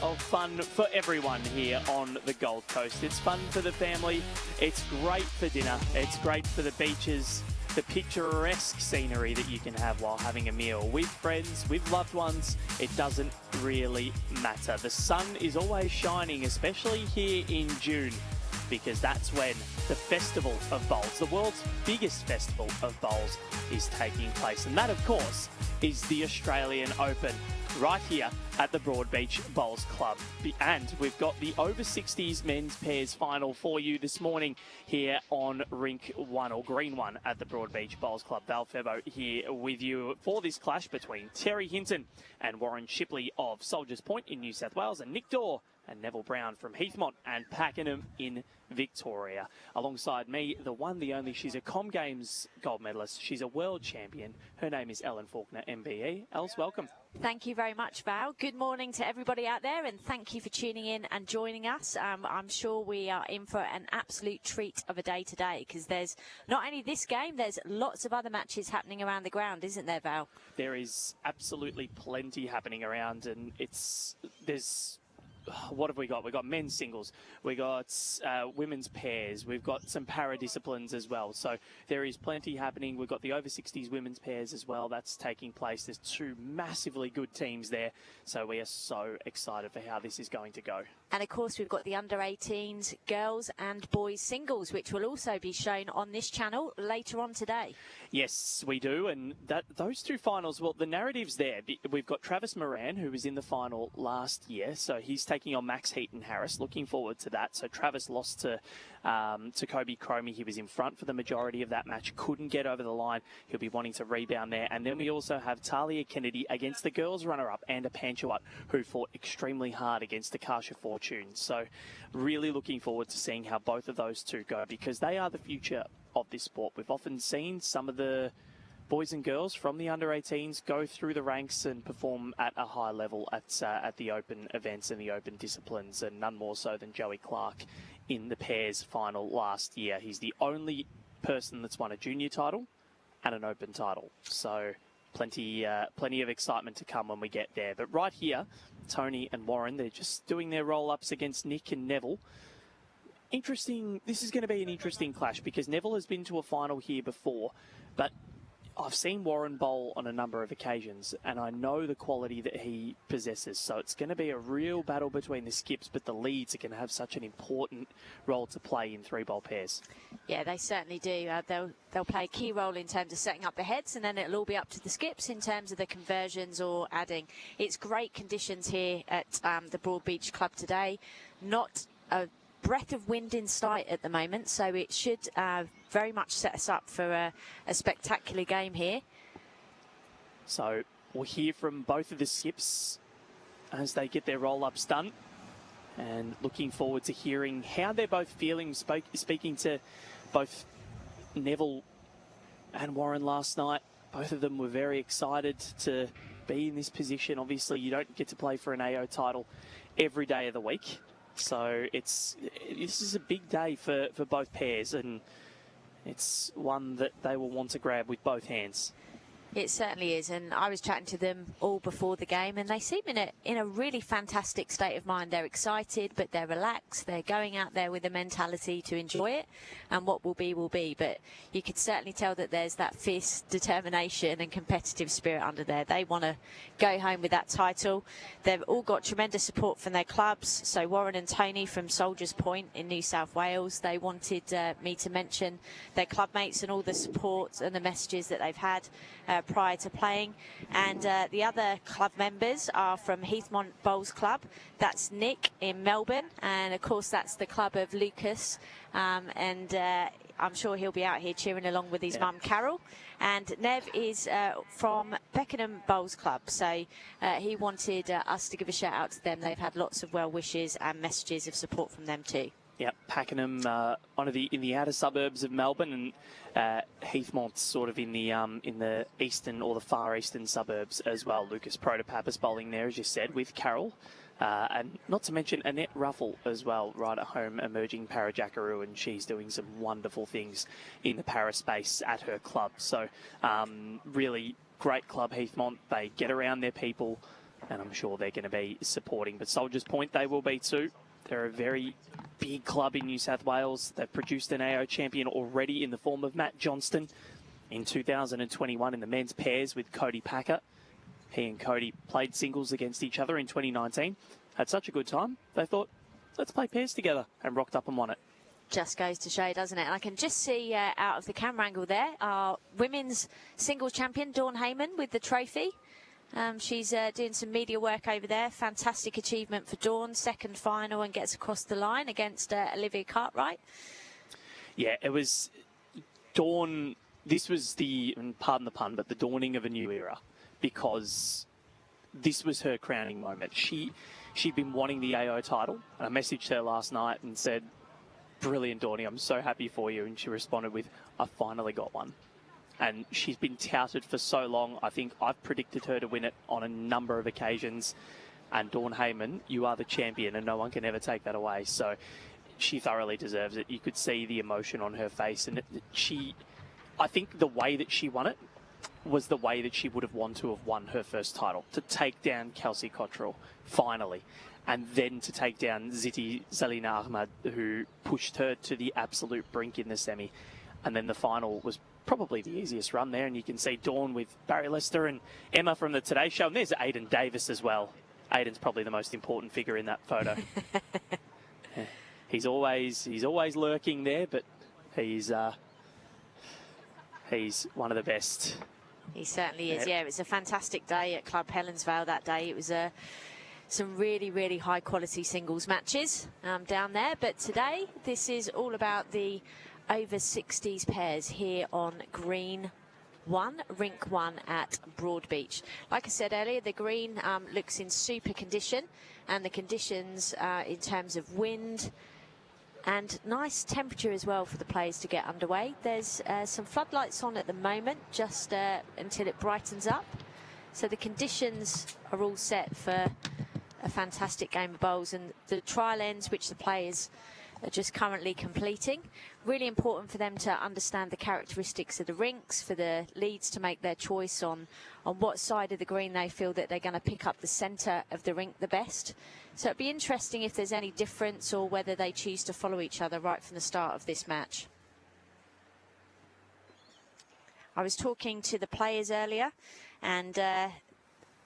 of fun for everyone here on the Gold Coast. It's fun for the family, it's great for dinner, it's great for the beaches, the picturesque scenery that you can have while having a meal with friends, with loved ones. It doesn't really matter. The sun is always shining, especially here in June, because that's when the Festival of Bowls, the world's biggest festival of bowls, is taking place. And that, of course, is the Australian Open, right here at the Broadbeach Bowls Club. And we've got the over 60s men's pairs final for you this morning here on Rink 1, or Green 1, at the Broadbeach Bowls Club. Val Febo here with you for this clash between Terry Hinton and Warren Shipley of Soldiers Point in New South Wales, and Nick Dawe and Neville Brown from Heathmont and Pakenham in Victoria. Alongside me, the one, the only, she's a Com Games gold medalist. She's a world champion. Her name is Ellen Faulkner, MBE. Els, welcome. Thank you very much, Val. Good morning to everybody out there, and thank you for tuning in and joining us. I'm sure we are in for an absolute treat of a day today, because there's not only this game, there's lots of other matches happening around the ground, isn't there, Val? There is absolutely plenty happening around, and there's... What have we got? We've got men's singles, we've got women's pairs, we've got some para disciplines as well. So there is plenty happening. We've got the over 60s women's pairs as well. That's taking place. There's two massively good teams there. So we are so excited for how this is going to go. And of course, we've got the under 18s girls and boys singles, which will also be shown on this channel later on today. Yes, we do. And those two finals, well, the narrative's there. We've got Travis Moran, who was in the final last year. So he's taking on Max Heaton Harris. Looking forward to that. So Travis lost to Kobe Cromie. He was in front for the majority of that match. Couldn't get over the line. He'll be wanting to rebound there. And then we also have Talia Kennedy against the girls runner-up, Anna Panchawat, who fought extremely hard against Akasha Fortune. So really looking forward to seeing how both of those two go, because they are the future of this sport. We've often seen some of the boys and girls from the under-18s go through the ranks and perform at a high level at the open events and the open disciplines, and none more so than Joey Clark in the pairs final last year. He's the only person that's won a junior title and an open title. So plenty of excitement to come when we get there. But right here, Tony and Warren, they're just doing their roll-ups against Nick and Neville. Interesting. This is going to be an interesting clash, because Neville has been to a final here before, but I've seen Warren bowl on a number of occasions, and I know the quality that he possesses. So it's going to be a real battle between the skips, but the leads are going to have such an important role to play in three-bowl pairs. Yeah, they certainly do. They'll play a key role in terms of setting up the heads, and then it'll all be up to the skips in terms of the conversions or adding. It's great conditions here at the Broadbeach Club today. Not a breath of wind in sight at the moment, so it should very much set us up for a spectacular game here. So we'll hear from both of the skips as they get their roll-ups done, and looking forward to hearing how they're both feeling. Speaking to both Neville and Warren last night, both of them were very excited to be in this position. Obviously, you don't get to play for an AO title every day of the week. So this is a big day for both pairs, and it's one that they will want to grab with both hands. It certainly is, and I was chatting to them all before the game, and they seem in a really fantastic state of mind. They're excited, but they're relaxed. They're going out there with a mentality to enjoy it, and what will be will be. But you could certainly tell that there's that fierce determination and competitive spirit under there. They want to go home with that title. They've all got tremendous support from their clubs. So Warren and Tony from Soldiers Point in New South Wales, they wanted me to mention their club mates and all the support and the messages that they've had prior to playing. And the other club members are from Heathmont Bowls Club. That's Nick in Melbourne, and of course that's the club of Lucas, and I'm sure he'll be out here cheering along with his mum Carol. And Nev is from Pakenham Bowls Club, so he wanted us to give a shout out to them. They've had lots of well wishes and messages of support from them too. Yep, Pakenham, in the outer suburbs of Melbourne, and Heathmont's sort of in the eastern or the far eastern suburbs as well. Lucas Protopapas bowling there, as you said, with Carol, and not to mention Annette Ruffle as well, right at home, emerging para Jackaroo, and she's doing some wonderful things in the para space at her club. So really great club, Heathmont. They get around their people. and I'm sure they're going to be supporting. But Soldiers Point, they will be too. They're a very big club in New South Wales. They've produced an AO champion already in the form of Matt Johnston in 2021 in the men's pairs with Cody Packer. He and Cody played singles against each other in 2019. Had such a good time, they thought, let's play pairs together, and rocked up and won it. Just goes to show, doesn't it? And I can just see out of the camera angle there, our women's singles champion, Dawn Heyman, with the trophy. She's doing some media work over there. Fantastic achievement for Dawn. Second final and gets across the line against Olivia Cartwright. Yeah, it was Dawn. This was the, and pardon the pun, but the dawning of a new era, because this was her crowning moment. She'd been wanting the AO title, and I messaged her last night and said, brilliant, Dawnie, I'm so happy for you. And she responded with, I finally got one. And she's been touted for so long. I think I've predicted her to win it on a number of occasions. And Dawn Heyman, you are the champion, and no one can ever take that away. So she thoroughly deserves it. You could see the emotion on her face. And I think the way that she won it was the way that she would have wanted to have won her first title, to take down Kelsey Cottrell, finally. And then to take down Ziti Zalina Ahmad, who pushed her to the absolute brink in the semi. And then the final was probably the easiest run there. And you can see Dawn with Barry Lester and Emma from the Today Show. And there's Aiden Davis as well. Aiden's probably the most important figure in that photo. He's always lurking there, but he's one of the best. He certainly is. Yeah, it was a fantastic day at Club Helensvale that day. It was some really, really high quality singles matches down there. But today, this is all about the over 60s pairs here on Green 1, Rink 1 at Broadbeach. Like I said earlier, the green looks in super condition, and the conditions in terms of wind and nice temperature as well for the players to get underway. There's some floodlights on at the moment, just until it brightens up. So the conditions are all set for a fantastic game of bowls, and the trial ends, which the players are just currently completing. Really important for them to understand the characteristics of the rinks, for the leads to make their choice on what side of the green they feel that they're going to pick up the centre of the rink the best. So it'd be interesting if there's any difference, or whether they choose to follow each other right from the start of this match. I was talking to the players earlier, and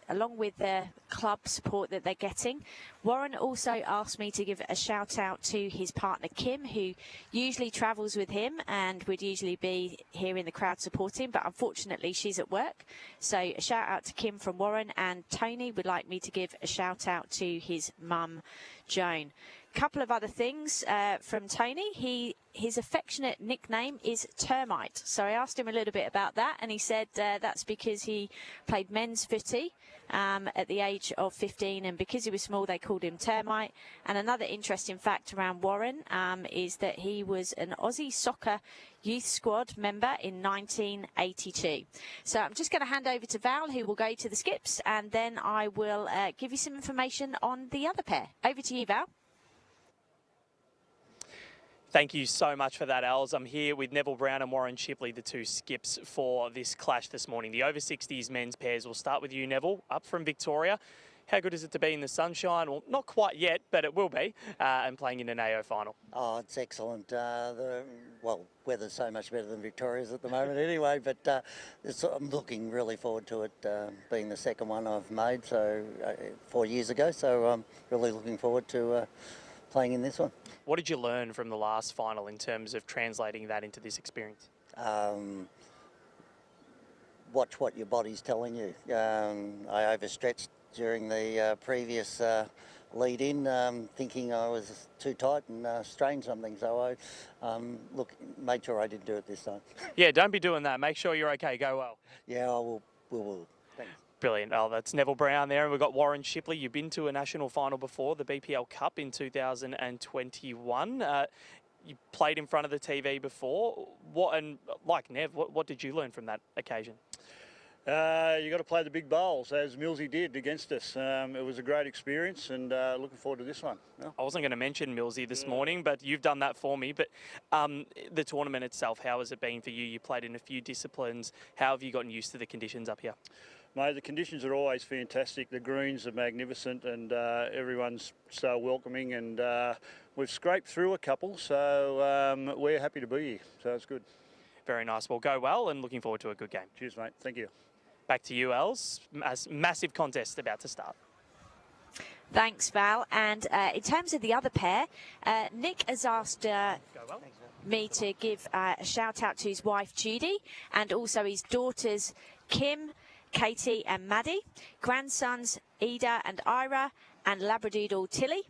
along with the club support that they're getting, Warren also asked me to give a shout out to his partner Kim, who usually travels with him and would usually be here in the crowd supporting, but unfortunately she's at work. So a shout out to Kim from Warren, and Tony would like me to give a shout out to his mum Joan. Couple of other things from Tony. His affectionate nickname is Termite. So I asked him a little bit about that, and he said that's because he played men's footy at the age of 15, and because he was small they called him Termite. And another interesting fact around Warren is that he was an Aussie soccer youth squad member in 1982. So I'm just going to hand over to Val, who will go to the skips, and then I will give you some information on the other pair. Over to you, Val. Thank you so much for that, Els. I'm here with Neville Brown and Warren Shipley, the two skips for this clash this morning. The over 60s men's pairs. We'll start with you, Neville, up from Victoria. How good is it to be in the sunshine? Well, not quite yet, but it will be, and playing in an AO final. Oh, it's excellent. Well, weather's so much better than Victoria's at the moment anyway, but I'm looking really forward to it being the second one I've made 4 years ago, so I'm really looking forward to playing in this one. What did you learn from the last final in terms of translating that into this experience? Watch what your body's telling you. I overstretched during the previous lead-in, thinking I was too tight and strained something. So I made sure I didn't do it this time. Yeah, don't be doing that. Make sure you're okay. Go well. Yeah, I will. We will. Thanks. Brilliant. Oh, that's Neville Brown there. And we've got Warren Shipley. You've been to a national final before, the BPL Cup in 2021. You played in front of the TV before. Like Nev, what did you learn from that occasion? You got to play the big bowls, as Millsy did against us. It was a great experience, and looking forward to this one. Yeah. I wasn't going to mention Millsy this morning, but you've done that for me. But the tournament itself, how has it been for you? You played in a few disciplines. How have you gotten used to the conditions up here? Mate, the conditions are always fantastic. The greens are magnificent, and everyone's so welcoming. And we've scraped through a couple, so we're happy to be here. So it's good. Very nice. Well, go well, and looking forward to a good game. Cheers, mate. Thank you. Back to you, Els. Massive contest about to start. Thanks, Val. And in terms of the other pair, Nick has asked me to give a shout out to his wife, Judy, and also his daughters, Kim, Katie and Maddie, grandsons, Ida and Ira, and Labradoodle Tilly.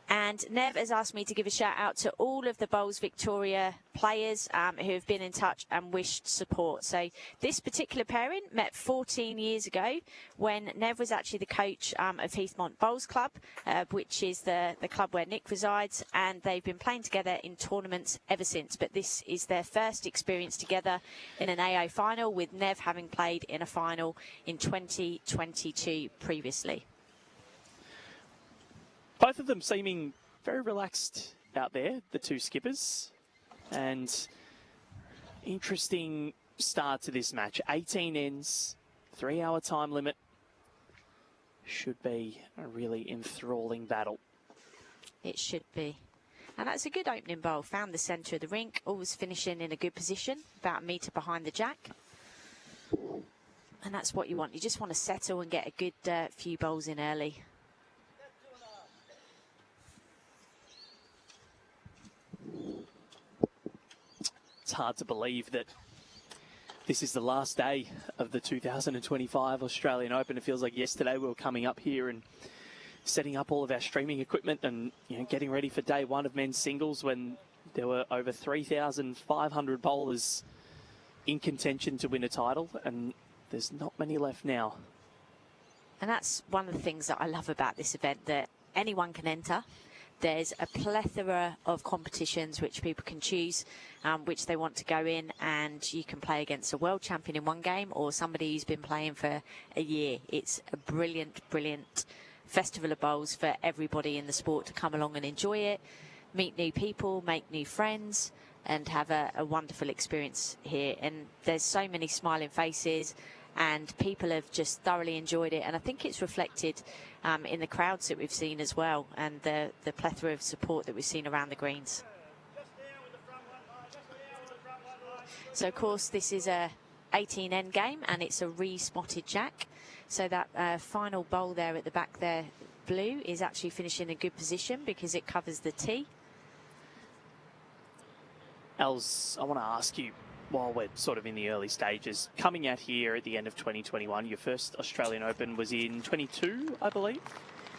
And Nev has asked me to give a shout out to all of the Bowls Victoria players who have been in touch and wished support. So this particular pairing met 14 years ago when Nev was actually the coach of Heathmont Bowls Club, which is the club where Nick resides, and they've been playing together in tournaments ever since. But this is their first experience together in an AO final, with Nev having played in a final in 2022 previously. Both of them seeming very relaxed out there, the two skippers. And interesting start to this match. 18 ends, 3-hour time limit. Should be a really enthralling battle. It should be. And that's a good opening bowl. Found the centre of the rink, always finishing in a good position, about a metre behind the jack. And that's what you want. You just want to settle and get a good few bowls in early. It's hard to believe that this is the last day of the 2025 Australian Open. It feels like yesterday we were coming up here and setting up all of our streaming equipment and getting ready for day one of men's singles when there were over 3,500 bowlers in contention to win a title, and there's not many left now. And that's one of the things that I love about this event, that anyone can enter. There's a plethora of competitions which people can choose which they want to go in, and you can play against a world champion in one game or somebody who's been playing for a year. It's a brilliant, brilliant festival of bowls for everybody in the sport to come along and enjoy it, meet new people, make new friends, and have a wonderful experience here. And there's so many smiling faces, and people have just thoroughly enjoyed it. And I think it's reflected in the crowds that we've seen as well, and the plethora of support that we've seen around the greens. So, of course, this is a 18 end game, and it's a re-spotted jack. So that final bowl there at the back there, blue, is actually finishing in a good position because it covers the tee. Els, I want to ask you, while we're sort of in the early stages, coming out here at the end of 2021, your first Australian Open was in 22, I believe,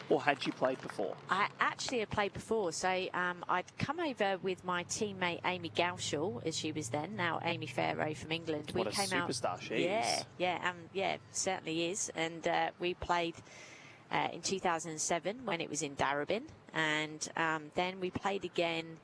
or had you played before? I actually had played before, so I'd come over with my teammate Amy Gaushall, as she was then, now Amy Farrow from England. What a superstar she is. Yeah, certainly is. And we played in 2007 when it was in Darebin, and then we played again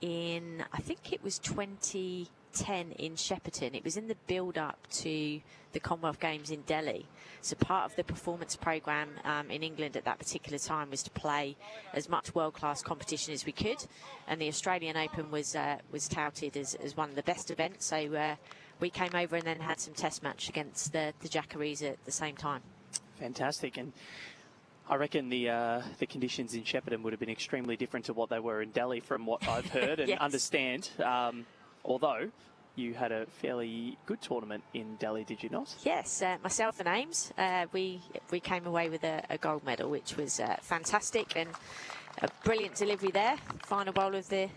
in, I think it was 2010 in Shepparton. It was in the build-up to the Commonwealth Games in Delhi. So part of the performance programme in England at that particular time was to play as much world-class competition as we could, and the Australian Open was touted as one of the best events. So we came over and then had some test match against the Jackarees at the same time. Fantastic. And I reckon the conditions in Shepparton would have been extremely different to what they were in Delhi, from what I've heard and Yes. understand. Although you had a fairly good tournament in Delhi, did you not? Yes, myself and Ames, we came away with a gold medal, which was fantastic, and a brilliant delivery there. Final bowl of the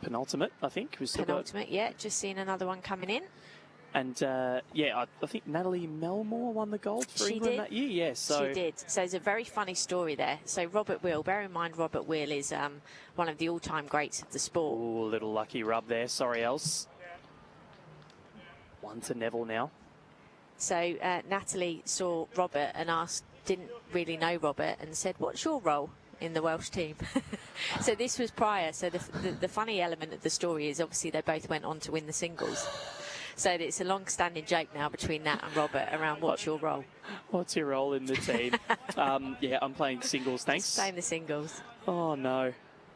Penultimate, I think. Was still penultimate. Yeah, just seen another one coming in. And I think Natalie Melmore won the gold for She England did. that year. Yeah, so She did. So there's a very funny story there. So Robert Will, bear in mind Robert Will is one of the all-time greats of the sport. Ooh, a little lucky rub there. Sorry, Els. One to Neville now. So Natalie saw Robert and didn't really know Robert, and said, "What's your role in the Welsh team?" So this was prior. So the funny element of the story is obviously they both went on to win the singles. So it's a long-standing joke now between Nat and Robert around what's your role. What's your role in the team? Yeah, I'm playing singles, thanks. Just playing the singles. Oh, no.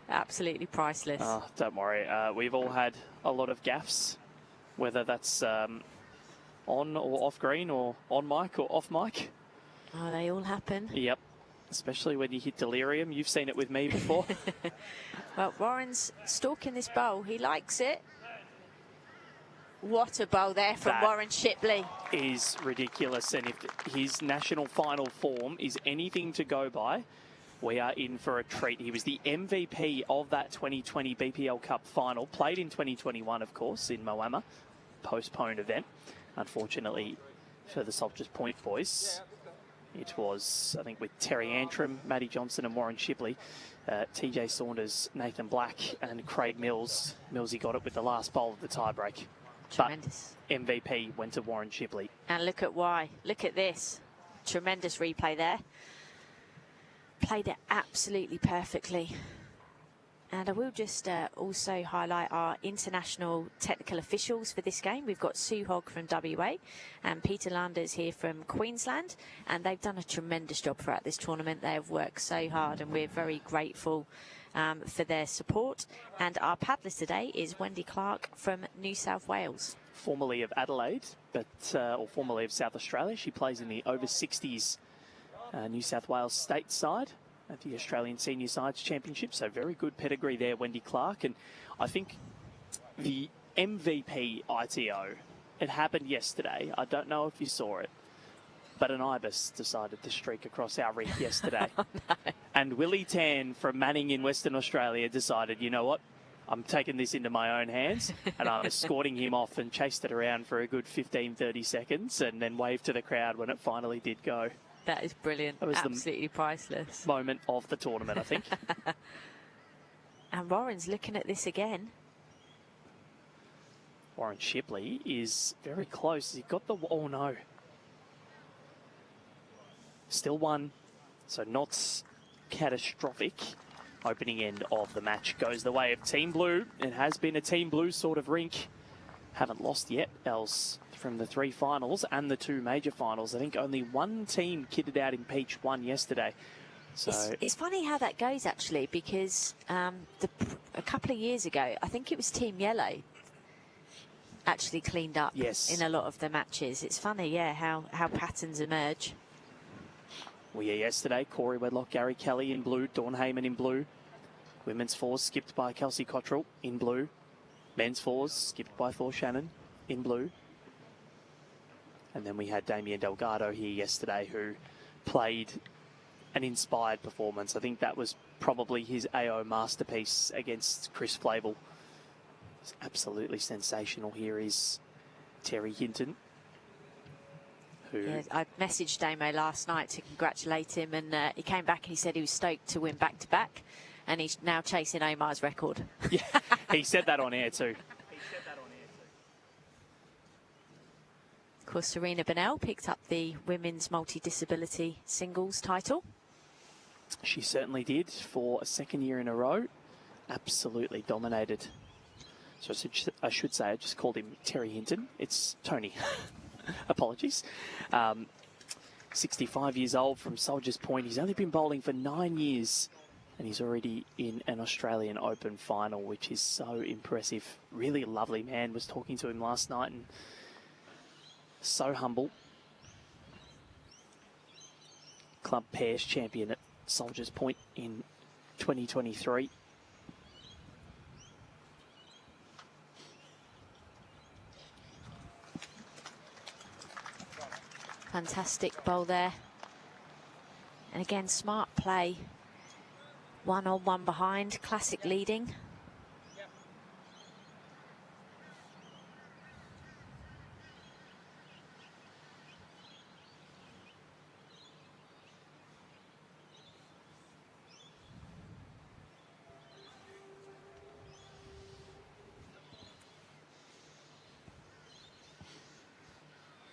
Absolutely priceless. Oh, don't worry. We've all had a lot of gaffes, whether that's on or off green or on mic or off mic. Oh, they all happen. Yep. Especially when you hit delirium. You've seen it with me before. Well, Warren's stalking this bowl. He likes it. What a bowl there from That Warren Shipley. Is ridiculous. And if his national final form is anything to go by, we are in for a treat. He was the MVP of that 2020 BPL Cup final. Played in 2021, of course, in Moama. Postponed event. Unfortunately for the Soldiers Point boys. It was, I think, with Terry Antrim, Matty Johnson and Warren Shipley, TJ Saunders, Nathan Black and Craig Mills. Millsy got it with the last bowl of the tiebreak. Tremendous. But MVP went to Warren Shipley. And look at why. Look at this. Tremendous replay there. Played it absolutely perfectly. And I will just also highlight our international technical officials for this game. We've got Sue Hogg from WA and Peter Landers here from Queensland. And they've done a tremendous job throughout this tournament. They have worked so hard and we're very grateful for their support. And our paddler today is Wendy Clark from New South Wales. Formerly of Adelaide, but or formerly of South Australia. She plays in the over 60s New South Wales state side at the Australian Senior Sides Championship. So very good pedigree there, Wendy Clark. And I think the MVP ITO, it happened yesterday. I don't know if you saw it, but an ibis decided to streak across our rink yesterday. Oh, no. And Willie Tan from Manning in Western Australia decided, you know what, I'm taking this into my own hands, and I'm escorting him off and chased it around for a good 15, 30 seconds and then waved to the crowd when it finally did go. That is brilliant. That was absolutely priceless. Moment of the tournament, I think. And Warren's looking at this again. Warren Shipley is very close. He got the... Oh, no. Still one. So not catastrophic. Opening end of the match goes the way of Team Blue. It has been a Team Blue sort of rink. Haven't lost yet, else from the 3 finals and the 2 major finals. I think only one team kitted out in Peach won yesterday. So it's funny how that goes, actually, because a couple of years ago, I think it was Team Yellow actually cleaned up in a lot of the matches. It's funny, yeah, how patterns emerge. Well, yeah, yesterday, Corey Wedlock, Gary Kelly in blue, Dawn Heyman in blue. Women's fours skipped by Kelsey Cottrell in blue. Men's fours skipped by Thor Shannon in blue. And then we had Damien Delgado here yesterday, who played an inspired performance. I think that was probably his AO masterpiece against Chris Flavel. It's absolutely sensational. Here is Terry Hinton. Yeah, I messaged Dawe last night to congratulate him, and he came back and he said he was stoked to win back-to-back, and he's now chasing Omar's record. Yeah, he said that on air too. Of course, Serena Bennell picked up the women's multi-disability singles title. She certainly did for a 2nd year in a row. Absolutely dominated. So I should say, I just called him Terry Hinton. It's Tony. Apologies. 65 years old from Soldiers Point. He's only been bowling for 9 years and he's already in an Australian Open final, which is so impressive. Really lovely man. Was talking to him last night and so humble. Club pairs champion at Soldiers Point in 2023. Fantastic bowl there. And again, smart play. 1 on 1 behind, classic leading.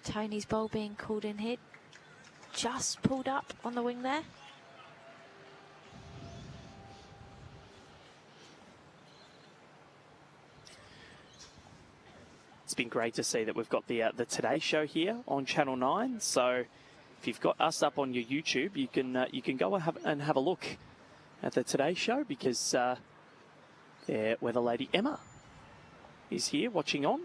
Tony's bowl being called in here. Just pulled up on the wing there. It's been great to see that we've got the Today Show here on Channel 9. So if you've got us up on your YouTube, you can go and have a look at the Today Show, because weather lady Emma is here watching on.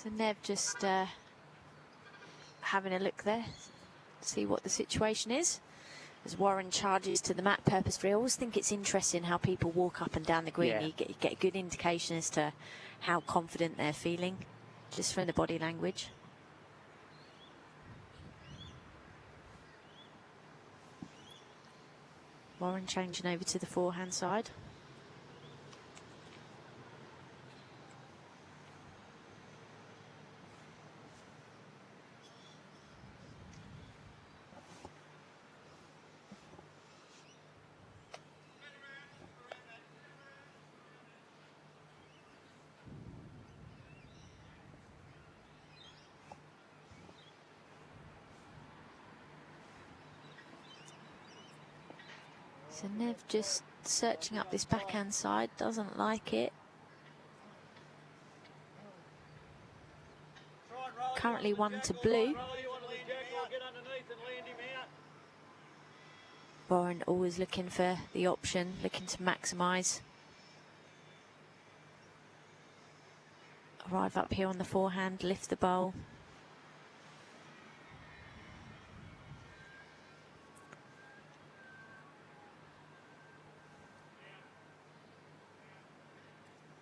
So Nev just having a look there, see what the situation is. As Warren charges to the mat purposefully. I always think it's interesting how people walk up and down the green. Yeah. You get a good indication as to how confident they're feeling, just from the body language. Warren changing over to the forehand side. So Nev just searching up this backhand side, doesn't like it. Currently 1-blue. Warren always looking for the option, looking to maximise. Arrive up here on the forehand, lift the bowl.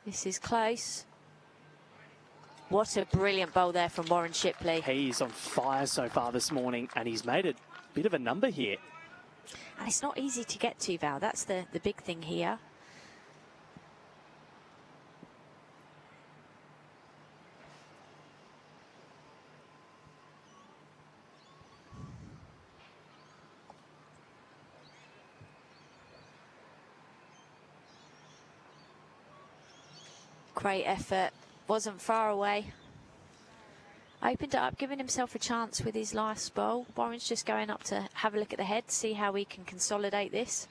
This is close. What a brilliant bowl there from Warren Shipley. He's on fire so far this morning, and he's made a bit of a number here. And it's not easy to get to, Val. That's the big thing here. Great effort, wasn't far away. Opened it up, giving himself a chance with his last bowl. Warren's just going up to have a look at the head, see how he can consolidate this.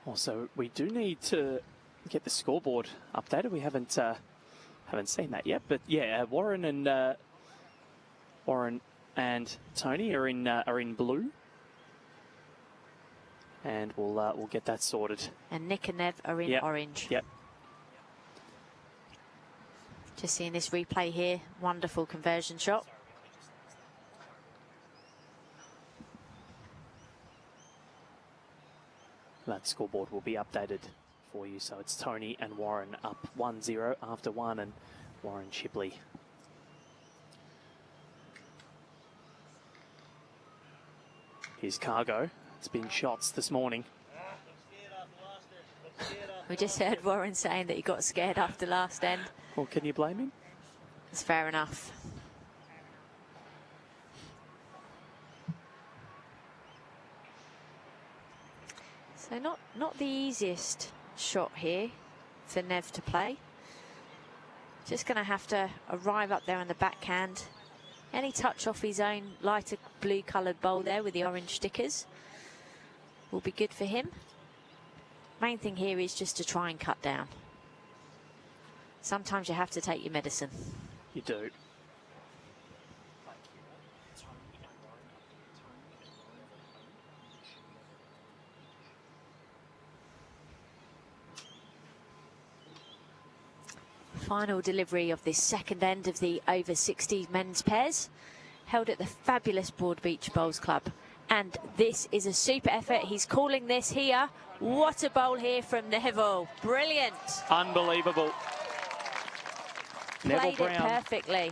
Also, we do need to get the scoreboard updated. We haven't seen that yet, but yeah, Warren and Tony are in blue, and we'll get that sorted. And Nick and Nev are in orange. Yep. Just seeing this replay here, wonderful conversion shot. That scoreboard will be updated for you. So it's Tony and Warren up 1-0 after one, and Warren Shipley. Here's Cargo. It's been shots this morning. We just heard Warren saying that he got scared after last end. Well, can you blame him? It's fair enough. So not the easiest shot here for Nev to play. Just going to have to arrive up there on the backhand. Any touch off his own lighter blue coloured bowl there with the orange stickers will be good for him. Main thing here is just to try and cut down. Sometimes you have to take your medicine. You do. Final delivery of this second end of the over 60s men's pairs, held at the fabulous Broadbeach Bowls Club. And this is a super effort. He's calling this here. What a bowl here from Neville. Brilliant. Unbelievable. Neville Played it Brown. perfectly.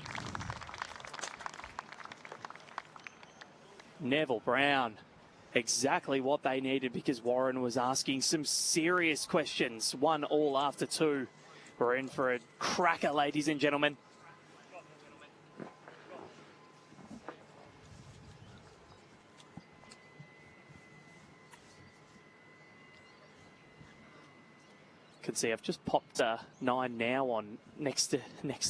Neville Brown, exactly what they needed, because Warren was asking some serious questions. 1-1 after 2. We're in for a cracker, ladies and gentlemen. Can see I've just popped 9 Now on next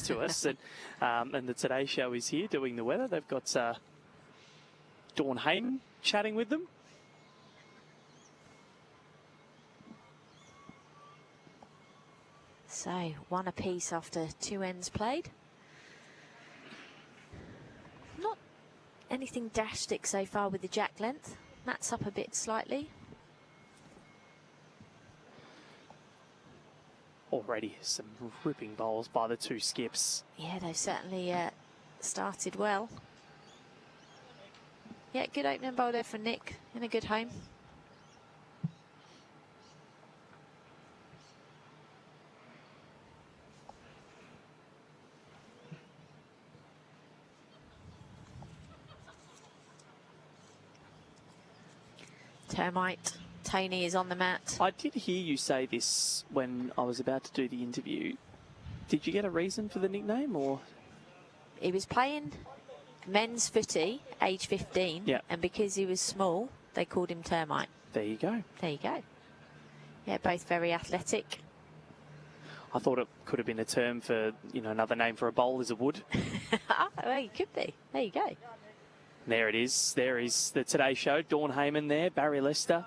to us, and the Today Show is here doing the weather. They've got Dawn Hayden chatting with them. So 1 apiece after 2 ends played. Not anything drastic so far with the jack length. Matt's up a bit slightly. Already some ripping bowls by the 2 skips. Yeah, they've certainly started well. Yeah, good opening bowl there for Nick in a good home. Termite. Tony is on the mat. I did hear you say this when I was about to do the interview. Did you get a reason for the nickname, or? He was playing men's footy, age 15, yeah, and because he was small, they called him Termite. There you go. There you go. Yeah, both very athletic. I thought it could have been a term for, you know, another name for a bowl is a wood. Well, it could be. There you go. There it is. There is the Today Show. Dawn Hayman there, Barry Lester.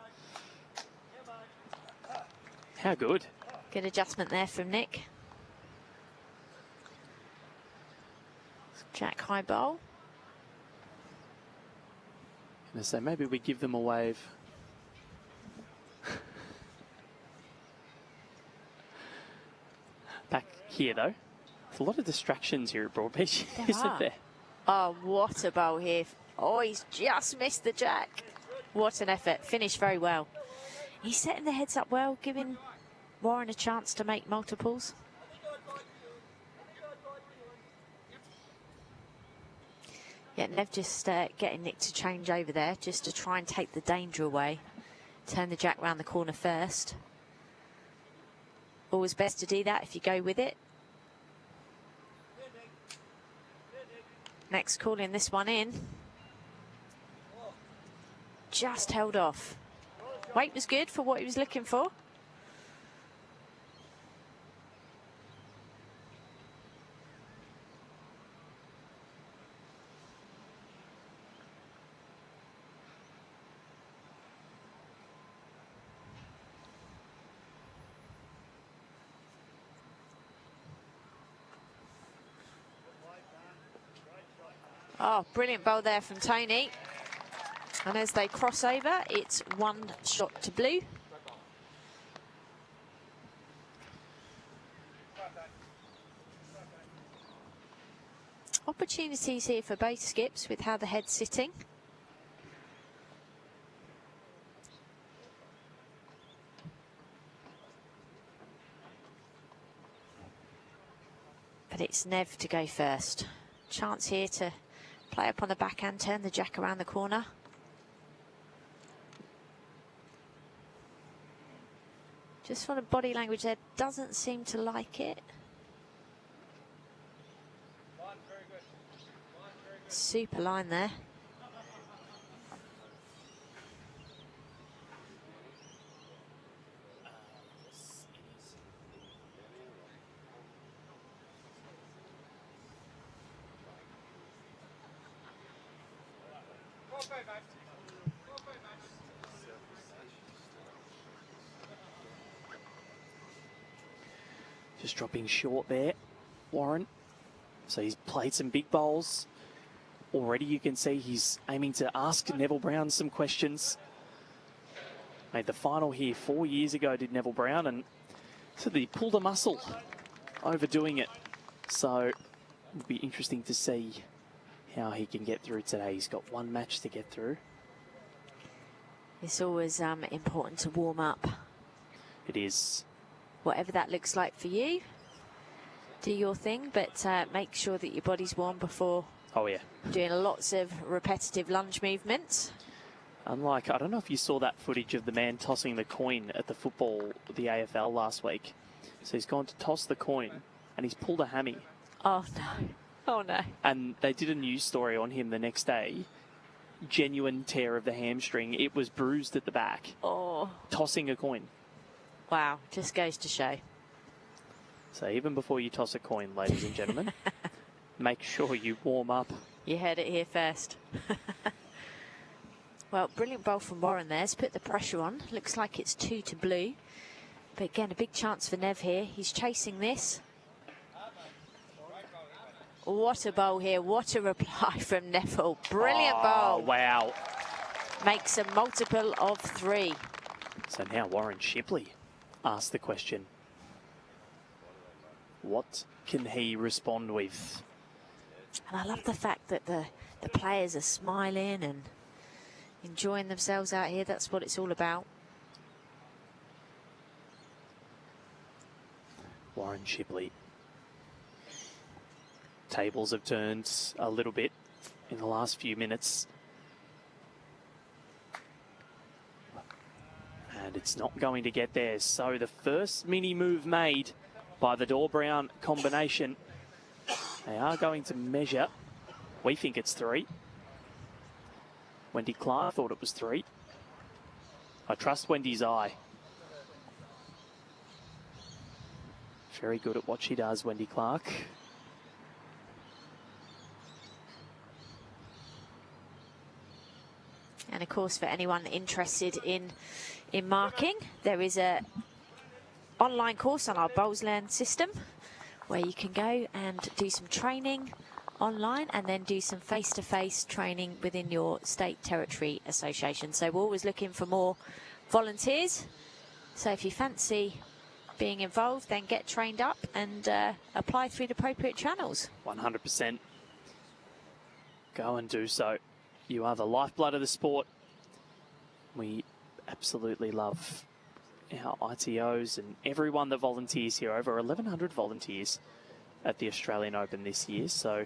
How good. Good adjustment there from Nick. Jack high bowl. And so maybe we give them a wave. Back here, though. There's a lot of distractions here at Broadbeach, isn't there? Oh, what a bowl here. Oh, he's just missed the jack. What an effort. Finished very well. He's setting the heads up well, giving Warren a chance to make multiples. Yeah, Nev just getting Nick to change over there just to try and take the danger away. Turn the jack round the corner first. Always best to do that if you go with it. Next calling this one in. Just held off. Weight was good for what he was looking for. Oh, brilliant bowl there from Tony. And as they cross over, it's 1 shot to blue. Opportunities here for both skips with how the head's sitting. But it's Nev to go first. Chance here to play up on the backhand, turn the jack around the corner. Just from the body language there, doesn't seem to like it. Super line there. Just dropping short there, Warren. So he's played some big bowls. Already you can see he's aiming to ask Neville Brown some questions. Made the final here 4 years ago, did Neville Brown, and so he pulled a muscle overdoing it. So it'll be interesting to see how he can get through today. He's got 1 match to get through. It's always important to warm up. It is. Whatever that looks like for you, do your thing, but make sure that your body's warm before Oh, yeah. Doing lots of repetitive lunge movements. Unlike, I don't know if you saw that footage of the man tossing the coin at the AFL last week. So he's gone to toss the coin and he's pulled a hammy. Oh, no. Oh, no. And they did a news story on him the next day. Genuine tear of the hamstring. It was bruised at the back. Oh. Tossing a coin. Wow. Just goes to show. So even before you toss a coin, ladies and gentlemen, make sure you warm up. You heard it here first. Well, brilliant bowl from Warren there. He's put the pressure on. Looks like it's 2-blue. But again, a big chance for Nev here. He's chasing this. What a bowl here. What a reply from Neville. Brilliant bowl. Wow. Makes a multiple of 3. So now Warren Shipley asked the question. What can he respond with? And I love the fact that the players are smiling and enjoying themselves out here. That's what it's all about. Warren Shipley. Tables have turned a little bit in the last few minutes. And it's not going to get there. So the first mini move made by the Dawe-Brown combination. They are going to measure. We think it's 3. Wendy Clark thought it was 3. I trust Wendy's eye. Very good at what she does, Wendy Clark. And of course, for anyone interested in marking, there is a online course on our Bowls Learn system where you can go and do some training online and then do some face-to-face training within your state territory association. So we're always looking for more volunteers. So if you fancy being involved, then get trained up and apply through the appropriate channels. 100%. Go and do so. You are the lifeblood of the sport. We absolutely love our ITOs and everyone that volunteers here. Over 1,100 volunteers at the Australian Open this year. So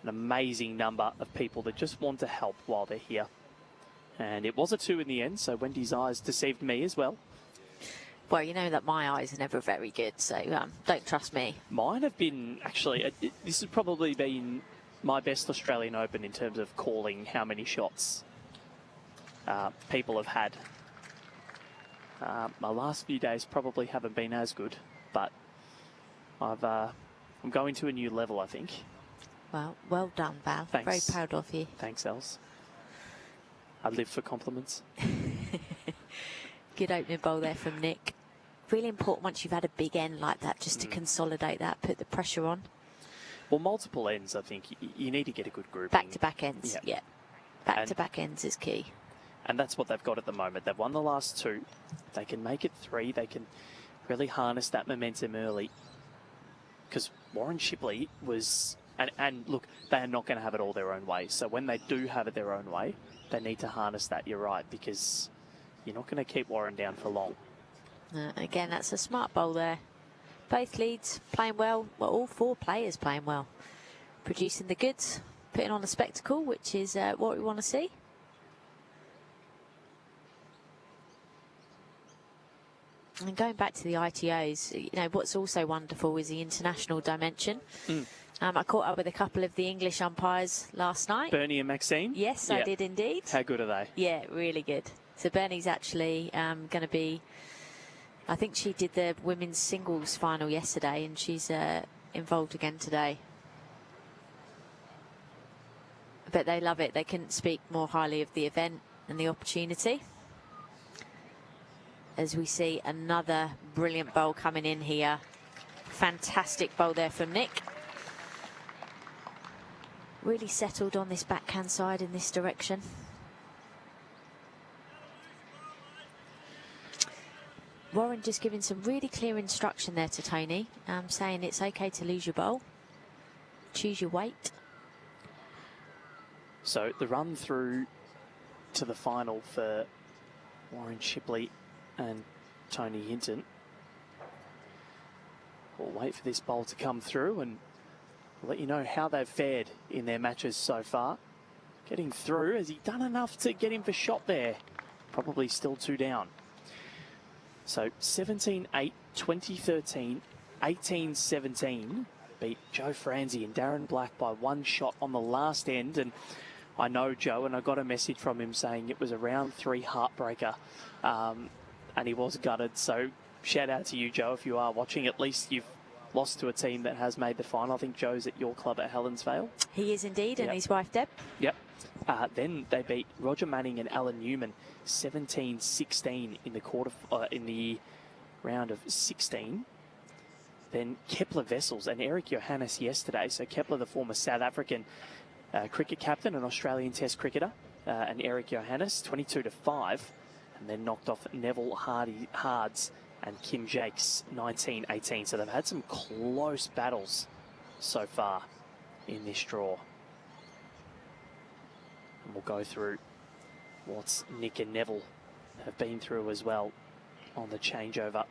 an amazing number of people that just want to help while they're here. And it was a 2 in the end, so Wendy's eyes deceived me as well. Well, you know that my eyes are never very good, so don't trust me. Mine have been, actually, this has probably been my best Australian Open in terms of calling how many shots people have had. My last few days probably haven't been as good, but I'm going to a new level, I think. Well done, Val. Thanks. Very proud of you. Thanks, Els. I live for compliments. Good opening bowl there from Nick. Really important once you've had a big end like that, just to consolidate that, put the pressure on. Well, multiple ends, I think. You need to get a good group. Back-to-back ends, yeah. Back-to-back ends is key. And that's what they've got at the moment. They've won the last 2. They can make it 3. They can really harness that momentum early. Because Warren Shipley was... And look, they are not going to have it all their own way. So when they do have it their own way, they need to harness that, you're right, because you're not going to keep Warren down for long. Again, that's a smart bowl there. Both leads playing well. Well, all 4 players playing well. Producing the goods, putting on a spectacle, which is what we want to see. And going back to the ITOs, you know, what's also wonderful is the international dimension. I caught up with a couple of the English umpires last night. Bernie and Maxine? Yes, I did indeed. How good are they? Yeah, really good. So Bernie's actually going to be, I think she did the women's singles final yesterday, and she's involved again today. But they love it. They couldn't speak more highly of the event and the opportunity. As we see another brilliant bowl coming in here. Fantastic bowl there from Nick. Really settled on this backhand side in this direction. Warren just giving some really clear instruction there to Tony, saying it's okay to lose your bowl. Choose your weight. So the run through to the final for Warren Shipley and Tony Hinton. We'll wait for this bowl to come through and I'll let you know how they've fared in their matches so far. Getting through. Has he done enough to get him for shot there? Probably still 2 down. So 17-8, 20-13, 18-17. Beat Joe Franzi and Darren Black by 1 shot on the last end. And I know Joe, and I got a message from him saying it was a round 3 heartbreaker. And he was gutted. So shout out to you, Joe, if you are watching. At least you've lost to a team that has made the final. I think Joe's at your club at Helensvale. He is indeed, and his wife Deb. Yep. Then they beat Roger Manning and Alan Newman 17-16 in the round of 16. Then Kepler Vessels and Eric Johannes yesterday. So Kepler, the former South African cricket captain and Australian Test cricketer, and Eric Johannes 22-5, and then knocked off Neville Hards and Kim Jakes 19-18. So they've had some close battles so far in this draw. And we'll go through what Nick and Neville have been through as well on the changeover.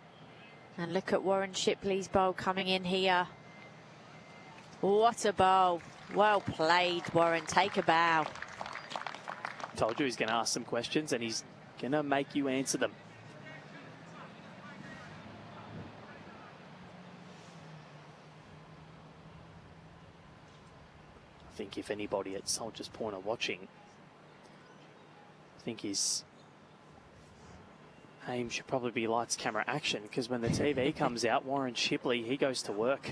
And look at Warren Shipley's bowl coming in here. What a bowl. Well played, Warren. Take a bow. Told you he's going to ask some questions and he's going to make you answer them. I think if anybody at Soldiers Point are watching, I think his aim should probably be lights, camera, action, because when the TV comes out, Warren Shipley, he goes to work.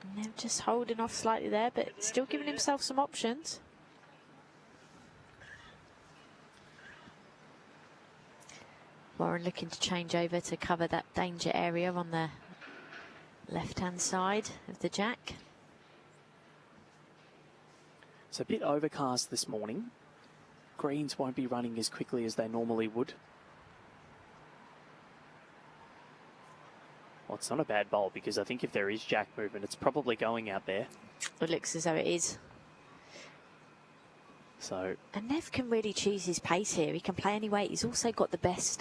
And they're just holding off slightly there, but still giving himself some options. Warren looking to change over to cover that danger area on the left-hand side of the jack. It's a bit overcast this morning. Greens won't be running as quickly as they normally would. Well, it's not a bad bowl because I think if there is jack movement, it's probably going out there. It looks as though it is. So, and Nev can really choose his pace here. He can play any way. He's also got the best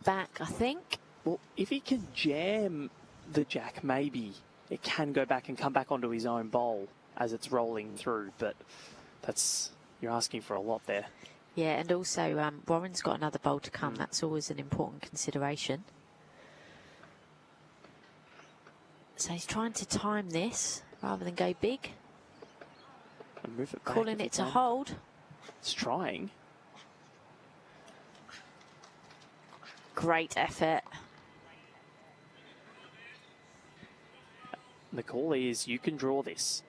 back, I think. Well, if he can jam the jack, maybe it can go back and come back onto his own bowl as it's rolling through. But that's, you're asking for a lot there. Yeah, and also Warren's got another bowl to come. That's always an important consideration. So he's trying to time this rather than go big. And move it back. Calling it to hold. It's trying. Great effort. The call is you can draw this.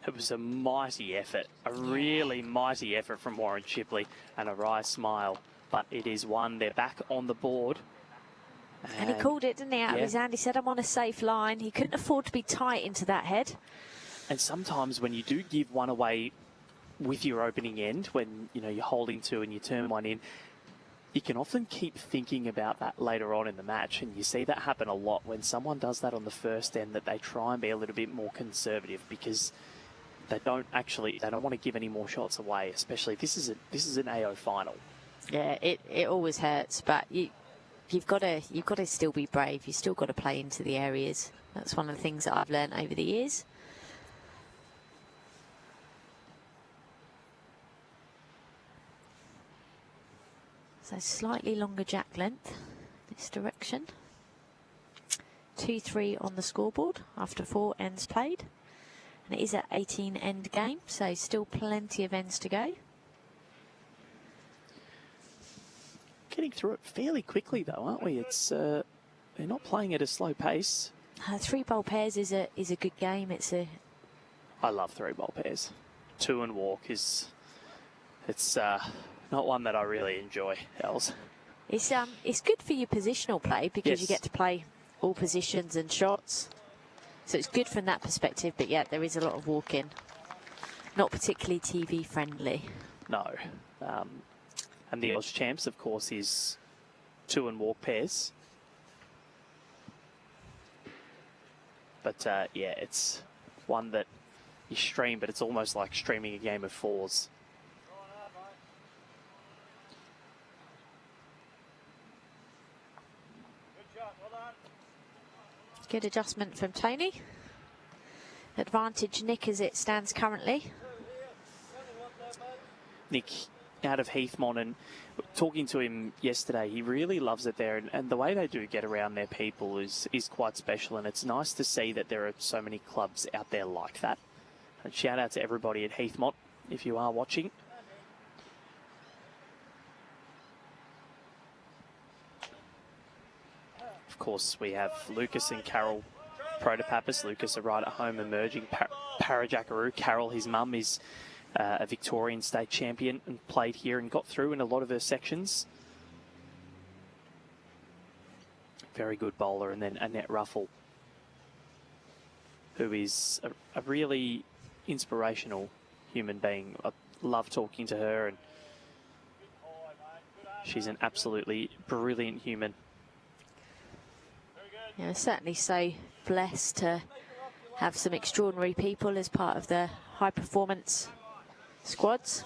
It was a mighty effort, a really mighty effort from Warren Shipley, and a wry smile. But it is one. They're back on the board. And he called it, didn't he, out of his hand? He said, I'm on a safe line. He couldn't afford to be tight into that head. And sometimes when you do give one away with your opening end, when you're holding two and you turn one in, you can often keep thinking about that later on in the match, and you see that happen a lot when someone does that on the first end, that they try and be a little bit more conservative because they don't want to give any more shots away, especially this is an AO final. Yeah, it always hurts, but you've got to still be brave. You've still got to play into the areas. That's one of the things that I've learned over the years. So slightly longer jack length this direction. 2-3 on the scoreboard after 4 ends played. And it is an 18 end game, so still plenty of ends to go. Getting through it fairly quickly though, aren't we? It's they're not playing at a slow pace. 3 bowl pairs is a good game. I love 3 bowl pairs. 2 and walk it's not one that I really enjoy, Els. It's good for your positional play because you get to play all positions and shots. So it's good from that perspective, but yeah, there is a lot of walking. Not particularly TV friendly. No. And the Oz Champs, of course, is 2 and walk pairs. But yeah, it's one that you stream, but it's almost like streaming a game of 4s. Good adjustment from Tony. Advantage Nick as it stands currently. Nick out of Heathmont, and talking to him yesterday, he really loves it there, and the way they do get around their people is quite special, and it's nice to see that there are so many clubs out there like that. And shout out to everybody at Heathmont if you are watching. Of course, we have Lucas and Carol Protopappas. Lucas, a right at home emerging Parajackaroo. Carol, his mum, is a Victorian state champion and played here and got through in a lot of her sections. Very good bowler. And then Annette Ruffle, who is a really inspirational human being. I love talking to her, and she's an absolutely brilliant human. Yeah, certainly so blessed to have some extraordinary people as part of the high performance squads.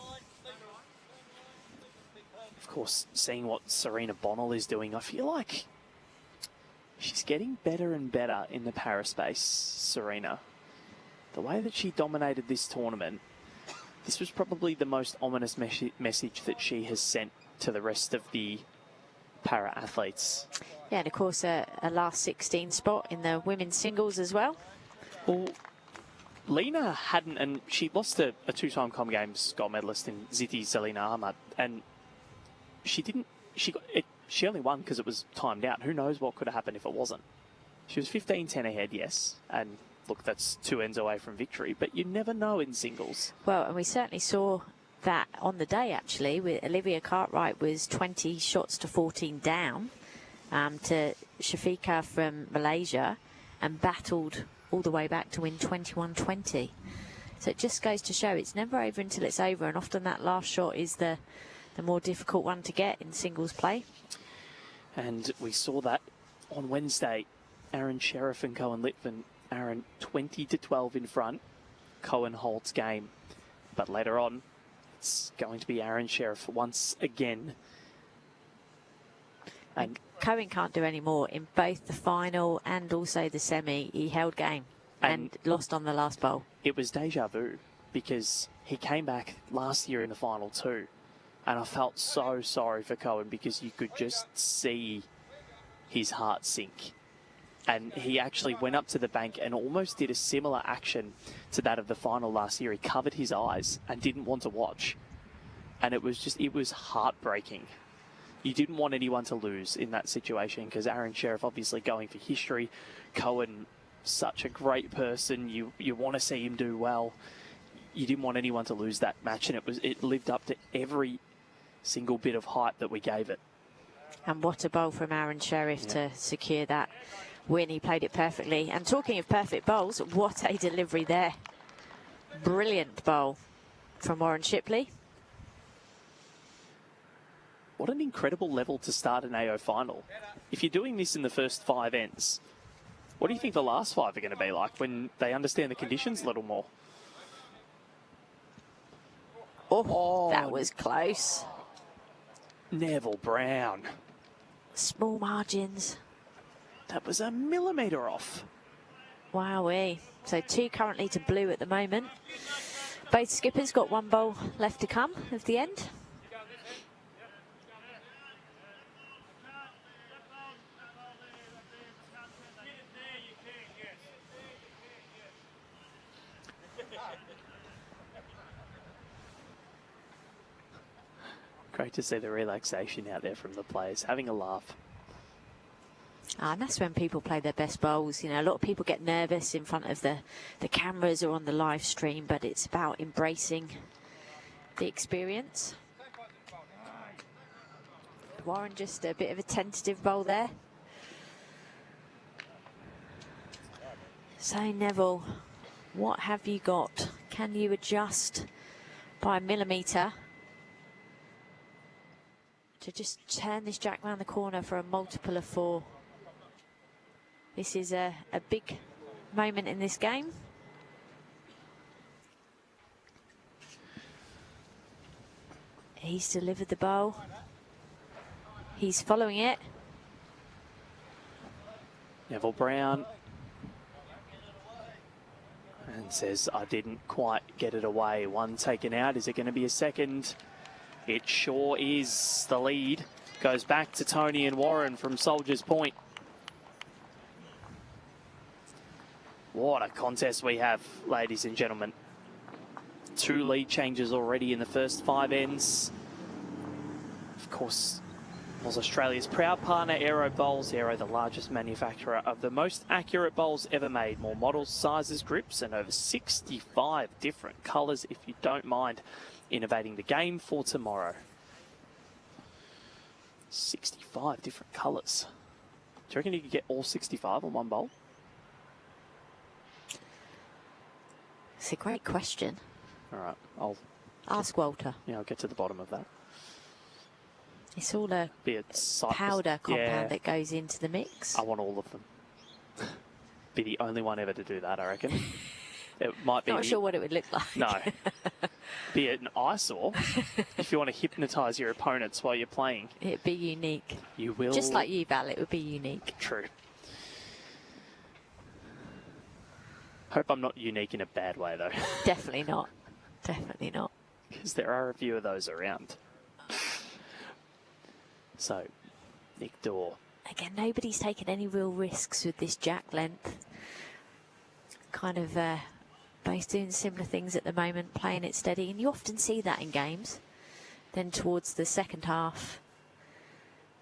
Of course, seeing what Serena Bonnell is doing, I feel like she's getting better and better in the para space, Serena. The way that she dominated this tournament, this was probably the most ominous message that she has sent to the rest of the para athletes. Yeah, and of course a last 16 spot in the women's singles as well. Well, Lena hadn't, and she lost a 2-time Com Games gold medalist in Ziti Zelina Ahmad, and she only won because it was timed out. Who knows what could have happened if it wasn't? She was 15-10 ahead, yes, and look, that's 2 ends away from victory, but you never know in singles. Well, and we certainly saw that on the day, actually, with Olivia Cartwright was 20 shots to 14 down to Shafiqa from Malaysia, and battled all the way back to win 21-20. So it just goes to show it's never over until it's over, and often that last shot is the more difficult one to get in singles play. And we saw that on Wednesday. Aaron Sheriff and Cohen Litvin, Aaron 20-12 in front. Cohen holds game, but later on it's going to be Aaron Sheriff once again. And Cohen can't do any more. In both the final and also the semi, he held game and lost on the last bowl. It was deja vu because he came back last year in the final too, and I felt so sorry for Cohen because you could just see his heart sink. And he actually went up to the bank and almost did a similar action to that of the final last year. He covered his eyes and didn't want to watch. And it was heartbreaking. You didn't want anyone to lose in that situation because Aaron Sheriff obviously going for history. Cohen, such a great person. You want to see him do well. You didn't want anyone to lose that match, and it lived up to every single bit of hype that we gave it. And what a bowl from Aaron Sheriff to secure that win. He played it perfectly. And talking of perfect bowls, what a delivery there. Brilliant bowl from Warren Shipley. What an incredible level to start an AO final. If you're doing this in the first 5 ends, what do you think the last 5 are going to be like when they understand the conditions a little more? Oh, that was close. Neville Brown. Small margins. That was a millimetre off. Wowee. So 2 currently to blue at the moment. Both skippers got 1 bowl left to come at the end. Great to see the relaxation out there from the players, having a laugh. And that's when people play their best bowls. You know, a lot of people get nervous in front of the cameras or on the live stream, but it's about embracing the experience. Warren just a bit of a tentative bowl there. So Neville, what have you got? Can you adjust by a millimetre to just turn this jack round the corner for a multiple of 4? This is a big moment in this game. He's delivered the bowl. He's following it. Neville Brown. And says, I didn't quite get it away. One taken out. Is it going to be a second? It sure is. The lead goes back to Tony and Warren from Soldiers Point. What a contest we have, ladies and gentlemen. 2 lead changes already in the first 5 ends. Of course, was Australia's proud partner, Aero Bowls. Aero, the largest manufacturer of the most accurate bowls ever made. More models, sizes, grips, and over 65 different colours, if you don't mind innovating the game for tomorrow. 65 different colours. Do you reckon you could get all 65 on one bowl? It's a great question. All right, I'll ask Walter. Yeah, I'll get to the bottom of that. It's all a powder compound that goes into the mix. I want all of them. Be the only one ever to do that, I reckon. It might be. Not sure what it would look like. No. Be an eyesore if you want to hypnotise your opponents while you're playing. It'd be unique. You will. Just like you, Val, it would be unique. True. Hope I'm not unique in a bad way, though. Definitely not. Definitely not. Because there are a few of those around. So, Nick Dawe. Again, nobody's taken any real risks with this jack length. Kind of both doing similar things at the moment, playing it steady. And you often see that in games. Then towards the second half,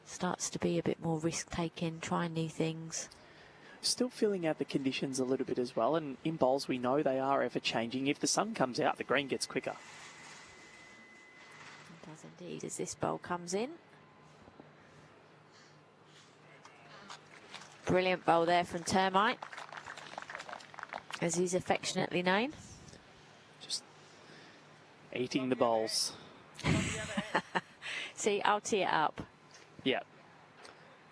starts to be a bit more risk-taking, trying new things. Still filling out the conditions a little bit as well. And in bowls, we know they are ever-changing. If the sun comes out, the green gets quicker. It does indeed, as this bowl comes in. Brilliant bowl there from Termite, as he's affectionately known. Just eating the bowls. See, I'll tee it up. Yeah.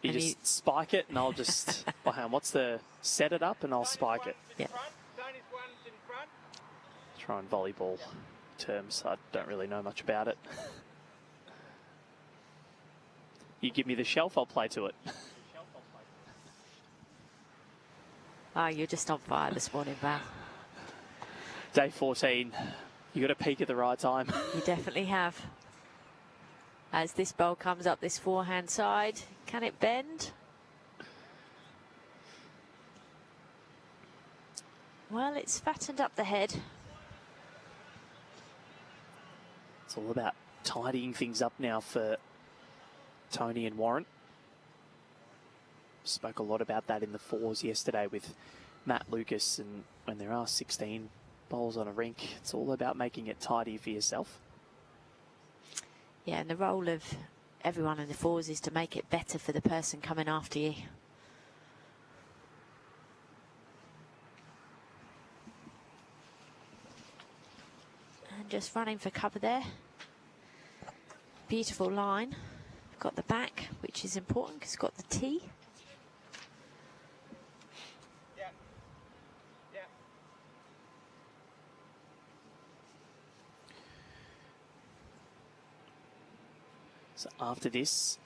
You And just spike it, and I'll just... well, hang on, what's the... Set it up, and I'll spike it. Yeah. Throwing volleyball terms, I don't really know much about it. You give me the shelf, I'll play to it. Oh, you're just on fire this morning, Val. Day 14, you got to peak at the right time. You definitely have. As this bowl comes up this forehand side, can it bend? Well, it's fattened up the head. It's all about tidying things up now for Tony and Warren. Spoke a lot about that in the 4s yesterday with Matt Lucas, and when there are 16 bowls on a rink, it's all about making it tidy for yourself. Yeah, and the role of everyone in the 4s is to make it better for the person coming after you. And just running for cover there. Beautiful line. Got the back, which is important because it's got the tee. So after this,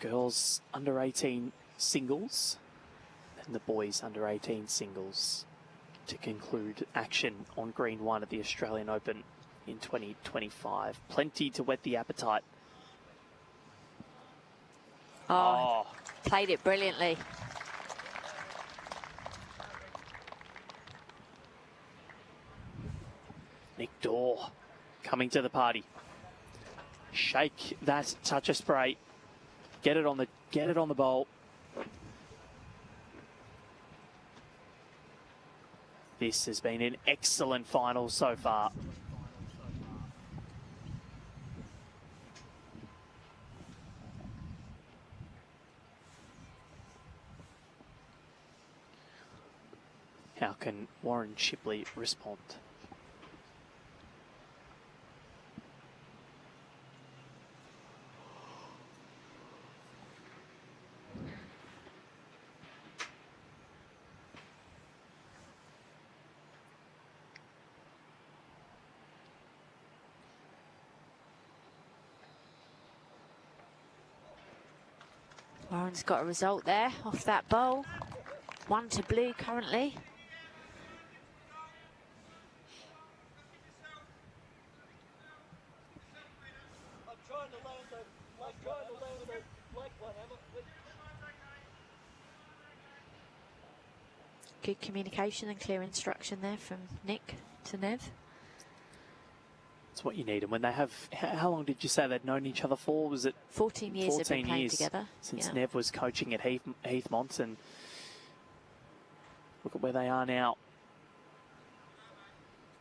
girls under 18 singles and the boys under 18 singles to conclude action on green 1 at the Australian Open in 2025. Plenty to whet the appetite. Oh, played it brilliantly. Nick Dawe coming to the party. Shake that touch of spray. Get it on the bowl. This has been an excellent final so far. How can Warren Shipley respond? Warren's got a result there off that bowl. 1 to blue currently. Good communication and clear instruction there from Nick to Nev. It's what you need. And when they have, how long did you say they'd known each other for? Was it 14 years 14 they've been playing years together. Since Yeah. Nev was coaching at Heathmont, and look at where they are now.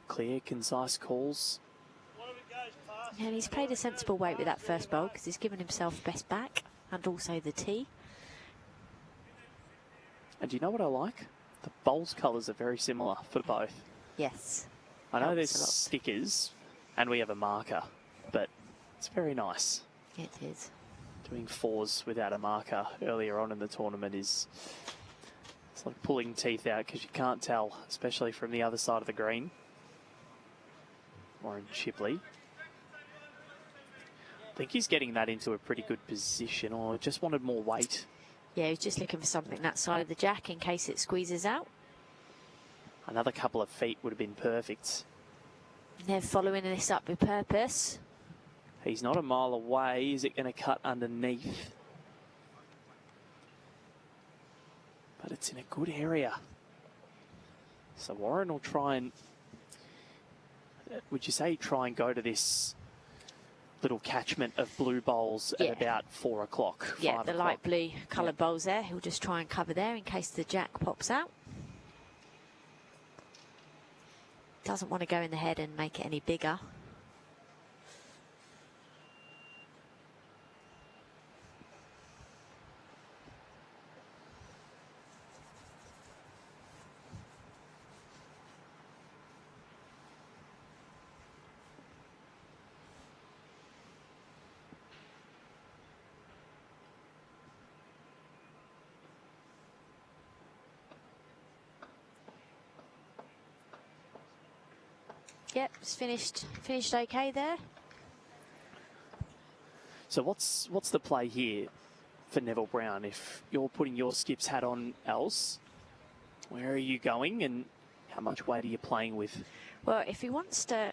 Clear, concise calls. And he's played a sensible weight with that first bowl because he's given himself best back and also the tee. And do you know what I like? The bowls colours are very similar for both. Yes. I know Helps there's a lot. stickers and we have a marker, but it's very nice. It is. Doing fours without a marker earlier on in the tournament is, it's like pulling teeth out because you can't tell, especially from the other side of the green. Warren Shipley. I think he's getting that into a pretty good position, or just wanted more weight. Yeah, he's just looking for something that side of the jack in case it squeezes out. Another couple of feet would have been perfect. Nev following this up with purpose. He's not a mile away. Is it going to cut underneath? But it's in a good area. So Warren will try and, would you say try and go to this little catchment of blue bowls Yeah. at about 4 o'clock? Yeah, 5 the o'clock? light blue coloured bowls there. He'll just try and cover there in case the jack pops out. Doesn't want to go in the head and make it any bigger. Yep, it's finished okay there. So what's the play here for Neville Brown? If you're putting your skip's hat on, else, where are you going and how much weight are you playing with? Well, if he wants to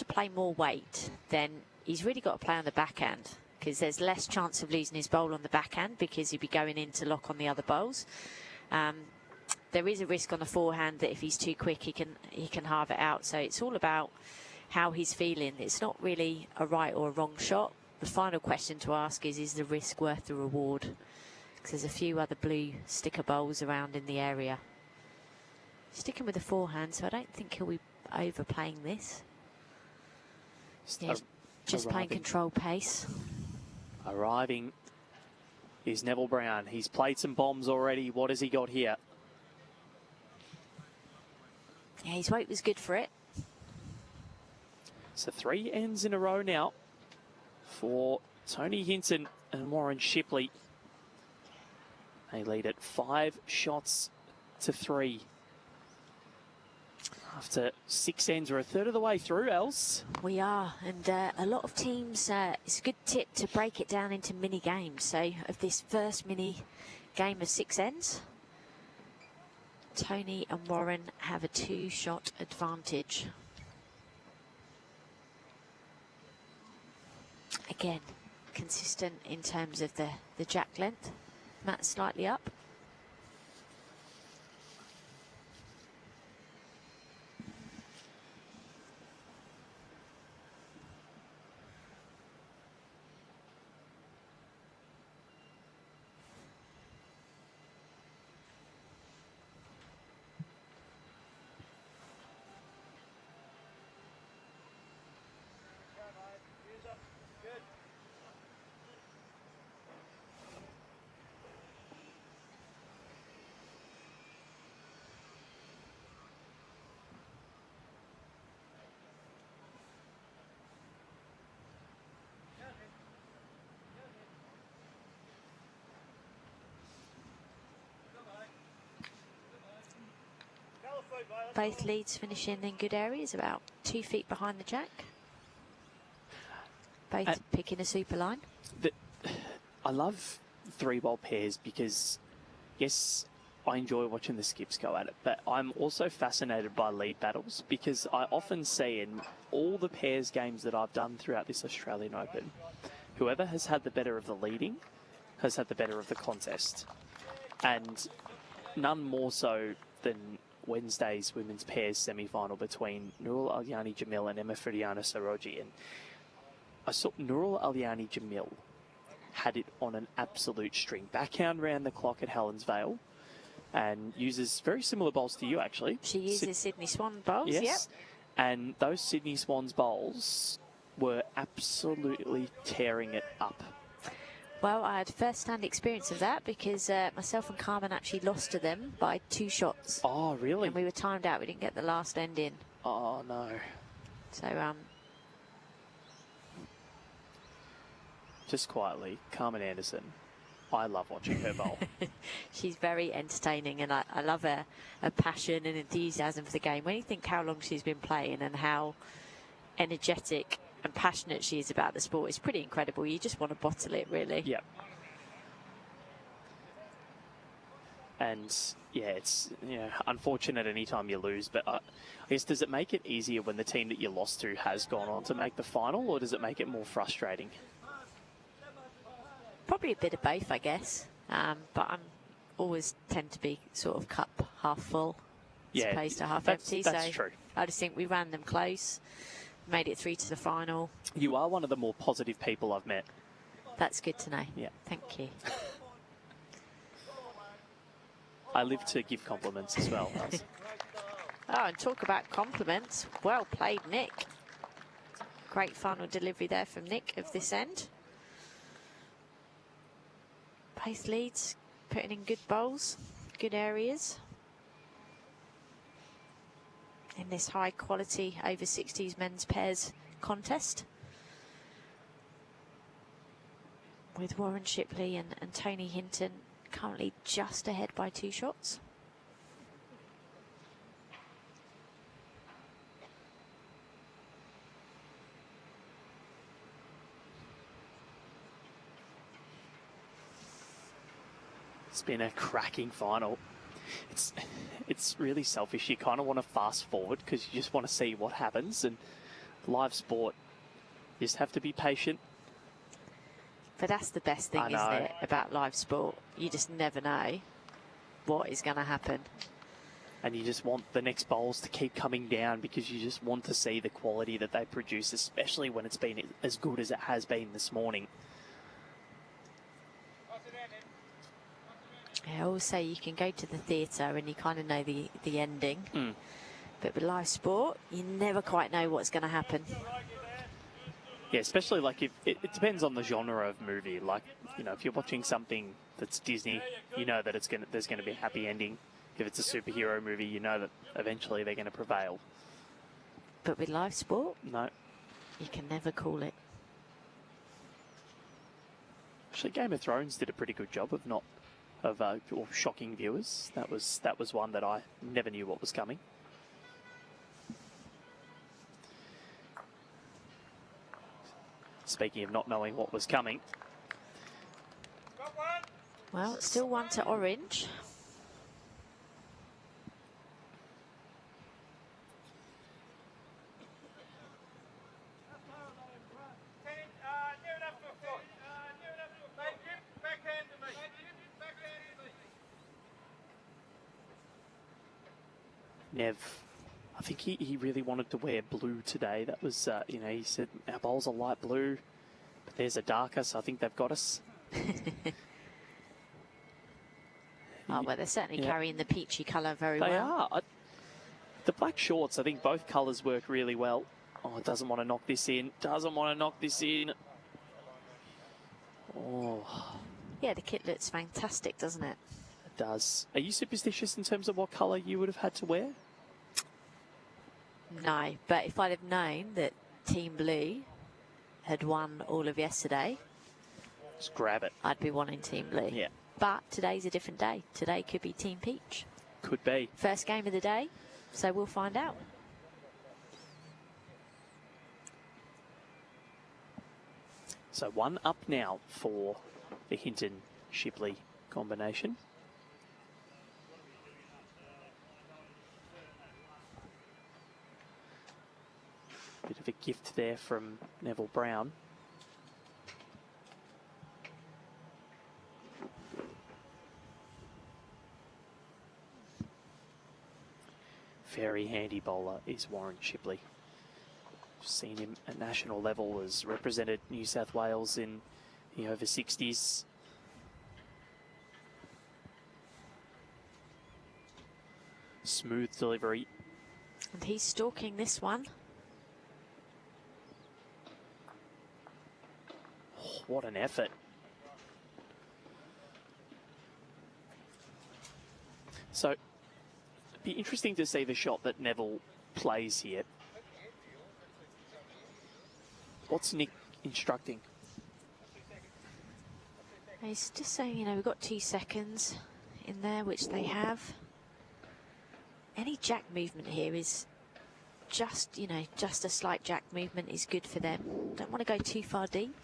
play more weight, then he's really got to play on the backhand because there's less chance of losing his bowl on the backhand because he'd be going in to lock on the other bowls. There is a risk on the forehand that if he's too quick, he can halve it out. So it's all about how he's feeling. It's not really a right or a wrong shot. The final question to ask is the risk worth the reward? Because there's a few other blue sticker bowls around in the area. Sticking with the forehand, so I don't think he'll be overplaying this. Yeah, he's just playing control pace. Arriving is Neville Brown. He's played some bombs already. What has he got here? Yeah, his weight was good for it. So 3 ends in a row now for Tony Hinton and Warren Shipley. They lead at 5 shots to 3. After 6 ends, we're a third of the way through, Els. We are, and a lot of teams, it's a good tip to break it down into mini games. So of this first mini game of 6 ends, Tony and Warren have a 2-shot advantage. Again, consistent in terms of the jack length. Matt slightly up. Both leads finishing in good areas, about 2 feet behind the jack. Both picking a super line. I love 3-bowl pairs because, yes, I enjoy watching the skips go at it, but I'm also fascinated by lead battles because I often see in all the pairs games that I've done throughout this Australian Open, whoever has had the better of the leading has had the better of the contest. And none more so than Wednesday's women's pairs semi-final between Nurul Alyani Jamil and Emma Fridiana Saroji. And I saw Nurul Alyani Jamil had it on an absolute string. Backhand round the clock at Helensvale and uses very similar bowls to you, actually. She uses Sydney Swan bowls, yes. Yep. And those Sydney Swans bowls were absolutely tearing it up. Well, I had first-hand experience of that because myself and Carmen actually lost to them by 2 shots. Oh, really? And we were timed out. We didn't get the last end in. Oh, no. So, just quietly, Carmen Anderson, I love watching her bowl. she's very entertaining, and I love her passion and enthusiasm for the game. When you think how long she's been playing and how energetic and passionate she is about the sport, it's pretty incredible. You just want to bottle it, really. Yep. And yeah, it's unfortunate any time you lose, but I guess, does it make it easier when the team that you lost to has gone on to make the final, or does it make it more frustrating? Probably a bit of both, I guess. But I'm always tend to be sort of cup half full as opposed to half empty. That's so true. I just think we ran them close, made it through to the final. You are one of the more positive people I've met. That's good to know. Yeah. Thank you. I live to give compliments as well. Oh, and talk about compliments. Well played, Nick. Great final delivery there from Nick of this end. Both leads putting in good bowls, good areas. In this high quality over 60s men's pairs contest. With Warren Shipley and Tony Hinton currently just ahead by 2 shots. It's been a cracking final. It's really selfish. You kind of want to fast forward because you just want to see what happens. And live sport, you just have to be patient. But that's the best thing, isn't it, about live sport? You just never know what is going to happen. And you just want the next bowls to keep coming down because you just want to see the quality that they produce, especially when it's been as good as it has been this morning. I always say you can go to the theatre and you kind of know the ending. But with live sport, you never quite know what's going to happen. Yeah, especially like if it depends on the genre of movie. Like, if you're watching something that's Disney, you know that there's going to be a happy ending. If it's a superhero movie, you know that eventually they're going to prevail. But with live sport, no, you can never call it. Actually, Game of Thrones did a pretty good job of shocking viewers. That was one that I never knew what was coming. Speaking of not knowing what was coming. Well, still 1 to orange. Nev, I think he really wanted to wear blue today. That was, he said, our bowls are light blue, but there's a darker, so I think they've got us. Oh, well, they're certainly carrying the peachy colour very well. They are. The black shorts, I think both colours work really well. Oh, it doesn't want to knock this in. Doesn't want to knock this in. Oh. Yeah, the kit looks fantastic, doesn't it? It does. Are you superstitious in terms of what colour you would have had to wear? No, but if I'd have known that Team Blue had won all of yesterday, just grab it. I'd be wanting Team Blue. Yeah. But today's a different day. Today could be Team Peach. Could be. First game of the day. So we'll find out. So 1 up now for the Hinton-Shipley combination. Bit of a gift there from Neville Brown. Very handy bowler is Warren Shipley. Seen him at national level, has represented New South Wales in the over 60s. Smooth delivery. And he's stalking this one. Oh, what an effort. So, it'd be interesting to see the shot that Neville plays here. What's Nick instructing? He's just saying, you know, we've got 2 seconds in there, which they have. Any jack movement here is just, you know, just a slight jack movement is good for them. Don't want to go too far deep.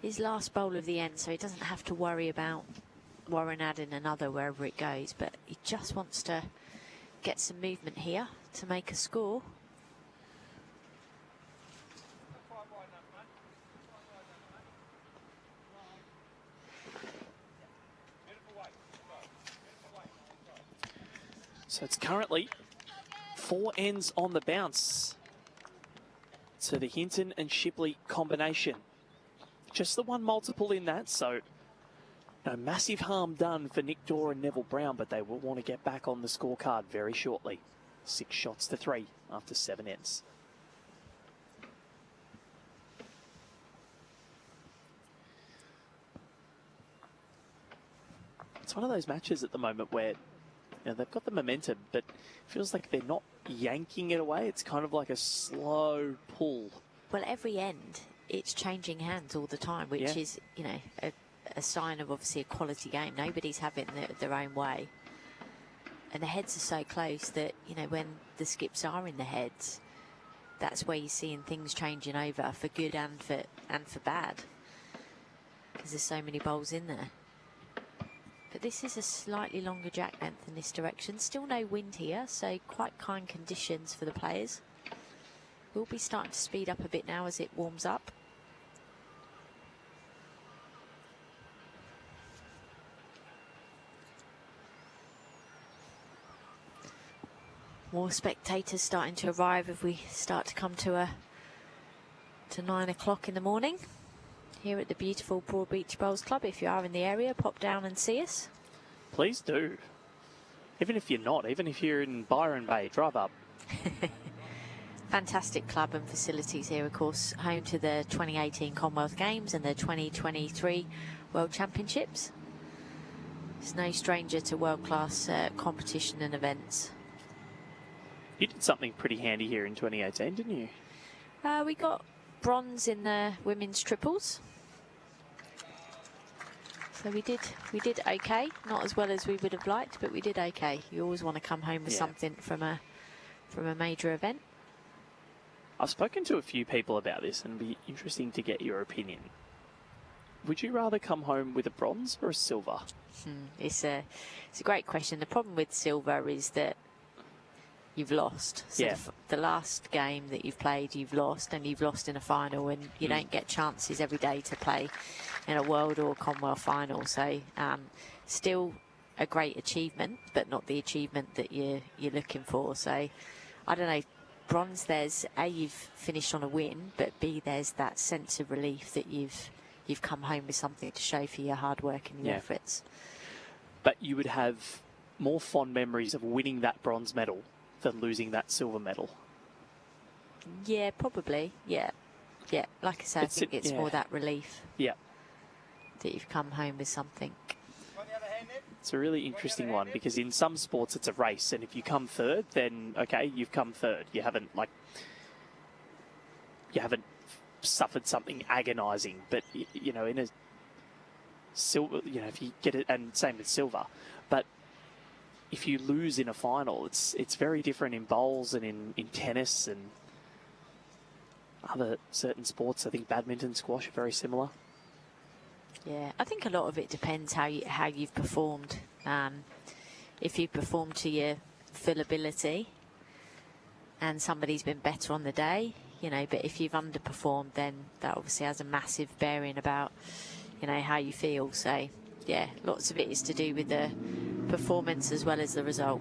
His last bowl of the end, so he doesn't have to worry about Warren adding another wherever it goes, but he just wants to get some movement here to make a score. So it's currently 4 ends on the bounce to the Hinton and Shipley combination. Just the 1 multiple in that, so no massive harm done for Nick Dawe and Neville Brown, but they will want to get back on the scorecard very shortly. 6 shots to 3 after 7 ends. It's one of those matches at the moment where, you know, they've got the momentum, but it feels like they're not yanking it away. It's kind of like a slow pull. Well, every end, it's changing hands all the time, which is, you know, a sign of obviously a quality game. Nobody's having their own way. And the heads are so close that, you know, when the skips are in the heads, that's where you're seeing things changing over for good and for bad. Because there's so many bowls in there. But this is a slightly longer jack length in this direction. Still no wind here, so quite kind conditions for the players. We'll be starting to speed up a bit now as it warms up. More spectators starting to arrive as we start to come to 9 o'clock in the morning. Here at the beautiful Broadbeach Bowls Club. If you are in the area, pop down and see us. Please do. Even if you're not, even if you're in Byron Bay, drive up. Fantastic club and facilities here, of course, home to the 2018 Commonwealth Games and the 2023 World Championships. It's no stranger to world-class competition and events. You did something pretty handy here in 2018, didn't you? We got bronze in the women's triples. So we did okay, not as well as we would have liked, but we did okay. You always want to come home with something from a major event. I've spoken to a few people about this, and it'd be interesting to get your opinion. Would you rather come home with a bronze or a silver? It's a great question. The problem with silver is that you've lost. So the last game that you've played, you've lost, and you've lost in a final, and you don't get chances every day to play in a World or Commonwealth final. So still a great achievement, but not the achievement that you're looking for. So I don't know. Bronze, there's A, you've finished on a win, but B, there's that sense of relief that you've come home with something to show for your hard work and your efforts. But you would have more fond memories of winning that bronze medal than losing that silver medal. Yeah, probably. Yeah. Like I said, I think it's more that relief. Yeah. That you've come home with something. It's a really interesting one, because in some sports it's a race, and if you come third, then okay, you've come third. You haven't suffered something agonising. But you know, in a silver, you know, if you get it, and same with silver, but if you lose in a final, it's very different in bowls and in tennis and other certain sports. I think badminton, squash are very similar. Yeah, I think a lot of it depends how you've performed. If you perform to your full ability and somebody's been better on the day, you know, but if you've underperformed, then that obviously has a massive bearing about, you know, how you feel. So, yeah, lots of it is to do with the performance as well as the result.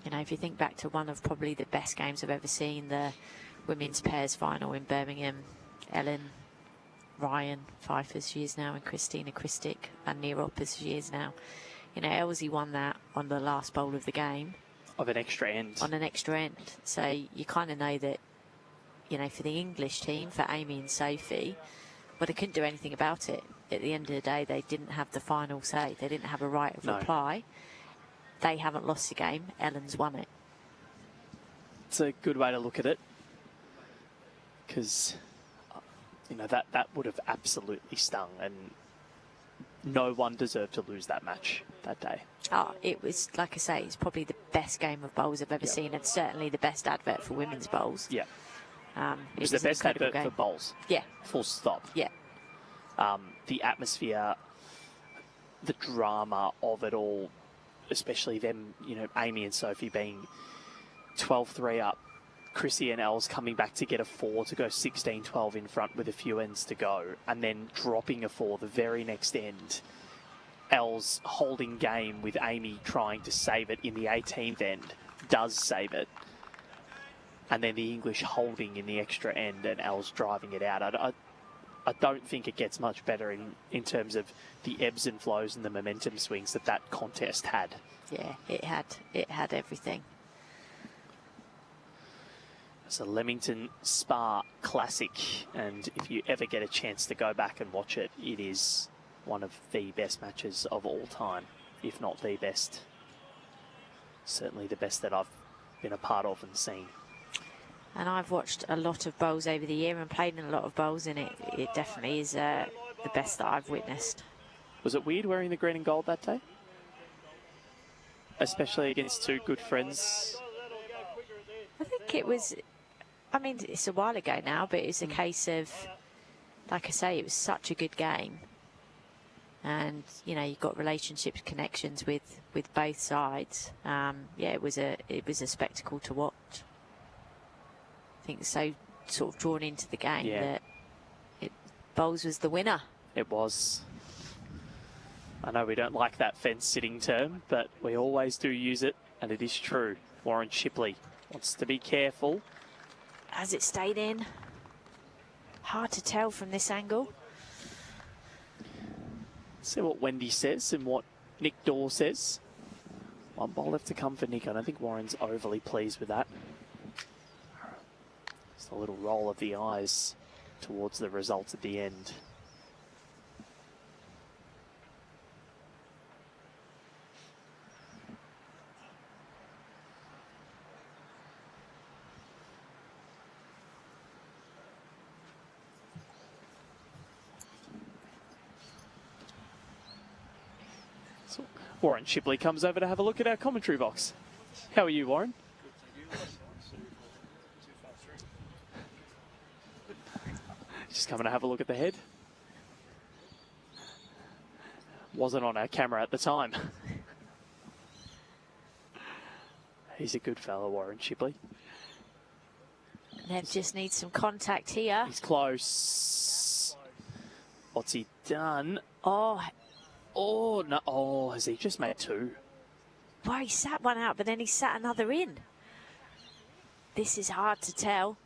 You know, if you think back to one of probably the best games I've ever seen, the women's pairs final in Birmingham, Ellen, Ryan Pfeiffer she is now, and Christina Christic and Nirop as she is now. You know, Elsie won that on the last bowl of the game. Of an extra end. On an extra end. So you kind of know that, you know, for the English team, for Amy and Sophie, well, they couldn't do anything about it. At the end of the day, they didn't have the final say. They didn't have a right of reply. They haven't lost the game. Ellen's won it. It's a good way to look at it, because, you know, that would have absolutely stung, and no one deserved to lose that match that day. Oh, it was, like I say, it's probably the best game of bowls I've ever seen, and certainly the best advert for women's bowls. Yeah. It was the best advert for bowls. Yeah. Full stop. Yeah. The atmosphere, the drama of it all, especially them, you know, Amy and Sophie being 12-3 up, Chrissy and Els coming back to get a 4 to go 16-12 in front with a few ends to go, and then dropping a 4 the very next end. Els holding game with Amy trying to save it in the 18th end, does save it. And then the English holding in the extra end and Els driving it out. I don't think it gets much better in terms of the ebbs and flows and the momentum swings that contest had. Yeah, it had everything. It's a Leamington Spa classic, and if you ever get a chance to go back and watch it, it is one of the best matches of all time, if not the best. Certainly the best that I've been a part of and seen. And I've watched a lot of bowls over the year and played in a lot of bowls, and it definitely is the best that I've witnessed. Was it weird wearing the green and gold that day? Especially against two good friends? I think it was, I mean, it's a while ago now, but it's a case of, like I say, it was such a good game. And, you know, you've got relationships, connections with both sides. Yeah, it was a spectacle to watch. I think so sort of drawn into the game that bowls was the winner. It was. I know we don't like that fence sitting term, but we always do use it, and it is true. Warren Shipley wants to be careful. Has it stayed in? Hard to tell from this angle. See what Wendy says and what Nick Dawe says. One ball left to come for Nick. I don't think Warren's overly pleased with that. Just a little roll of the eyes towards the results at the end. So Warren Shipley comes over to have a look at our commentary box. How are you, Warren? Just coming to have a look at the head. Wasn't on our camera at the time. He's a good fella, Warren Shipley. Nev just needs some contact here. He's close. What's he done? Oh, no. Oh, has he just made two? Well, he sat one out, but then he sat another in. This is hard to tell.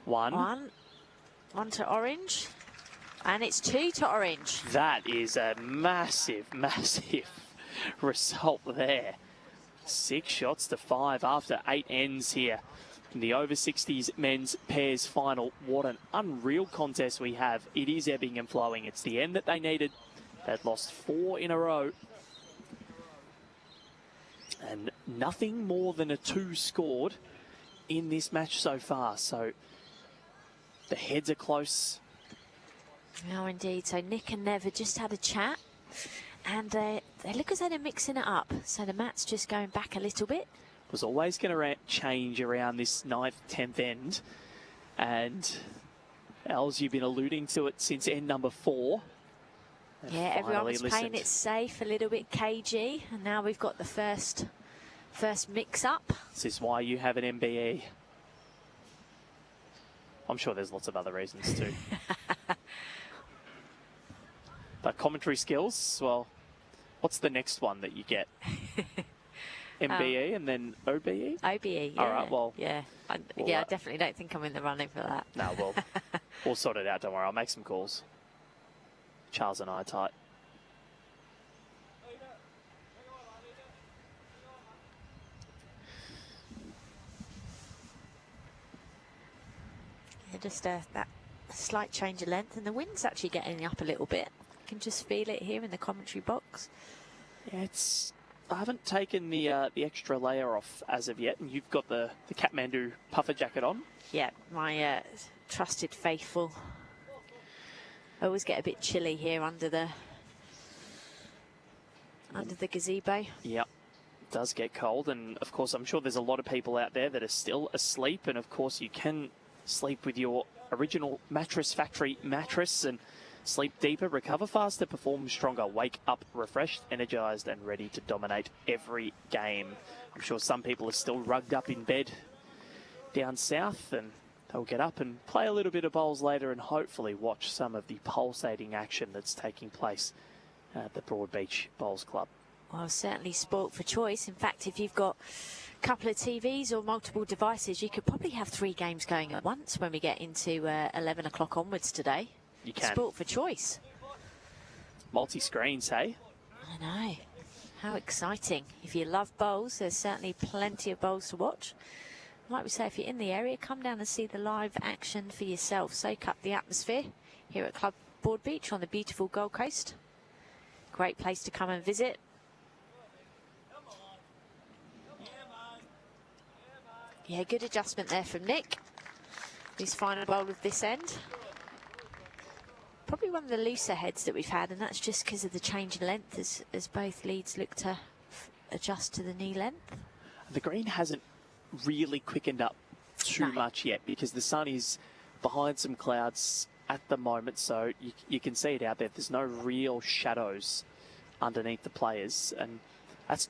One to orange. And it's 2 to orange. That is a massive, massive result there. 6 shots to 5 after 8 ends here in the over 60s men's pairs final. What an unreal contest we have. It is ebbing and flowing. It's the end that they needed. They'd lost 4 in a row. And nothing more than a 2 scored in this match so far. So the heads are close. Oh, indeed. So Nick and Nev have just had a chat, and they look as though they're mixing it up. So the mat's just going back a little bit. Was always going to change around this 9th, 10th end. And Els, you've been alluding to it since end number 4. Yeah, everyone was playing it safe, a little bit cagey, and now we've got the first mix-up. This is why you have an MBE. I'm sure there's lots of other reasons too. But commentary skills, well, what's the next one that you get? MBE and then OBE? OBE, yeah. All right, well. Yeah, I definitely don't think I'm in the running for that. No, well, we'll sort it out, don't worry. I'll make some calls. Charles and I are tight. Yeah, just that slight change of length, and the wind's actually getting up a little bit. You can just feel it here in the commentary box. Yeah, I haven't taken the extra layer off as of yet, and you've got the Kathmandu puffer jacket on. Yeah, my trusted faithful. I always get a bit chilly here under the gazebo. Yep, it does get cold, and of course I'm sure there's a lot of people out there that are still asleep, and of course you can sleep with your original Mattress Factory mattress and sleep deeper, recover faster, perform stronger, wake up refreshed, energized and ready to dominate every game. I'm sure some people are still rugged up in bed down south, and they'll get up and play a little bit of bowls later and hopefully watch some of the pulsating action that's taking place at the Broadbeach Bowls Club. Well, certainly sport for choice. In fact, if you've got a couple of TVs or multiple devices, you could probably have 3 games going at once when we get into 11 o'clock onwards today. You can. Sport for choice. Multi-screens, hey? I know. How exciting. If you love bowls, there's certainly plenty of bowls to watch. Like we say, if you're in the area, come down and see the live action for yourself. Soak up the atmosphere here at Club Broadbeach on the beautiful Gold Coast. Great place to come and visit. Yeah, good adjustment there from Nick. His final bowl of this end. Probably one of the looser heads that we've had, and that's just because of the change in length as both leads look to adjust to the knee length. The green hasn't really quickened up too much yet because the sun is behind some clouds at the moment, so you can see it out there. There's no real shadows underneath the players, and that's,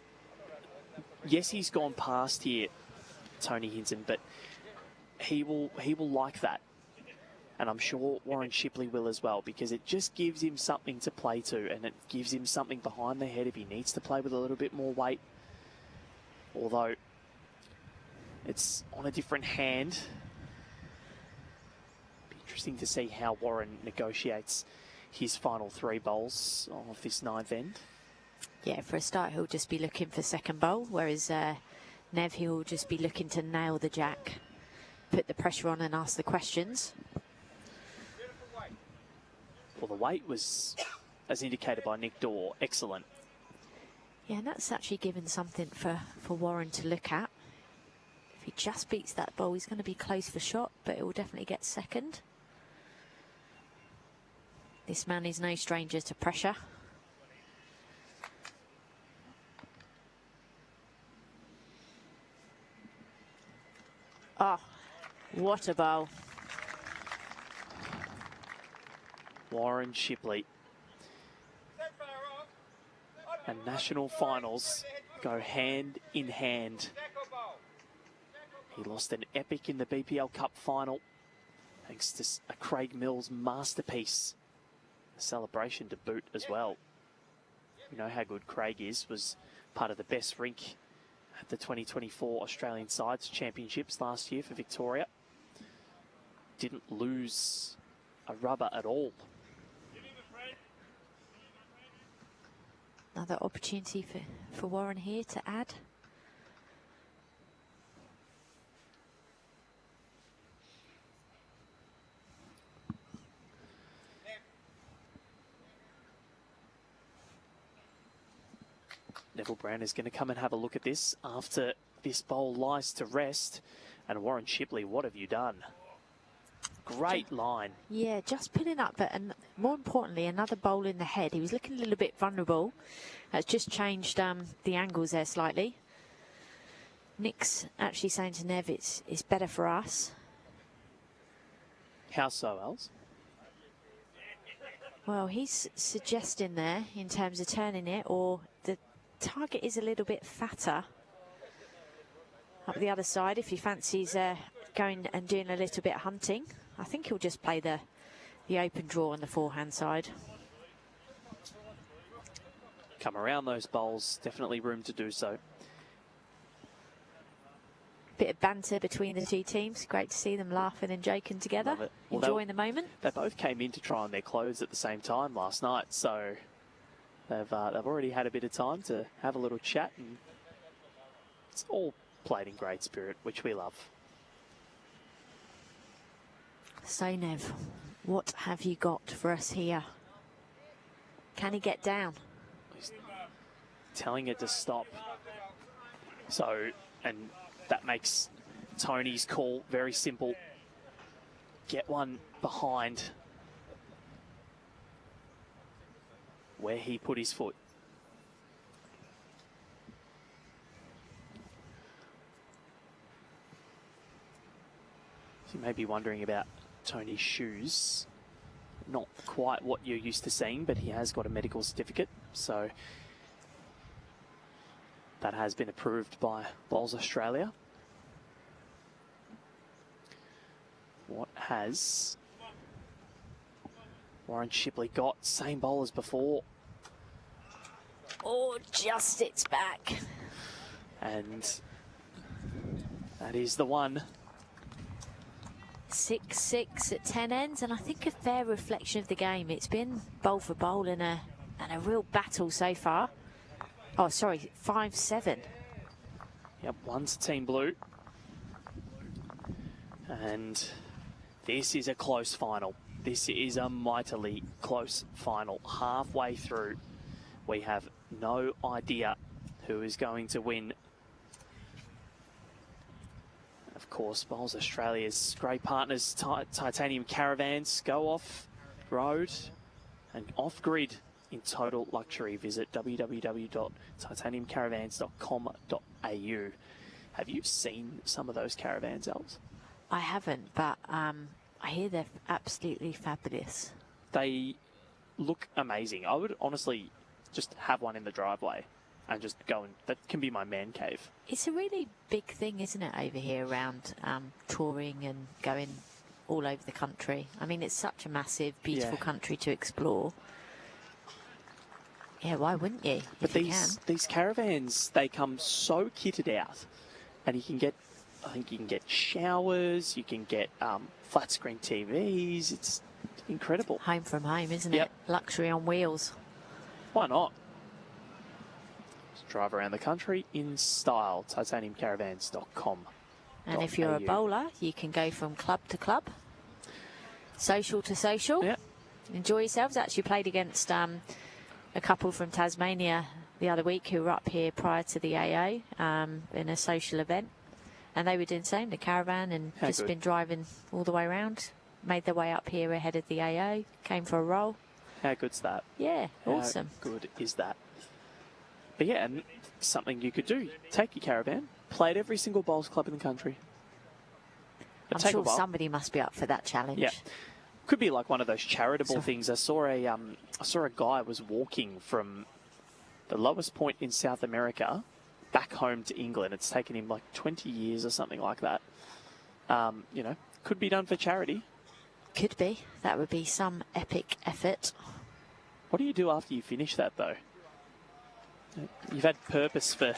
yes, he's gone past here, Tony Hinton, but he will like that. And I'm sure Warren Shipley will as well, because it just gives him something to play to, and it gives him something behind the head if he needs to play with a little bit more weight. Although it's on a different hand. Be interesting to see how Warren negotiates his final 3 bowls of this 9th end. Yeah, for a start, he'll just be looking for second bowl, whereas Nev, he'll just be looking to nail the jack, put the pressure on and ask the questions. Well, the weight was, as indicated by Nick Dawe, excellent. Yeah, and that's actually given something for Warren to look at. If he just beats that bowl, he's going to be close for shot, but it will definitely get second. This man is no stranger to pressure. Oh, what a bowl. Warren Shipley. And national finals go hand in hand. He lost an epic in the BPL Cup final thanks to a Craig Mills masterpiece. A celebration to boot as well. We know how good Craig is, was part of the best rink at the 2024 Australian Sides Championships last year for Victoria. Didn't lose a rubber at all. Another opportunity for Warren here to add. Neville Brown is going to come and have a look at this after this bowl lies to rest. And Warren Shipley, what have you done? Great line. Yeah, just pulling up, but more importantly, another bowl in the head. He was looking a little bit vulnerable. That's just changed the angles there slightly. Nick's actually saying to Nev, it's better for us. How so, Els? Well, he's suggesting there in terms of turning it, or the target is a little bit fatter up the other side if he fancies going and doing a little bit of hunting. I think he'll just play the open draw on the forehand side. Come around those bowls, definitely room to do so. Bit of banter between the two teams. Great to see them laughing and joking together, Well, enjoying the moment. They both came in to try on their clothes at the same time last night, so they've already had a bit of time to have a little chat, and it's all played in great spirit, which we love. So, Nev, what have you got for us here? Can he get down? He's telling it to stop. So, and that makes Tony's call very simple. Get one behind where he put his foot. So you may be wondering about Tony's shoes. Not quite what you're used to seeing, but he has got a medical certificate, so that has been approved by Bowls Australia. What has Warren Shipley got? Same bowl as before. Oh, just it's back. And that is the one. 6-6 at 10 ends, and I think a fair reflection of the game. It's been bowl for bowl and a real battle so far. Oh, sorry, 5-7. Yep, one's Team Blue. And this is a close final. This is a mightily close final. Halfway through, we have no idea who is going to win. Of course, Bowls Australia's great partners, Titanium Caravans, go off-road and off-grid in total luxury. Visit www.titaniumcaravans.com.au. Have you seen some of those caravans, Els? I haven't, but I hear they're absolutely fabulous. They look amazing. I would honestly just have one in the driveway and just go, and that can be my man cave. It's a really big thing, isn't it, over here around touring and going all over the country. I mean, it's such a massive, beautiful country to explore. Yeah, why wouldn't you? But these caravans, they come so kitted out, and you can get, I think you can get showers, you can get flat screen TVs. It's incredible. Home from home, isn't Yep. it? Luxury on wheels. Why not? Just drive around the country in style. Titaniumcaravans.com. And if you're a bowler, you can go from club to club, social to social. Yeah. Enjoy yourselves. Actually played against a couple from Tasmania the other week who were up here prior to the AA in a social event. And they were doing the same, the caravan, and just been driving all the way around. Made their way up here ahead of the AA, came for a roll. How good's that? Yeah, awesome. How good is that? But yeah, and something you could do. Take your caravan, play at every single bowls club in the country. I'm sure somebody must be up for that challenge. Yeah. Could be like one of those charitable things. I saw a guy was walking from the lowest point in South America back home to England. It's taken him like 20 years or something like that. You know, could be done for charity. Could be. That would be some epic effort. What do you do after you finish that, though? You've had purpose for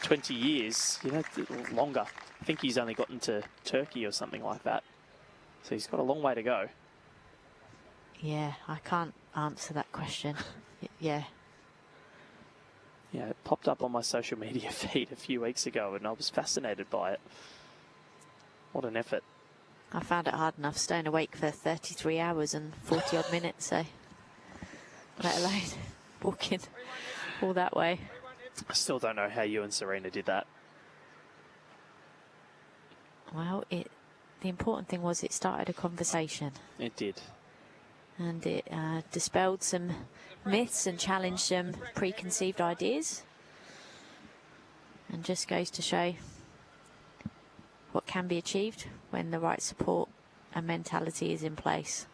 20 years, you know, longer. I think he's only gotten to Turkey or something like that. So he's got a long way to go. Yeah, I can't answer that question. Yeah. Yeah, it popped up on my social media feed a few weeks ago and I was fascinated by it. What an effort. I found it hard enough staying awake for 33 hours and 40 odd minutes, so let alone walking all that way. I still don't know how you and Serena did that. Well, it the important thing was it started a conversation. It did. And it dispelled some myths and challenged some preconceived ideas. And just goes to show what can be achieved when the right support and mentality is in place.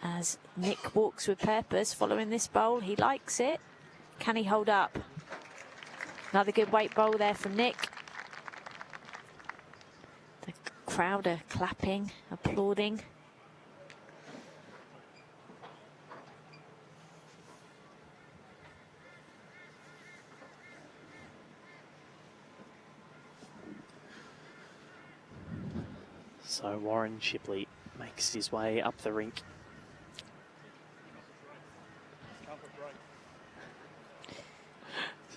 As Nick walks with purpose following this bowl, he likes it. Can he hold up? Another good weight bowl there from Nick. The crowd are clapping, applauding. So Warren Shipley makes his way up the rink.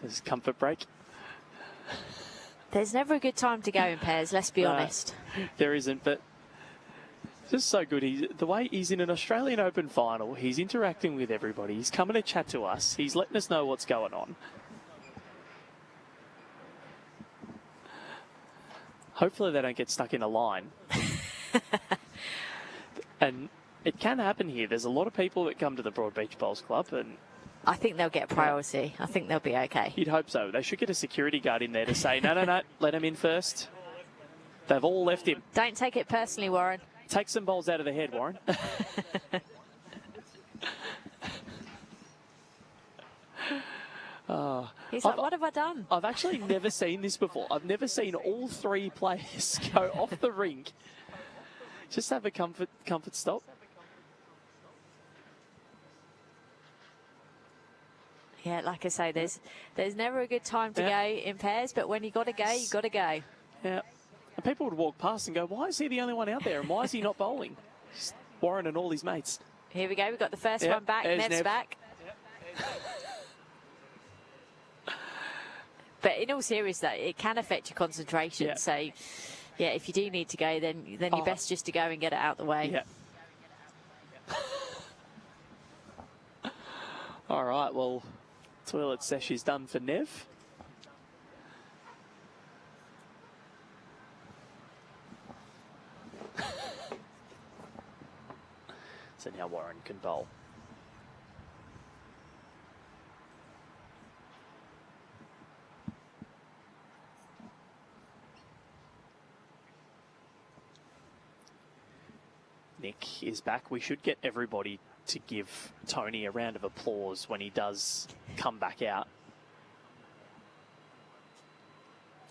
Says comfort break. There's never a good time to go in pairs, let's be honest. There isn't, but just so good. The way he's in an Australian Open final, he's interacting with everybody. He's coming to chat to us. He's letting us know what's going on. Hopefully they don't get stuck in a line. And it can happen here. There's a lot of people that come to the Broadbeach Bowls Club, and I think they'll get priority. I think they'll be okay. you'd hope so. They should get a security guard in there to say, no, let him in first. They've all left him. Don't take it personally, Warren. Take some bowls out of the head, Warren. He's like, what have I done? I've actually never seen this before. I've never seen all three players go off the rink. Just have a comfort stop. Yeah, like I say, there's never a good time to go in pairs, but when you got to go, you got to go. Yeah. And people would walk past and go, why is he the only one out there and why is he not bowling? Just Warren and all his mates. Here we go. We've got the first one back. There's Nev's Nev. back. But in all seriousness, it can affect your concentration. Yeah. So, yeah, if you do need to go, then you're best just to go and get it out the way. Yeah. All right, well, toilet sesh is done for Nev. So now Warren can bowl. Nick is back. We should get everybody to give Tony a round of applause when he does come back out.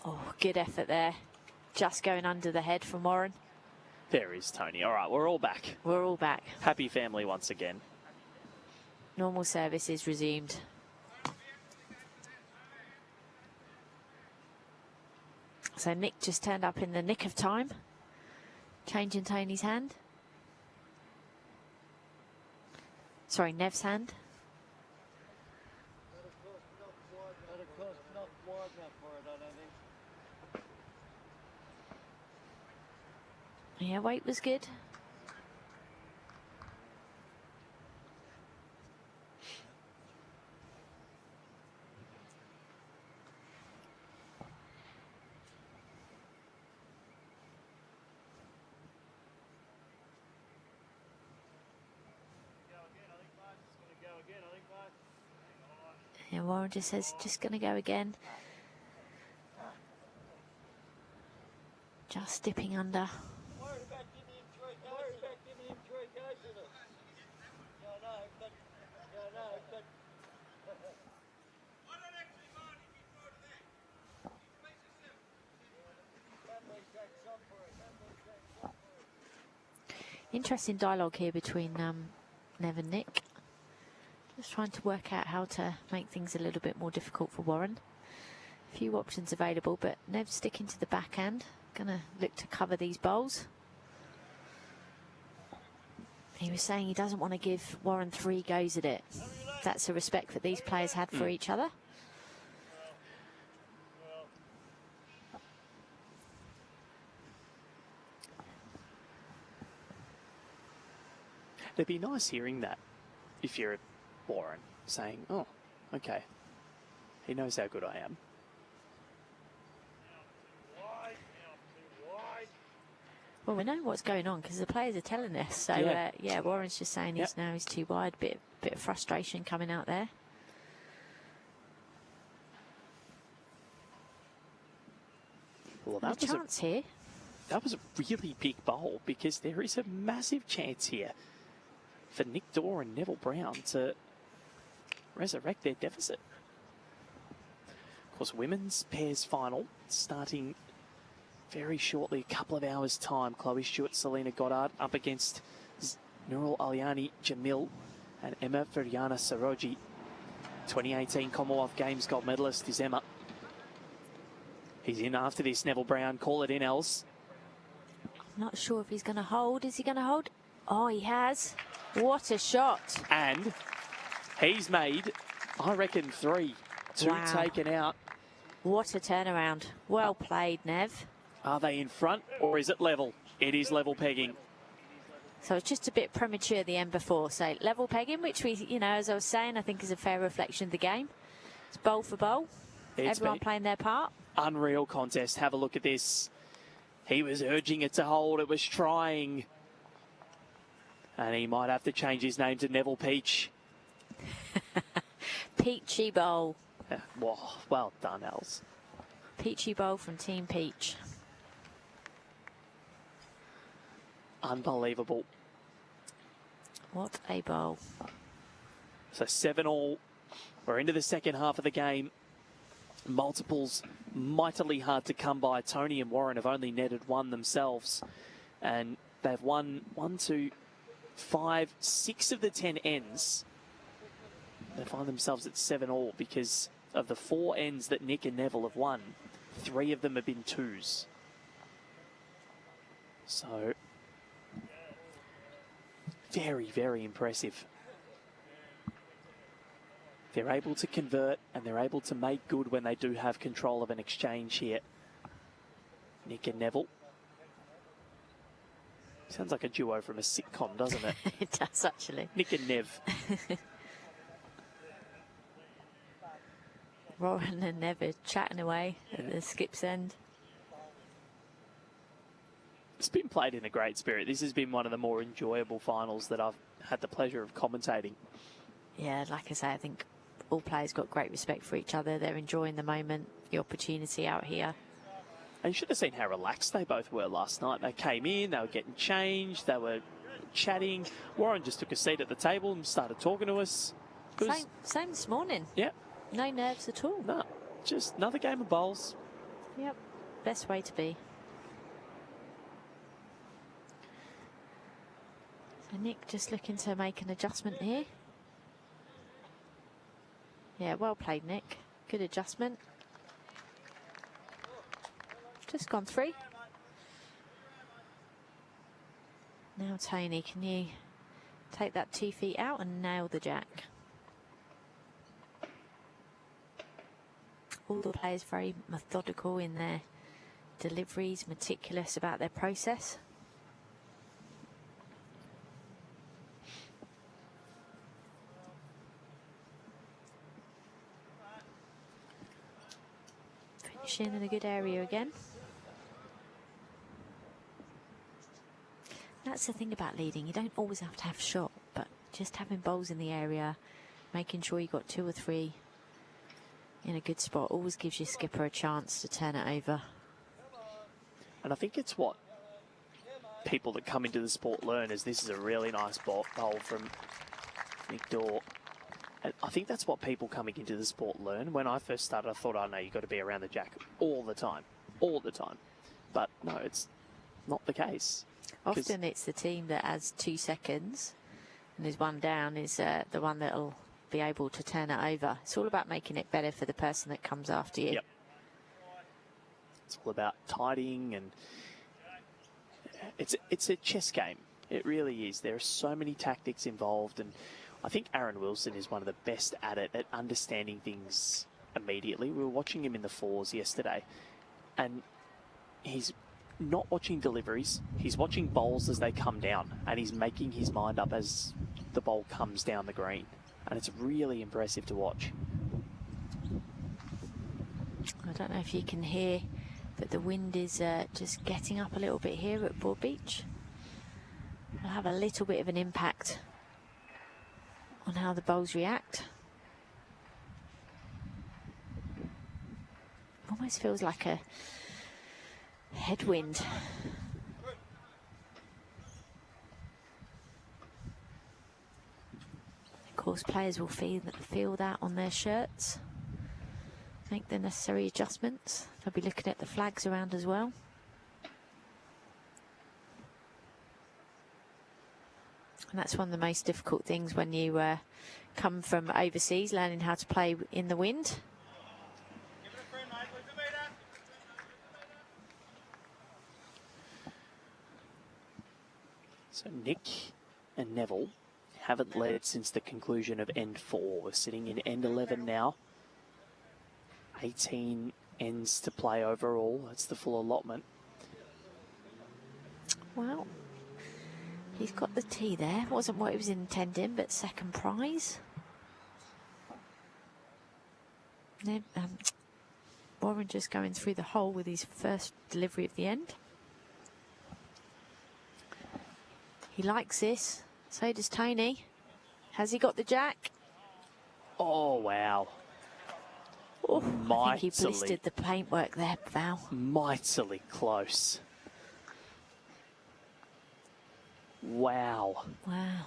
Oh, good effort there. Just going under the head from Warren. There is Tony. All right, we're all back. We're all back. Happy family once again. Normal service is resumed. So Nick just turned up in the nick of time, changing Tony's hand. Sorry, Nev's hand. Yeah, weight was good. Yeah, Warren just says, just going to go again. Just dipping under. Interesting dialogue here between Nev and Nick. Just trying to work out how to make things a little bit more difficult for Warren. A few options available, but Nev's sticking to the backhand. Gonna look to cover these bowls. He was saying he doesn't want to give Warren 3 goes at it. That's the respect that these players had for each other. It'd be nice hearing that if you're Warren saying, oh, okay. He knows how good I am. Well, we know what's going on because the players are telling us. So, yeah, Warren's just saying he's too wide. Bit of frustration coming out there. Well, that was a chance here. That was a really big bowl because there is a massive chance here for Nick Dawe and Neville Brown to resurrect their deficit. Of course, women's pairs final starting very shortly, a couple of hours' time. Chloe Stewart, Selena Goddard up against Nurul Aliani, Jamil, and Emma Feriana Saroji. 2018 Commonwealth Games gold medalist is Emma. He's in after this, Neville Brown. Call it in, Els. I'm not sure if he's going to hold. Is he going to hold? Oh, he has. What a shot. And he's made, I reckon, 3. 2 taken out. What a turnaround. Well played, Nev. Are they in front or is it level? It is level pegging. So it's just a bit premature the end before. So level pegging, which we, you know, as I was saying, I think is a fair reflection of the game. It's bowl for bowl. Everyone playing their part. Unreal contest. Have a look at this. He was urging it to hold. It was trying. And he might have to change his name to Neville Peach. Peachy Bowl. Well done, Els. Peachy Bowl from Team Peach. Unbelievable. What a bowl. So 7-all. We're into the second half of the game. Multiples mightily hard to come by. Tony and Warren have only netted 1 themselves. And they've won 1, 2, 5, 6 of the 10 ends. They find themselves at 7-all because of the 4 ends that Nick and Neville have won. 3 of them have been 2s. So, very, very impressive. They're able to convert and they're able to make good when they do have control of an exchange here. Nick and Neville. Sounds like a duo from a sitcom, doesn't it? It does, actually. Nick and Nev. Warren and Nev are chatting away at the skip's end. It's been played in a great spirit. This has been one of the more enjoyable finals that I've had the pleasure of commentating. Yeah, like I say, I think all players got great respect for each other. They're enjoying the moment, the opportunity out here. And you should have seen how relaxed they both were last night. They came in, they were getting changed, they were chatting. Warren just took a seat at the table and started talking to us. Same this morning. Yeah. No nerves at all. No, just another game of bowls. Yep, best way to be. So Nick just looking to make an adjustment here. Yeah, well played, Nick. Good adjustment. Just gone 3. Now, Tony, can you take that 2 feet out and nail the jack? All the players very methodical in their deliveries, meticulous about their process. Finishing in a good area again. That's the thing about leading. You don't always have to have shot, but just having bowls in the area, making sure you got 2 or 3 in a good spot always gives your skipper a chance to turn it over. And I think it's what people that come into the sport learn is this is a really nice bowl from Nick Dawe. And I think that's what people coming into the sport learn. When I first started, I thought, oh no, you've got to be around the jack all the time. But no, it's not the case. Often it's the team that has 2 seconds and is 1 down is the one that'll be able to turn it over. It's all about making it better for the person that comes after you. Yep. It's all about tidying, and it's a chess game. It really is. There are so many tactics involved, and I think Aaron Wilson is one of the best at it, at understanding things immediately. We were watching him in the 4s yesterday, and he's not watching deliveries. He's watching bowls as they come down, and he's making his mind up as the bowl comes down the green. And it's really impressive to watch. I don't know if you can hear, but the wind is just getting up a little bit here at Broadbeach. It'll have a little bit of an impact on how the bowls react. Almost feels like a headwind. Of course, players will feel that on their shirts. Make the necessary adjustments. They'll be looking at the flags around as well. And that's one of the most difficult things when you come from overseas, learning how to play in the wind. So Nick and Neville haven't led since the conclusion of end 4. We're sitting in end 11 now. 18 ends to play overall. That's the full allotment. Well, he's got the tee there. Wasn't what he was intending, but second prize. Warren just going through the hole with his first delivery of the end. He likes this. So does Tony. Has he got the jack? Oh, wow. Oh, I think he blistered the paintwork there, Val. Mightily close. Wow. Wow.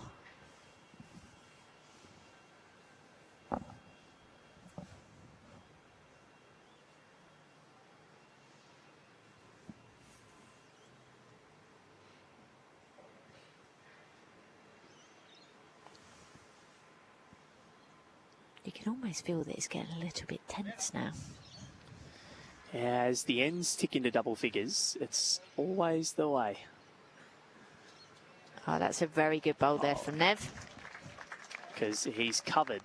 You can almost feel that it's getting a little bit tense now. As the ends tick into double figures, it's always the way. Oh, that's a very good bowl there from Nev. Because he's covered.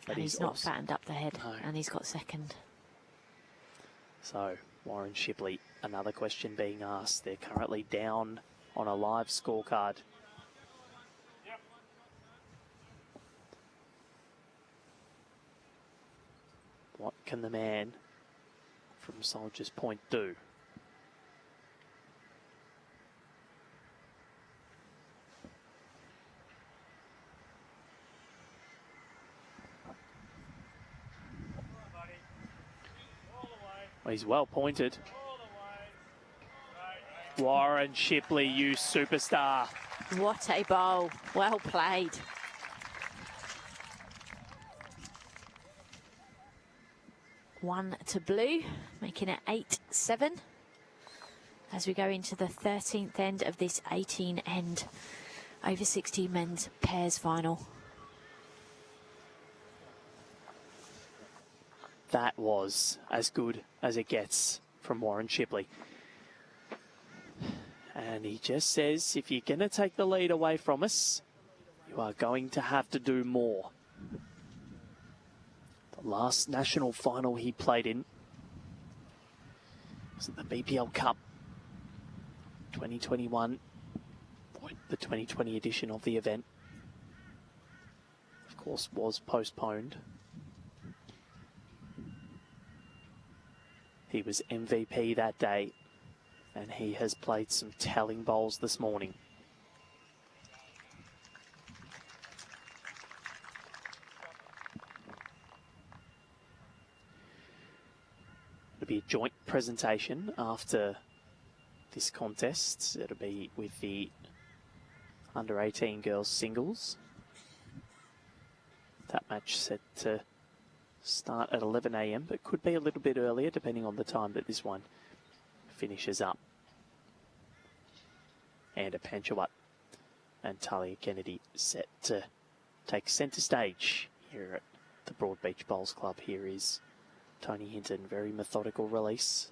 But And he's not also fattened up the head. No. And he's got second. So, Warren Shipley, another question being asked. They're currently down on a live scorecard. What can the man from Soldiers Point do? Well, he's well pointed. Warren Shipley, you superstar. What a bowl. Well played. One to blue, making it 8-7 as we go into the 13th end of this 18 end over 16 men's pairs final. That was as good as it gets from Warren Shipley. And he just says, if you're going to take the lead away from us, you are going to have to do more. The last national final he played in was at the BPL Cup 2021, the 2020 edition of the event. Of course, was postponed. He was MVP that day, and he has played some telling bowls this morning. It'll be a joint presentation after this contest. It'll be with the under-18 girls singles. That match set to start at 11 a.m, but could be a little bit earlier depending on the time that this one finishes up. And a Panchawat and Talia Kennedy set to take centre stage here at the Broadbeach Bowls Club. Here is Tony Hinton, very methodical release.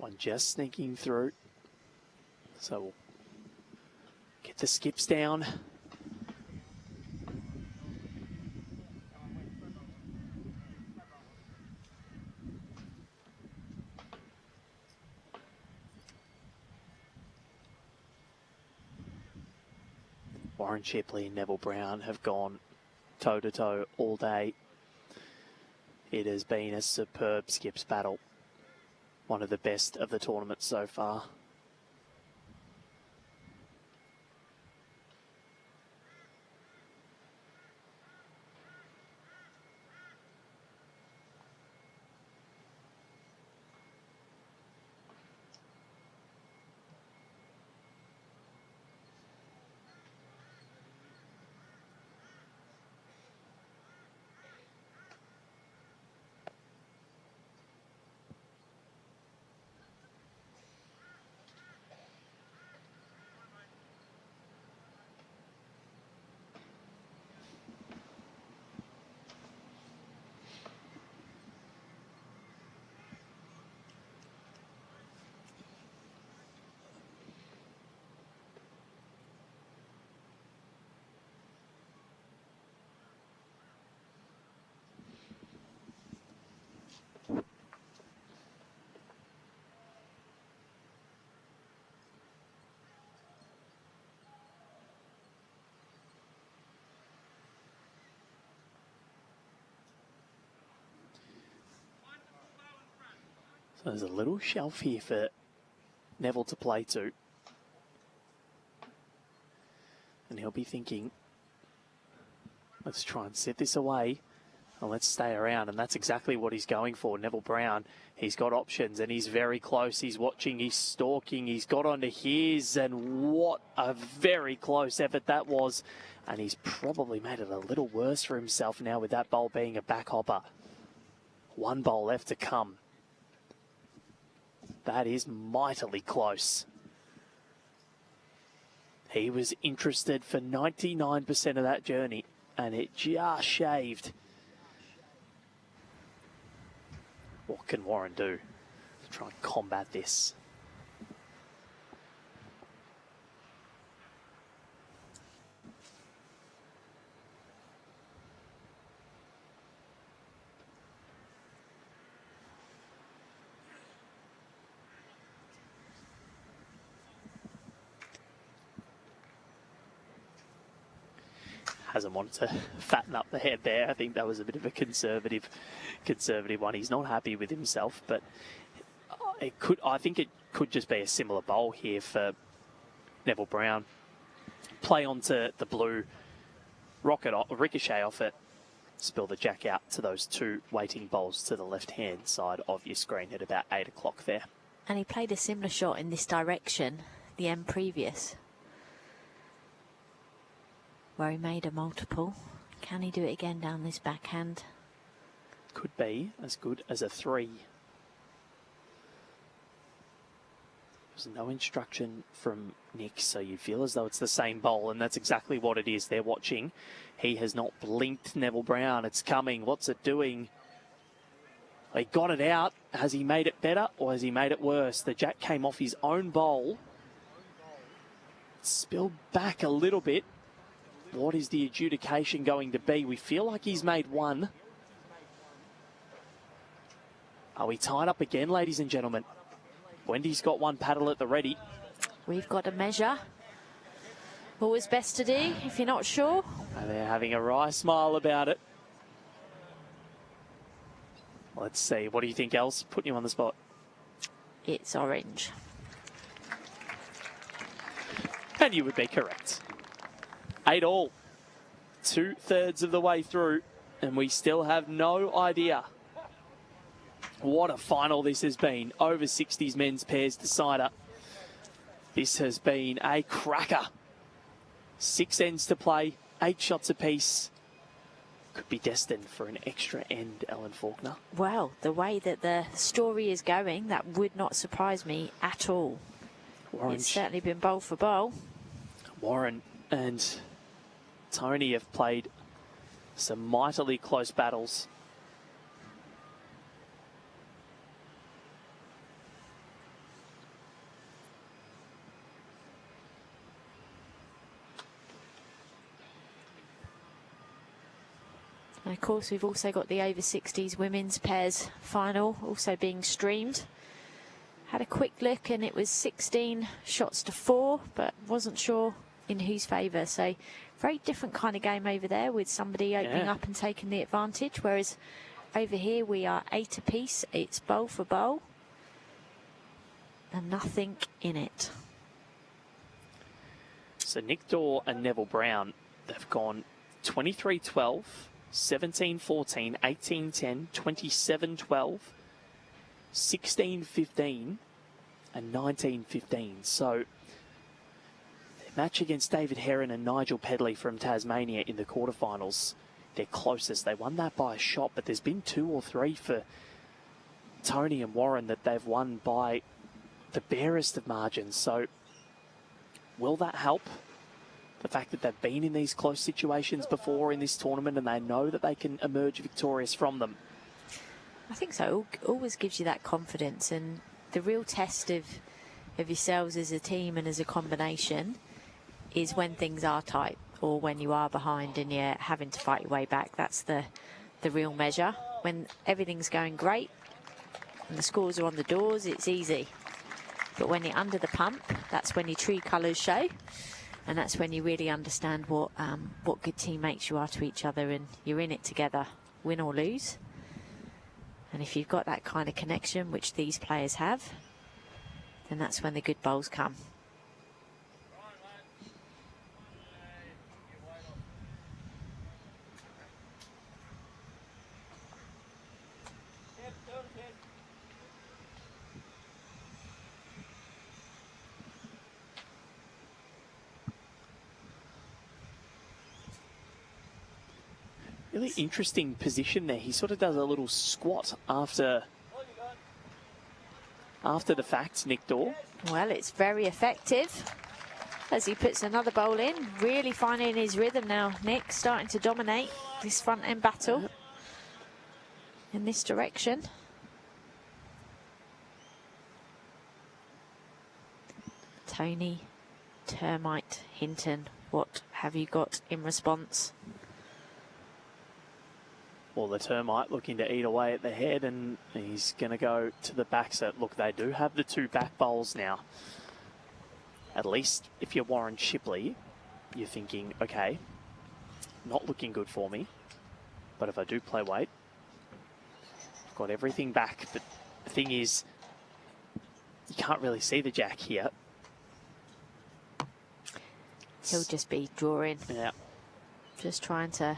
One just sneaking through. So we'll get the skips down. Warren Shipley and Neville Brown have gone toe-to-toe all day. It has been a superb skips battle. One of the best of the tournament so far. So there's a little shelf here for Neville to play to. And he'll be thinking, let's try and set this away and let's stay around. And that's exactly what he's going for. Neville Brown, he's got options and he's very close. He's watching, he's stalking, he's got onto his, and what a very close effort that was. And he's probably made it a little worse for himself now with that bowl being a back hopper. One bowl left to come. That is mightily close. He was interested for 99% of that journey, and it just shaved. What can Warren do to try and combat this? Hasn't wanted to fatten up the head there. I think that was a bit of a conservative one. He's not happy with himself, but I think it could just be a similar bowl here for Neville Brown. Play onto the blue, ricochet off it, spill the jack out to those two waiting bowls to the left-hand side of your screen at about 8 o'clock there. And he played a similar shot in this direction the end previous, where he made a multiple. Can he do it again down this backhand? Could be as good as a 3. There's no instruction from Nick, so you feel as though it's the same bowl, and that's exactly what it is. They're watching. He has not blinked, Neville Brown. It's coming. What's it doing? He got it out. Has he made it better or has he made it worse? The jack came off his own bowl. Spilled back a little bit. What is the adjudication going to be? We feel like he's made one. Are we tied up again, ladies and gentlemen? Wendy's got one paddle at the ready. We've got to measure. Always best to do if you're not sure. And they're having a wry smile about it. Let's see. What do you think, Els? Putting you on the spot. It's orange. And you would be correct. 8 all. 2/3 of the way through. And we still have no idea what a final this has been. Over 60s men's pairs decider. This has been a cracker. 6 ends to play. 8 shots apiece. Could be destined for an extra end, Ellen Faulkner. Well, the way that the story is going, that would not surprise me at all. It's certainly been bowl for bowl. Warren and Tony have played some mightily close battles. And of course, we've also got the over 60s women's pairs final also being streamed. Had a quick look and it was 16 shots to 4, but wasn't sure in whose favour. So very different kind of game over there with somebody opening up and taking the advantage. Whereas over here we are 8 apiece. It's bowl for bowl and nothing in it. So Nick Dawe and Neville Brown, they've gone 23-12, 17-14, 18-10, 27-12, 16-15 and 19-15. So their match against David Heron and Nigel Pedley from Tasmania in the quarterfinals, their closest. They won that by a shot, but there's been 2 or 3 for Tony and Warren that they've won by the barest of margins. So will that help? The fact that they've been in these close situations before in this tournament and they know that they can emerge victorious from them. I think so. It always gives you that confidence, and the real test of yourselves as a team and as a combination is when things are tight or when you are behind and you're having to fight your way back. That's the real measure. When everything's going great and the scores are on the doors, it's easy. But when you're under the pump, that's when your true colours show. And that's when you really understand what good teammates you are to each other, and you're in it together, win or lose. And if you've got that kind of connection, which these players have, then that's when the good bowls come. Really interesting position there. He sort of does a little squat after the fact, Nick Dawe. Well, it's very effective as he puts another bowl in. Really finding his rhythm now, Nick, starting to dominate this front end battle in this direction. Tony, Termite, Hinton, what have you got in response? Well, the Termite looking to eat away at the head, and he's going to go to the back set. Look, they do have the 2 back bowls now. At least if you're Warren Shipley, you're thinking, okay, not looking good for me, but if I do play weight, I've got everything back. But the thing is, you can't really see the jack here. He'll just be drawing. Yeah. Just trying to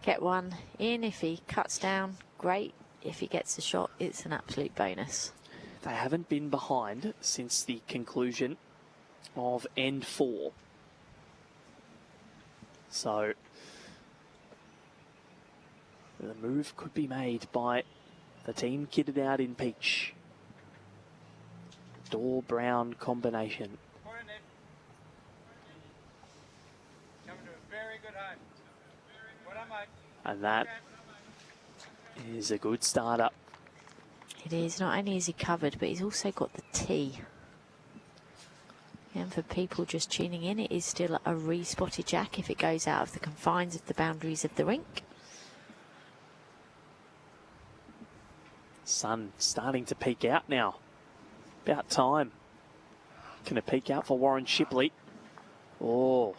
get one in. If he cuts down, great. If he gets a shot, it's an absolute bonus. They haven't been behind since the conclusion of end 4. So the move could be made by the team kitted out in peach. Dawe Brown combination. And that is a good start-up. It is. Not only is he covered, but he's also got the tee. And for people just tuning in, it is still a re-spotted jack if it goes out of the confines of the boundaries of the rink. Sun starting to peek out now. About time. Going to peek out for Warren Shipley. Oh.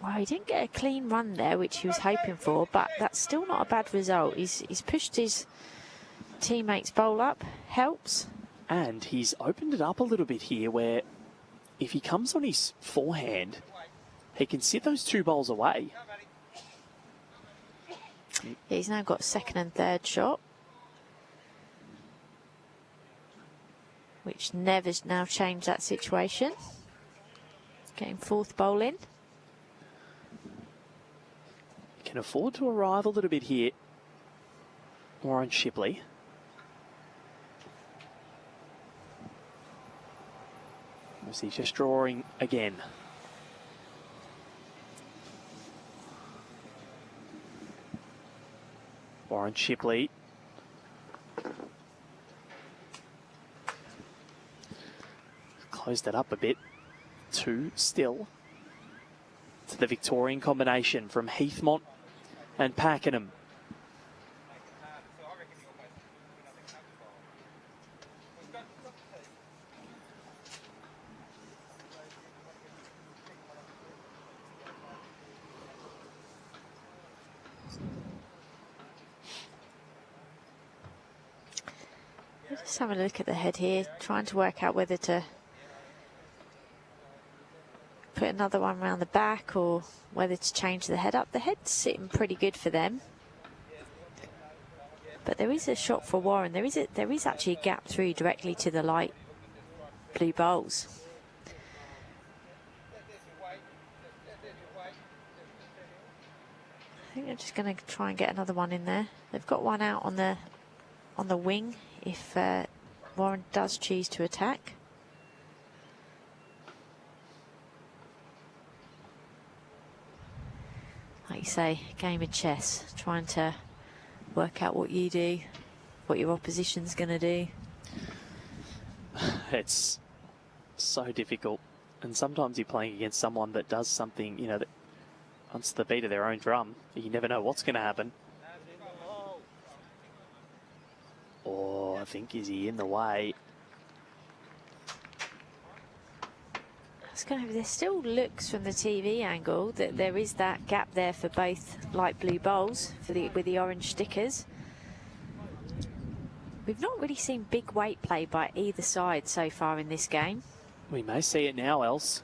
Well, he didn't get a clean run there, which he was hoping for, but that's still not a bad result. He's pushed his teammates' bowl up, helps. And he's opened it up a little bit here, where if he comes on his forehand, he can sit those 2 bowls away. He's now got second and third shot, which Neville's now changed that situation. Getting 4th bowl in. Can afford to arrive a little bit here, Warren Shipley. He's just drawing again. Warren Shipley. Closed that up a bit. 2 still. To the Victorian combination from Heathmont and Pakenham. Just having a look at the head here, trying to work out whether to put another one around the back or whether to change the head up. The head's sitting pretty good for them. But there is a shot for Warren. There is actually a gap through directly to the light blue bowls. I think they're just going to try and get another one in there. They've got one out on the wing if Warren does choose to attack. Like you say, game of chess, trying to work out what you do, what your opposition's going to do. It's so difficult. And sometimes you're playing against someone that does something, you know, that wants the beat of their own drum. You never know what's going to happen. Oh, I think, is he in the way? There still looks from the TV angle that there is that gap there for both light blue bowls with the orange stickers. We've not really seen big weight play by either side so far in this game. We may see it now, Else.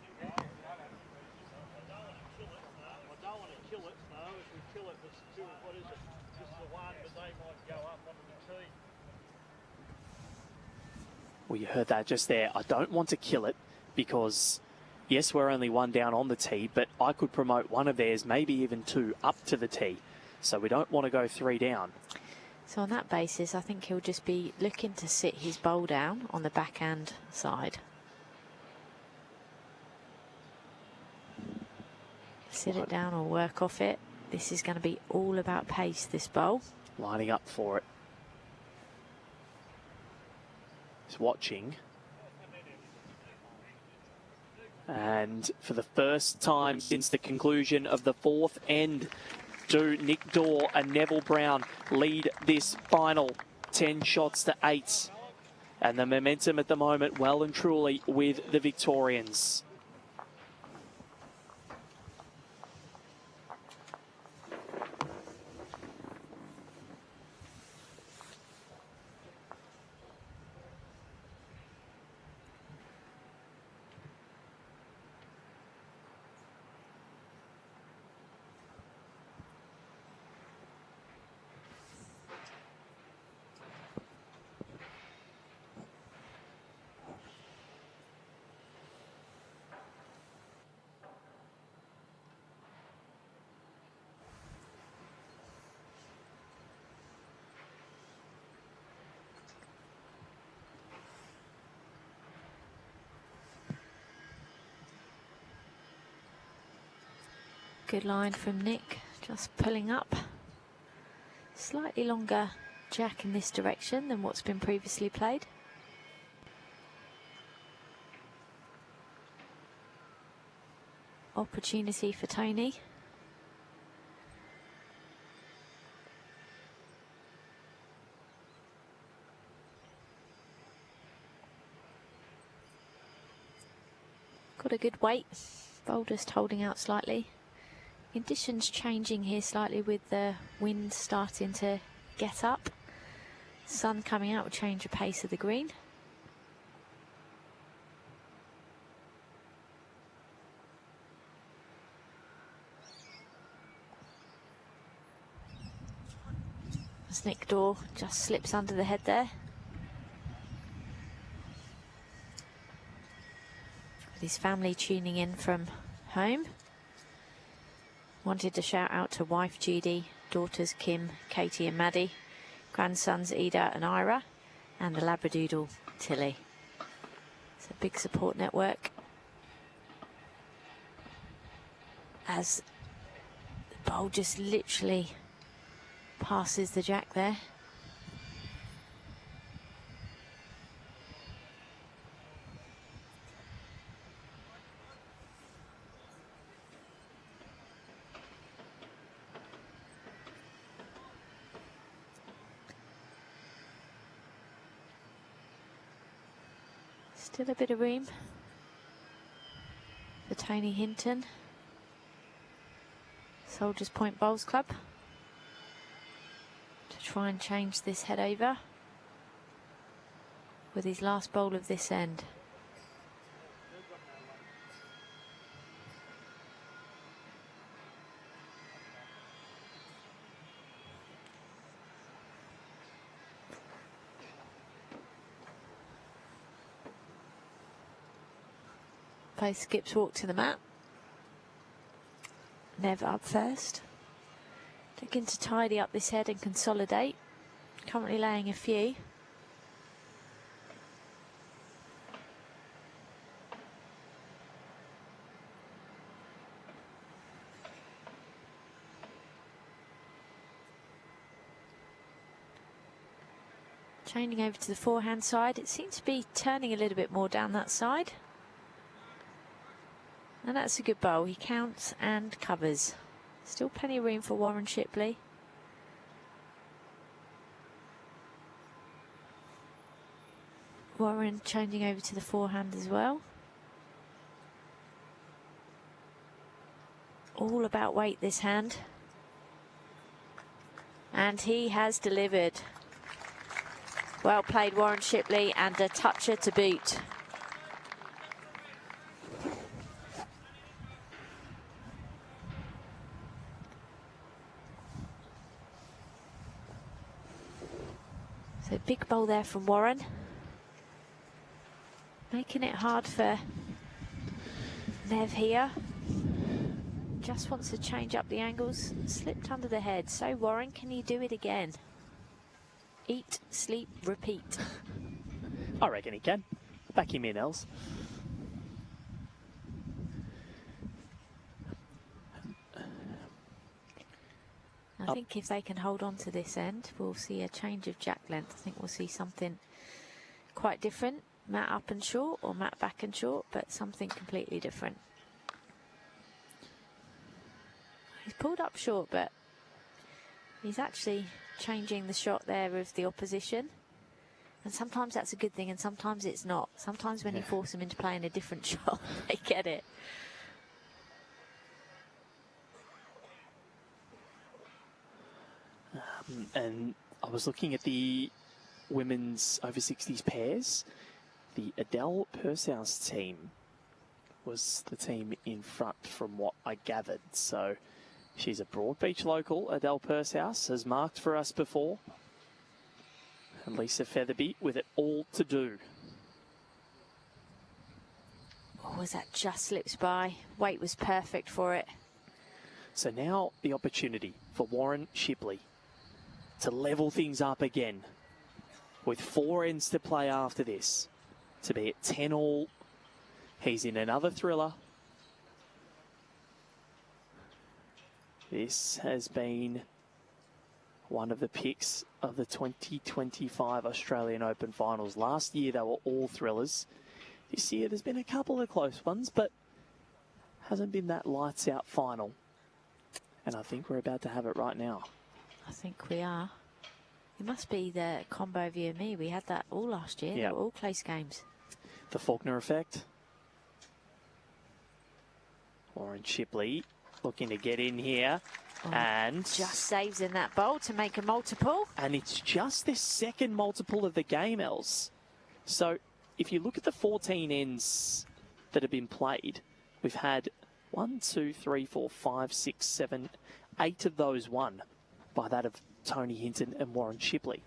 Well, you heard that just there. I don't want to kill it because, yes, we're only one down on the tee, but I could promote one of theirs, maybe even two, up to the tee. So we don't want to go 3 down. So on that basis, I think he'll just be looking to sit his bowl down on the backhand side. Sit it down or work off it. This is going to be all about pace, this bowl. Lining up for it. He's watching. And for the first time since the conclusion of the 4th end, do Nick Dawe and Neville Brown lead this final 10 shots to 8. And the momentum at the moment well and truly with the Victorians. Good line from Nick, just pulling up. Slightly longer jack in this direction than what's been previously played. Opportunity for Tony. Got a good weight, bowl just holding out slightly. Conditions changing here slightly with the wind starting to get up. Sun coming out will change the pace of the green. As Nick Dawe just slips under the head there. With his family tuning in from home. Wanted to shout out to wife Judy, daughters Kim, Katie and Maddie, grandsons Ida and Ira, and the Labradoodle Tilly. It's a big support network. As the bowl just literally passes the jack there. Still a bit of room for Tony Hinton, Soldiers Point Bowls Club, to try and change this head over with his last bowl of this end. Both skips walk to the mat. Nev up first. Looking to tidy up this head and consolidate. Currently laying a few. Changing over to the forehand side. It seems to be turning a little bit more down that side. And that's a good bowl. He counts and covers. Still plenty of room for Warren Shipley. Warren changing over to the forehand as well. All about weight, this hand. And he has delivered. Well played, Warren Shipley, and a toucher to boot. So big bowl there from Warren. Making it hard for Nev here. Just wants to change up the angles. Slipped under the head. So Warren, can you do it again? Eat, sleep, repeat. I reckon he can. Back him in, Els. I think if they can hold on to this end, we'll see a change of jack length. I think we'll see something quite different. Mat up and short or mat back and short, but something completely different. He's pulled up short, but he's actually changing the shot there of the opposition. And sometimes that's a good thing and sometimes it's not. Sometimes when you force them into playing a different shot, they get it. And I was looking at the women's over 60s pairs. The Adele Persau's team was the team in front from what I gathered. So she's a Broadbeach local. Adele Persau has marked for us before. And Lisa Featherby with it all to do. Oh, was that just slips by? Weight was perfect for it. So now the opportunity for Warren Shipley to level things up again with 4 ends to play after this, to be at 10 all. He's in another thriller. This has been one of the picks of the 2025 Australian Open finals. Last year they were all thrillers. This year there's been a couple of close ones, but hasn't been that lights out final. And I think we're about to have it right now. I think we are. It must be the combo of you and me. We had that all last year. They were all close games. The Faulkner effect. Warren Shipley looking to get in here. And just saves in that bowl to make a multiple. And it's just this second multiple of the game, Els. So if you look at the 14 ends that have been played, we've had 1, 2, 3, 4, 5, 6, 7, 8 of those won by that of Tony Hinton and Warren Shipley.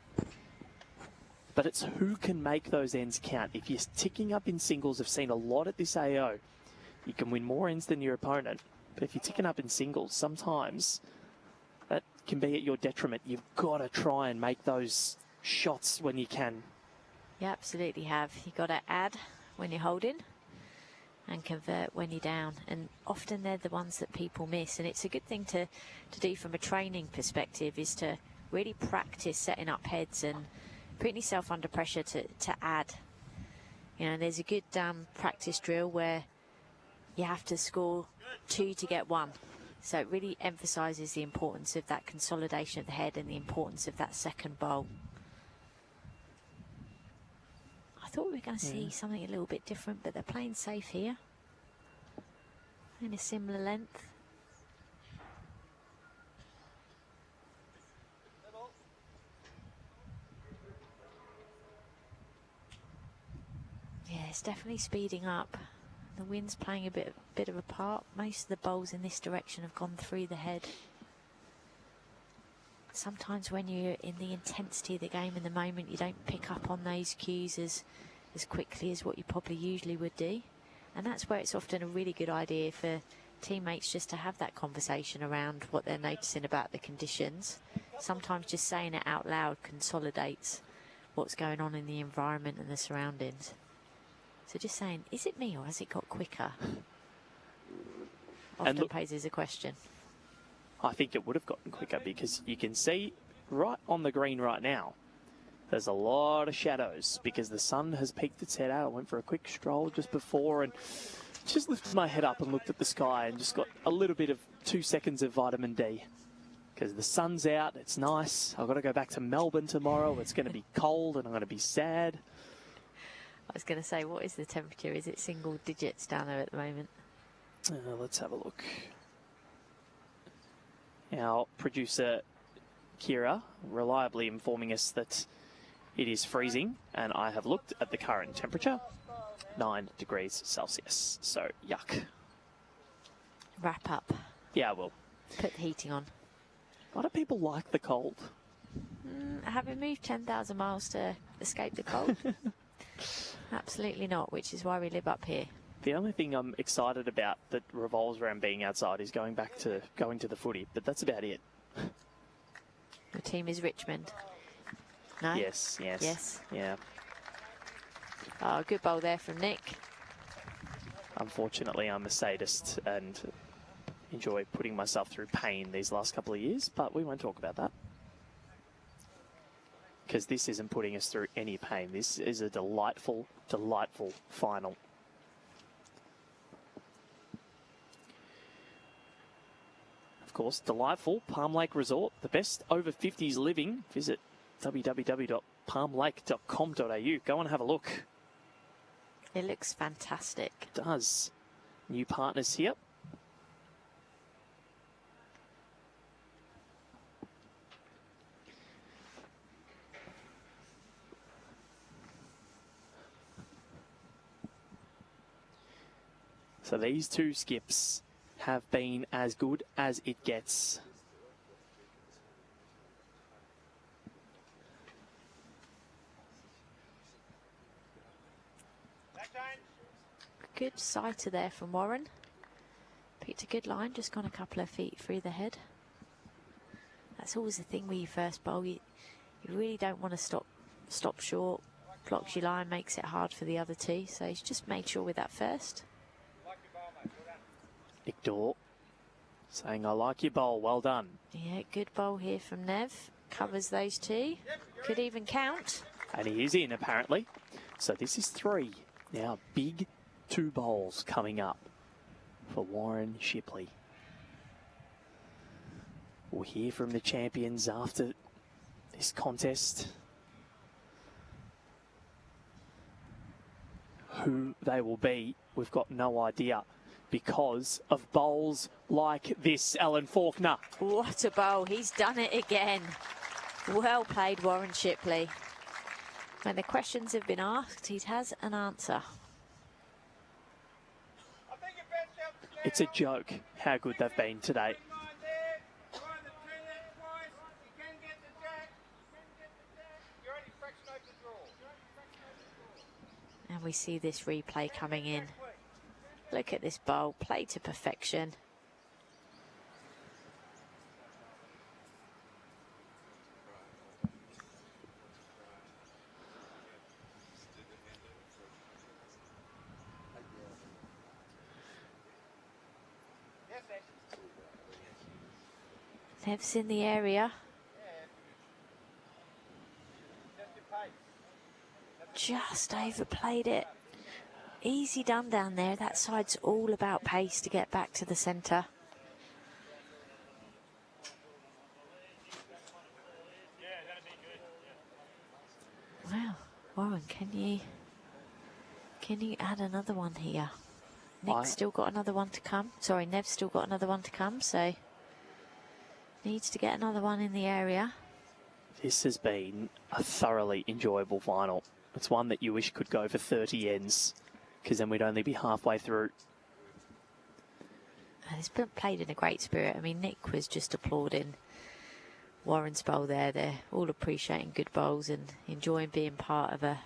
But it's who can make those ends count. If you're ticking up in singles, I've seen a lot at this AO. You can win more ends than your opponent. But if you're ticking up in singles, sometimes that can be at your detriment. You've got to try and make those shots when you can. You absolutely have. You've got to add when you're holding and convert when you're down. And often they're the ones that people miss. And it's a good thing to do from a training perspective, is to really practice setting up heads and putting yourself under pressure to add. You know, there's a good practice drill where you have to score 2 to get 1. So it really emphasises the importance of that consolidation of the head and the importance of that second bowl. I thought we were going to see something a little bit different, but they're playing safe here. In a similar length. Yeah, it's definitely speeding up. The wind's playing a bit of a part. Most of the bowls in this direction have gone through the head. Sometimes when you're in the intensity of the game in the moment, you don't pick up on those cues as quickly as what you probably usually would do. And that's where it's often a really good idea for teammates just to have that conversation around what they're noticing about the conditions. Sometimes just saying it out loud consolidates what's going on in the environment and the surroundings. So just saying, is it me or has it got quicker? Often poses a question. I think it would have gotten quicker because you can see right on the green right now, there's a lot of shadows because the sun has peeked its head out. I went for a quick stroll just before and just lifted my head up and looked at the sky and just got a little bit of 2 seconds of vitamin D because the sun's out. It's nice. I've got to go back to Melbourne tomorrow. It's going to be cold and I'm going to be sad. I was going to say, what is the temperature? Is it single digits down there at the moment? Let's have a look. Our producer, Kira, reliably informing us that it is freezing, and I have looked at the current temperature, 9 degrees Celsius. So, yuck. Wrap up. Yeah, I will. Put the heating on. Why do people like the cold? Having moved 10,000 miles to escape the cold? Absolutely not, which is why we live up here. The only thing I'm excited about that revolves around being outside is going to the footy, but that's about it. Your team is Richmond. No? Yes. Yeah. Oh, good bowl there from Nick. Unfortunately, I'm a sadist and enjoy putting myself through pain these last couple of years, but we won't talk about that. Because this isn't putting us through any pain. This is a delightful, delightful final. Of course, delightful Palm Lake Resort, the best over 50s living. Visit www.palmlake.com.au. Go and have a look. It looks fantastic. It does. New partners here. So these two skips have been as good as it gets. Good sighter there from Warren. Picked a good line, just gone a couple of feet through the head. That's always the thing when you first bowl. You really don't want to stop short. Blocks your line, makes it hard for the other two. So he's just made sure with that first. Nick Dawe saying, I like your bowl, well done. Yeah, good bowl here from Nev. Covers those two. Could even count. And he is in, apparently. So this is 3. Now, big 2 bowls coming up for Warren Shipley. We'll hear from the champions after this contest. Who they will be, we've got no idea, because of bowls like this, Alan Faulkner. What a bowl. He's done it again. Well played, Warren Shipley. When the questions have been asked, he has an answer. It's a joke how good they've been today. And we see this replay coming in. Look at this bowl, played to perfection. Nev's in the area. Just overplayed it. Easy done down there. That side's all about pace to get back to the centre. Wow, Warren, can you Can you add another one here? Nick's still got another one to come. Sorry, Nev's still got another one to come, so needs to get another one in the area. This has been a thoroughly enjoyable final. It's one that you wish could go for 30 ends, because then we'd only be halfway through. And it's been played in a great spirit. I mean, Nick was just applauding Warren's bowl there. They're all appreciating good bowls and enjoying being part of an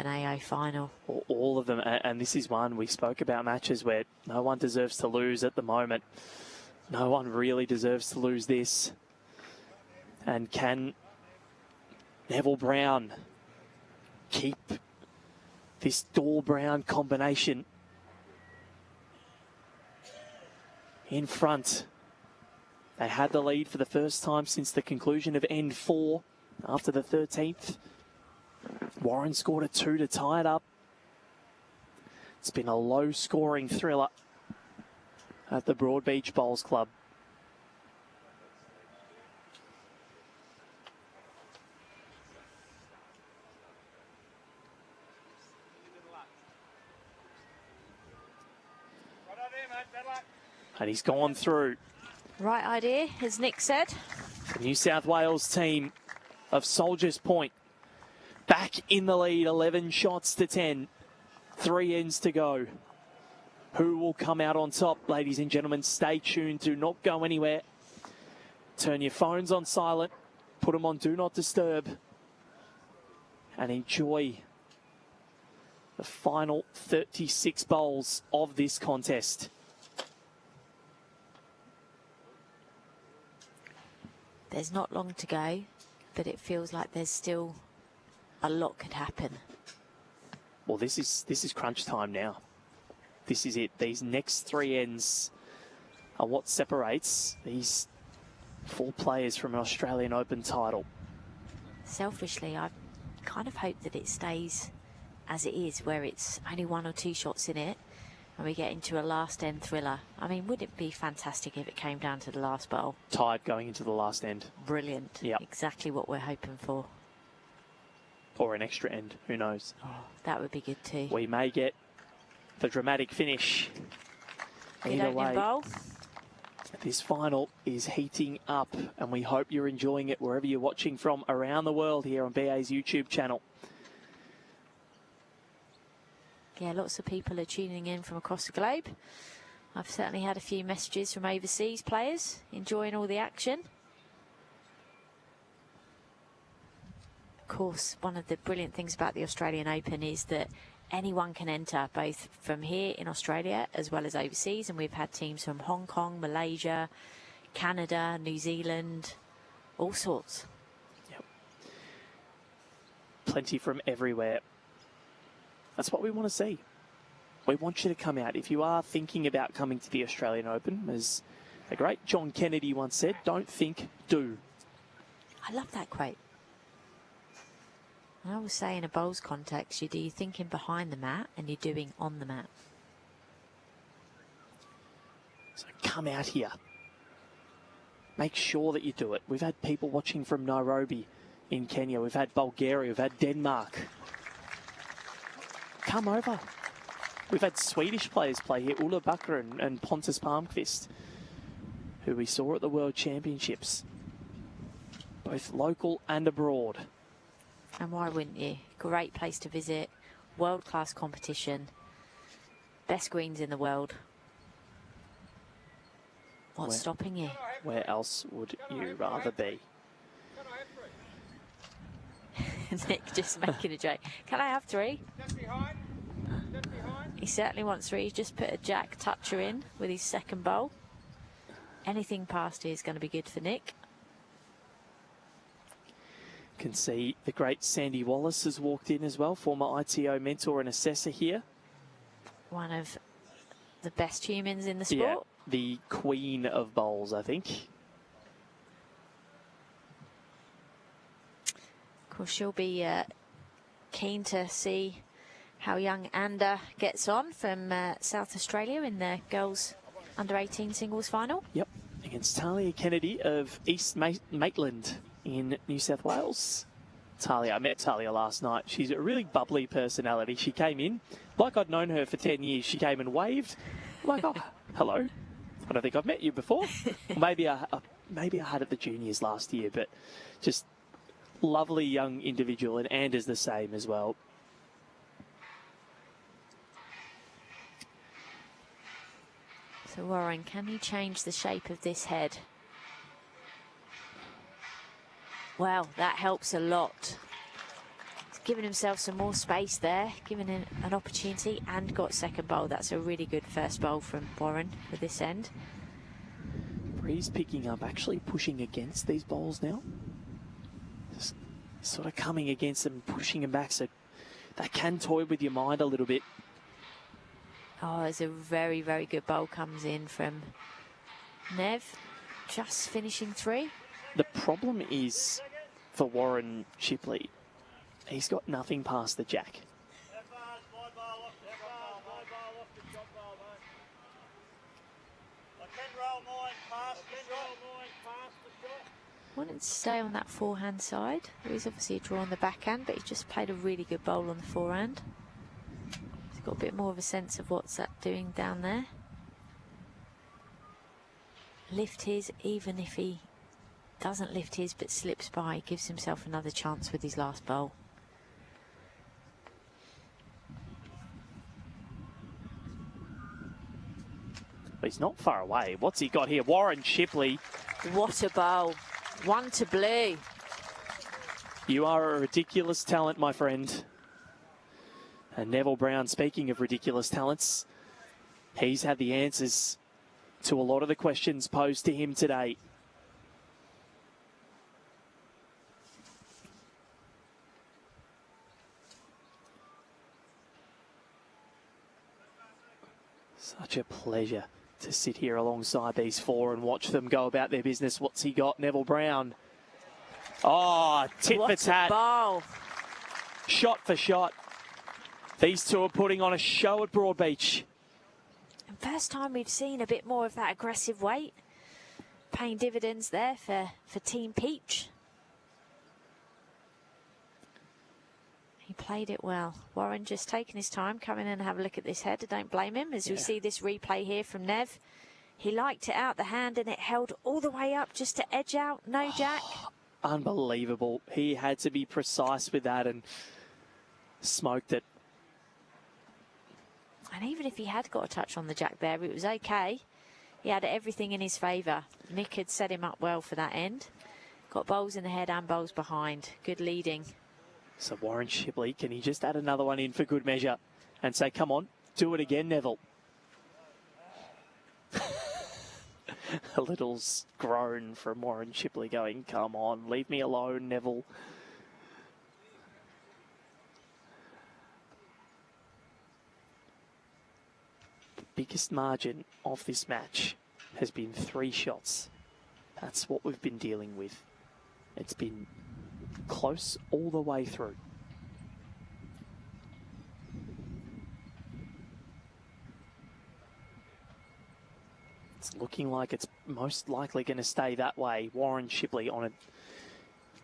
AA final. All of them, and this is one we spoke about, matches where no one deserves to lose at the moment. No one really deserves to lose this. And can Neville Brown keep this Dawe-Brown combination in front? They had the lead for the first time since the conclusion of end 4 after the 13th. Warren scored a 2 to tie it up. It's been a low-scoring thriller at the Broadbeach Bowls Club. And he's gone through. Right idea, as Nick said. The New South Wales team of Soldiers Point back in the lead, 11 shots to 10. 3 ends to go. Who will come out on top, ladies and gentlemen? Stay tuned. Do not go anywhere. Turn your phones on silent. Put them on Do Not Disturb. And enjoy the final 36 bowls of this contest. There's not long to go, but it feels like there's still a lot could happen. Well, this is crunch time now. This is it. These next 3 ends are what separates these 4 players from an Australian Open title. Selfishly, I kind of hope that it stays as it is, where it's only 1 or 2 shots in it, and we get into a last end thriller. I mean, would it be fantastic if it came down to the last bowl? Tied going into the last end. Brilliant. Yep. Exactly what we're hoping for. Or an extra end, who knows? Oh, that would be good too. We may get the dramatic finish. Good Either opening way, bowl. this final is heating up, and we hope you're enjoying it wherever you're watching from around the world here on BA's YouTube channel. Yeah, lots of people are tuning in from across the globe. I've certainly had a few messages from overseas players enjoying all the action. Of course, one of the brilliant things about the Australian Open is that anyone can enter, both from here in Australia as well as overseas, and we've had teams from Hong Kong, Malaysia, Canada, New Zealand, all sorts. Yep. Plenty from everywhere. That's what we want to see. We want you to come out. If you are thinking about coming to the Australian Open, as the great John Kennedy once said, don't think, do. I love that quote. I always say in a bowls context, you're thinking behind the mat and you're doing on the mat. So come out here. Make sure that you do it. We've had people watching from Nairobi in Kenya. We've had Bulgaria. We've had Denmark. Come over. We've had Swedish players play here, Ulla Bakker and Pontus Palmqvist, who we saw at the World Championships, both local and abroad. And why wouldn't you? Great place to visit, world-class competition, best greens in the world. What's stopping you? Where else would you rather be? Nick just making a joke. Can I have 3? He certainly wants 3. He's just put a jack toucher in with his second bowl. Anything past here is going to be good for Nick. Can see the great Sandy Wallace has walked in as well, former ITO mentor and assessor here. One of the best humans in the sport. Yeah, the queen of bowls, I think. Of course, she'll be keen to see how young Anda gets on from South Australia in the girls under-18 singles final. Yep, against Talia Kennedy of East Maitland in New South Wales. Talia. I met Talia last night. She's a really bubbly personality. She came in, like I'd known her for 10 years. She came and waved. I'm like, oh, hello. I don't think I've met you before. Maybe I had at the juniors last year, but just lovely young individual, and Anders the same as well. So Warren, can he change the shape of this head? Well, that helps a lot. He's given himself some more space there, given him an opportunity, and got second bowl. That's a really good first bowl from Warren for this end. Breeze picking up, actually pushing against these bowls now. Just sort of coming against them, pushing them back, so they can toy with your mind a little bit. Oh, there's a very, very good bowl comes in from Nev. Just finishing 3. The problem is for Warren Shipley, he's got nothing past the jack. Wanted to stay on that forehand side. He's obviously a draw on the backhand, but he's just played a really good bowl on the forehand. He's got a bit more of a sense of what's that doing down there. Lift his, even if he doesn't lift his but slips by, he gives himself another chance with his last bowl. He's not far away. What's he got here? Warren Shipley. What a bowl. 1 to blue. You are a ridiculous talent, my friend. And Neville Brown, speaking of ridiculous talents, he's had the answers to a lot of the questions posed to him today. Such a pleasure to sit here alongside these 4 and watch them go about their business. What's he got? Neville Brown. Oh, tit for tat. Bowl. Shot for shot. These two are putting on a show at Broadbeach. And first time we've seen a bit more of that aggressive weight. Paying dividends there for Team Peach. He played it well. Warren just taking his time, coming in and have a look at this head. I don't blame him as we see this replay here from Nev. He liked it out the hand and it held all the way up just to edge out. No jack. Unbelievable. He had to be precise with that and smoked it. And even if he had got a touch on the jack there, it was okay. He had everything in his favour. Nick had set him up well for that end. Got bowls in the head and bowls behind. Good leading. So Warren Shipley, can he just add another one in for good measure and say, come on, do it again, Neville? A little groan from Warren Shipley going, come on, leave me alone, Neville. The biggest margin of this match has been 3 shots. That's what we've been dealing with. It's been close all the way through. It's looking like it's most likely going to stay that way. Warren Shipley on a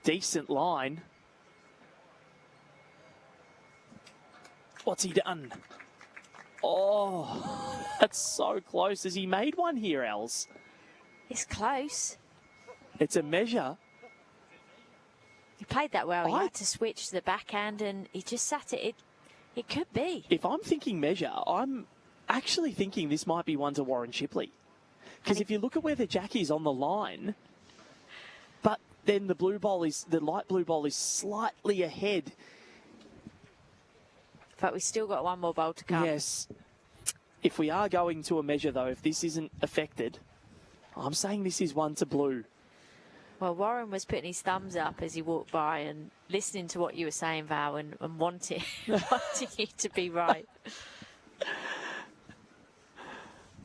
decent line. What's he done? Oh, that's so close. Has he made one here, Els? It's close. It's a measure. He played that well. He had to switch to the backhand and he just sat it. It could be. If I'm thinking measure, I'm actually thinking this might be one to Warren Shipley. Because if you look at where the jack is on the line, but then the light blue bowl is slightly ahead. But we've still got one more bowl to come. Yes. If we are going to a measure, though, if this isn't affected, I'm saying this is one to blue. Well, Warren was putting his thumbs up as he walked by and listening to what you were saying, Val, and wanting you to be right.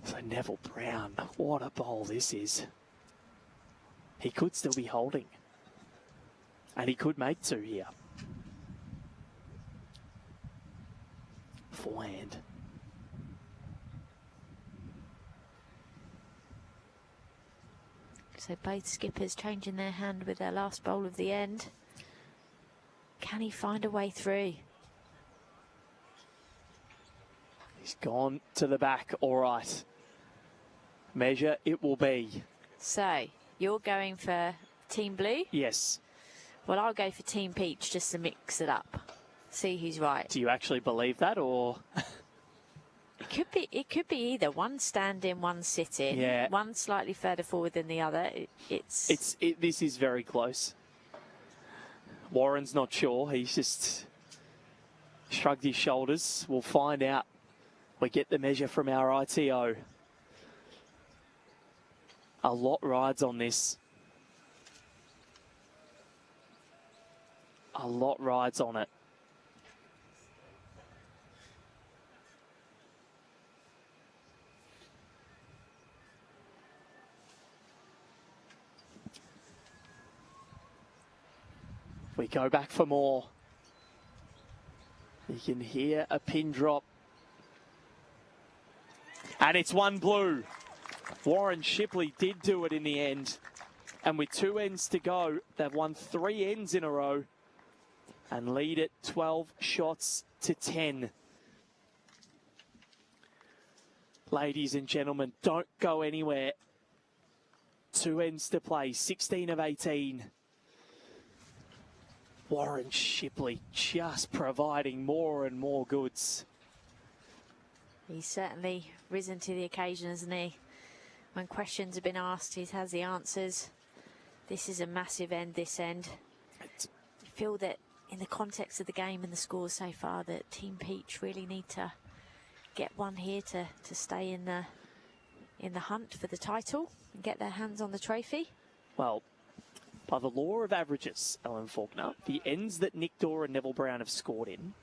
So Neville Brown, what a bowl this is. He could still be holding. And he could make 2 here. Forehand. So both skippers changing their hand with their last bowl of the end. Can he find a way through? He's gone to the back. All right. Measure it will be. So, you're going for Team Blue? Yes. Well, I'll go for Team Peach just to mix it up. See who's right. Do you actually believe that, or? It could be either. One standing, one sitting. Yeah. One slightly further forward than the other. This is very close. Warren's not sure. He's just shrugged his shoulders. We'll find out. We get the measure from our ITO. A lot rides on this. A lot rides on it. We go back for more. You can hear a pin drop. And it's one blue. Warren Shipley did do it in the end. And with 2 ends to go, they've won 3 ends in a row and lead it 12 shots to 10. Ladies and gentlemen, don't go anywhere. 2 ends to play, 16 of 18. Warren Shipley just providing more and more goods. He's certainly risen to the occasion, hasn't he? When questions have been asked, he has the answers. This is a massive end, this end. I feel that in the context of the game and the scores so far, that Team Peach really need to get one here to stay in the hunt for the title and get their hands on the trophy. Well, by the law of averages, Ellen Faulkner, the ends that Nick Dawe and Neville Brown have scored in,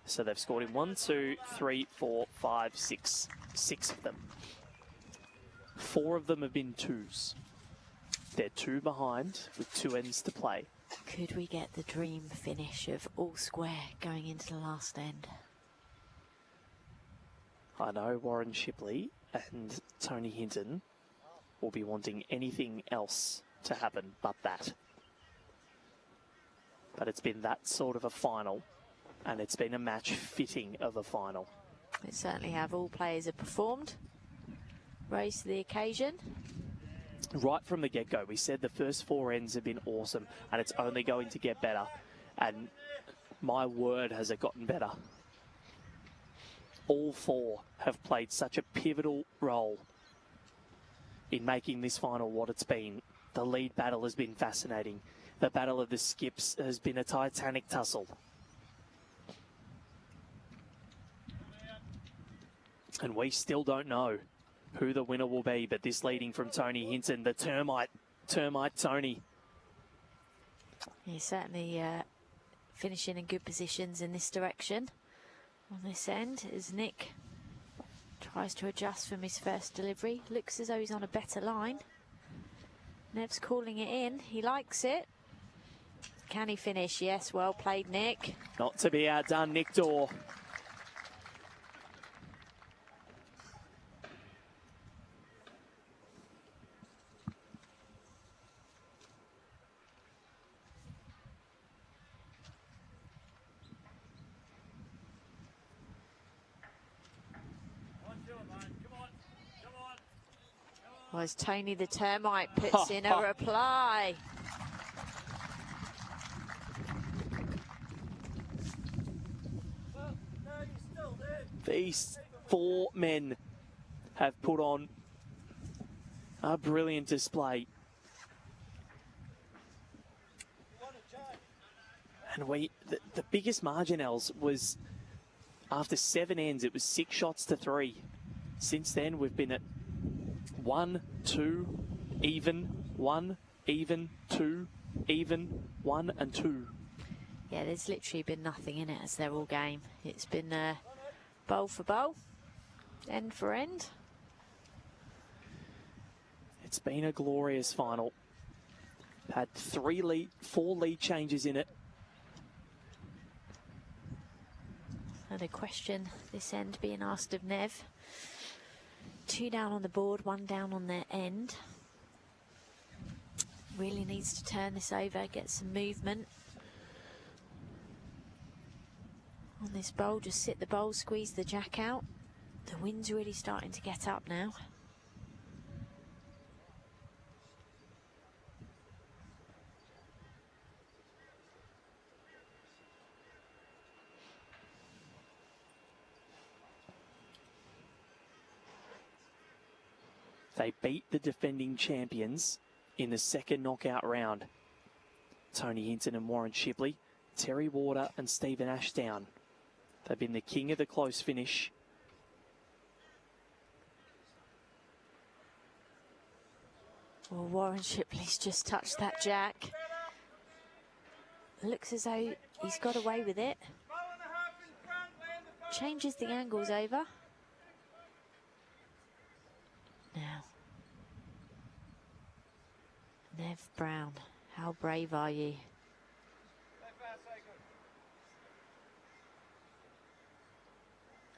so they've scored in 1, 2, 3, 4, 5, 6, 6 of them. 4 of them have been 2s. They're 2 behind with 2 ends to play. Could we get the dream finish of all square going into the last end? I know Warren Shipley and Tony Hinton will be wanting anything else to happen but that. But it's been that sort of a final, and it's been a match fitting of a final. It certainly have. All players have performed, rose to the occasion. Right from the get-go, we said the first 4 ends have been awesome, and it's only going to get better. And my word, has it gotten better. All 4 have played such a pivotal role in making this final what it's been. The lead battle has been fascinating. The battle of the skips has been a titanic tussle. And we still don't know who the winner will be, but this leading from Tony Hinton, the termite Tony. He's certainly finishing in good positions in this direction. On this end, as Nick tries to adjust from his first delivery. Looks as though he's on a better line. Nev's calling it in. He likes it. Can he finish? Yes, well played, Nick. Not to be outdone, Nick Dawe. Well, as Tony the Termite puts in a reply. These 4 men have put on a brilliant display. And the biggest margin, Els, was after 7 ends, it was 6 shots to 3. Since then, we've been at 1, 2, even, 1, even, 2, even, 1 and 2. Yeah, there's literally been nothing in it as they're all game. It's been bowl for bowl, end for end. It's been a glorious final. Had 4 lead changes in it. And a question this end being asked of Nev. 2 down on the board, 1 down on their end. Really needs to turn this over, get some movement. On this bowl, just sit the bowl, squeeze the jack out. The wind's really starting to get up now. They beat the defending champions in the second knockout round. Tony Hinton and Warren Shipley, Terry Warder and Stephen Ashdown. They've been the king of the close finish. Well, Warren Shipley's just touched that jack. Looks as though he's got away with it. Changes the angles over. Now, Nev Brown, how brave are you?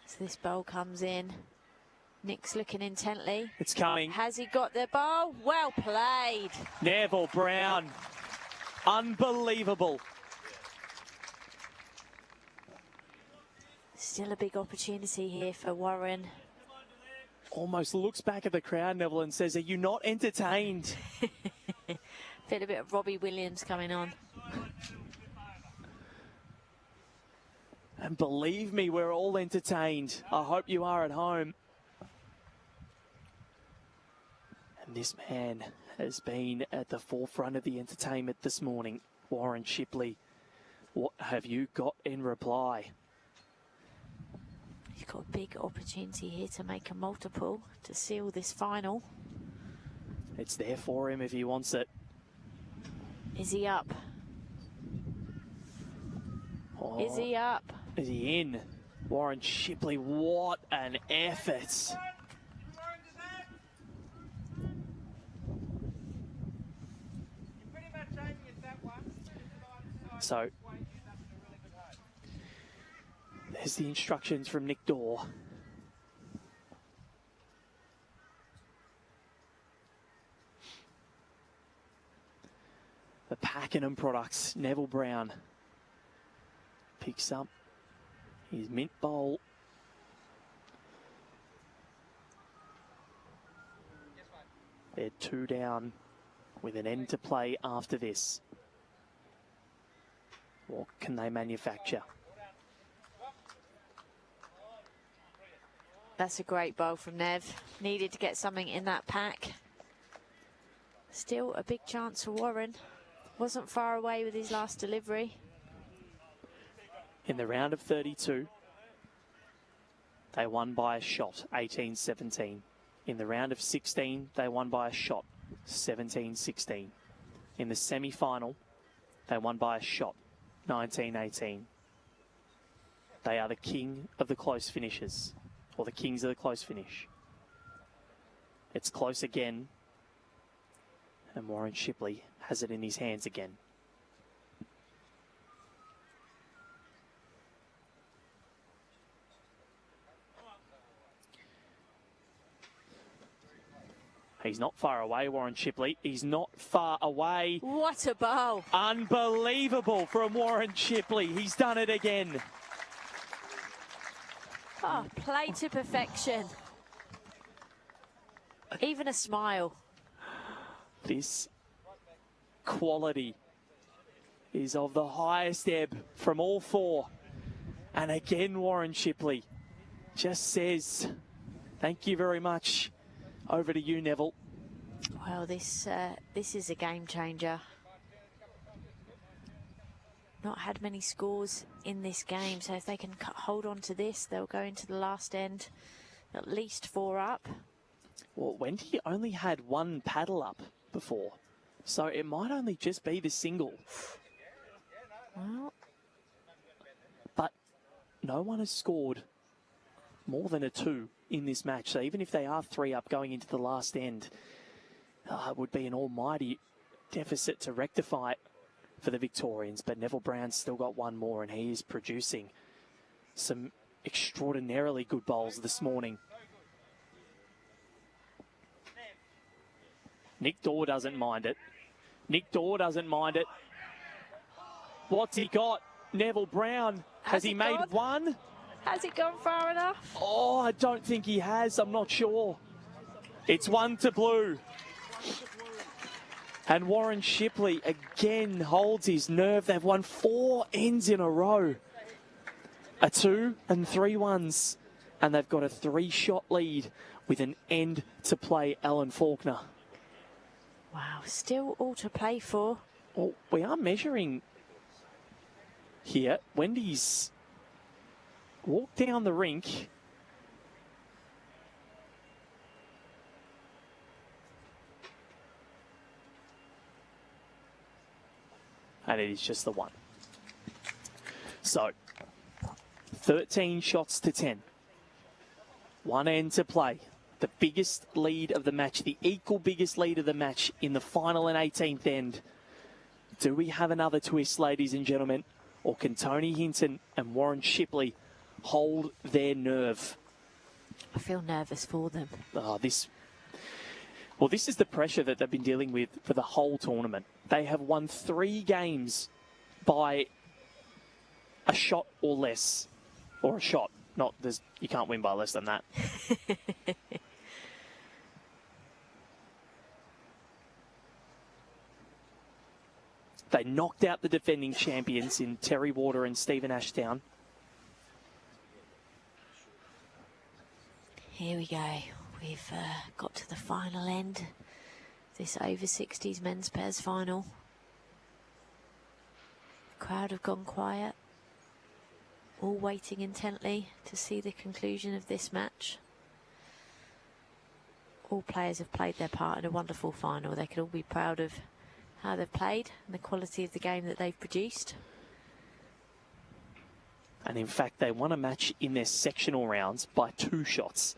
As this bowl comes in, Nick's looking intently. It's coming. Has he got the bowl? Well played. Neville Brown, unbelievable. Still a big opportunity here for Warren. Almost looks back at the crowd, Neville, and says, are you not entertained? Feel a bit of Robbie Williams coming on. And believe me, we're all entertained. I hope you are at home. And this man has been at the forefront of the entertainment this morning. Warren Shipley, what have you got in reply? He's got a big opportunity here to make a multiple to seal this final. It's there for him if he wants it. Is he up? Oh, Is he up? Is he in? Warren Shipley, what an effort. So, there's the instructions from Nick Dawe. The Pakenham products, Neville Brown picks up his mint bowl. They're 2 down with an end to play after this. What can they manufacture? That's a great bowl from Nev. Needed to get something in that pack. Still a big chance for Warren. Wasn't far away with his last delivery. In the round of 32, they won by a shot, 18-17. In the round of 16, they won by a shot, 17-16. In the semi-final, they won by a shot, 19-18. They are the king of the close finishes, or the kings of the close finish. It's close again, and Warren Shipley has it in his hands again. He's not far away, Warren Shipley. He's not far away. What a bowl. Unbelievable from Warren Shipley. He's done it again. Oh, played to perfection. Even a smile. This quality is of the highest ebb from all four. And again, Warren Shipley just says, thank you very much. Over to you, Neville. Well, this is a game changer. Not had many scores in this game, so if they can hold on to this, they'll go into the last end at least 4 up. Well, Wendy only had 1 paddle up before, so it might only just be the single. Well, but no one has scored more than a 2 in this match. So even if they are 3 up going into the last end, it would be an almighty deficit to rectify for the Victorians. But Neville Brown's still got 1 more, and he is producing some extraordinarily good bowls this morning. Nick Dawe doesn't mind it. Nick Dawe doesn't mind it. What's he got? Neville Brown Has he made gone? one? Has it gone far enough? Oh, I don't think he has. I'm not sure. It's 1-blue. And Warren Shipley again holds his nerve. They've won 4 ends in a row. A 2 and 3 ones. And they've got a 3-shot lead with an end to play, Alan Faulkner. Wow, still all to play for. Well, we are measuring here. Wendy's walked down the rink. And it is just the 1. So, 13 shots to 10. 1 end to play. The biggest lead of the match, the equal biggest lead of the match in the final and 18th end. Do we have another twist, ladies and gentlemen? Or can Tony Hinton and Warren Shipley hold their nerve? I feel nervous for them. This is the pressure that they've been dealing with for the whole tournament. They have won 3 games by a shot or less. Or a shot. You can't win by less than that. They knocked out the defending champions in Terry Water and Stephen Ashdown. Here we go. We've got to the final end. This over 60s men's pairs final. The crowd have gone quiet. All waiting intently to see the conclusion of this match. All players have played their part in a wonderful final. They can all be proud of how they've played and the quality of the game that they've produced. And in fact, they won a match in their sectional rounds by 2 shots.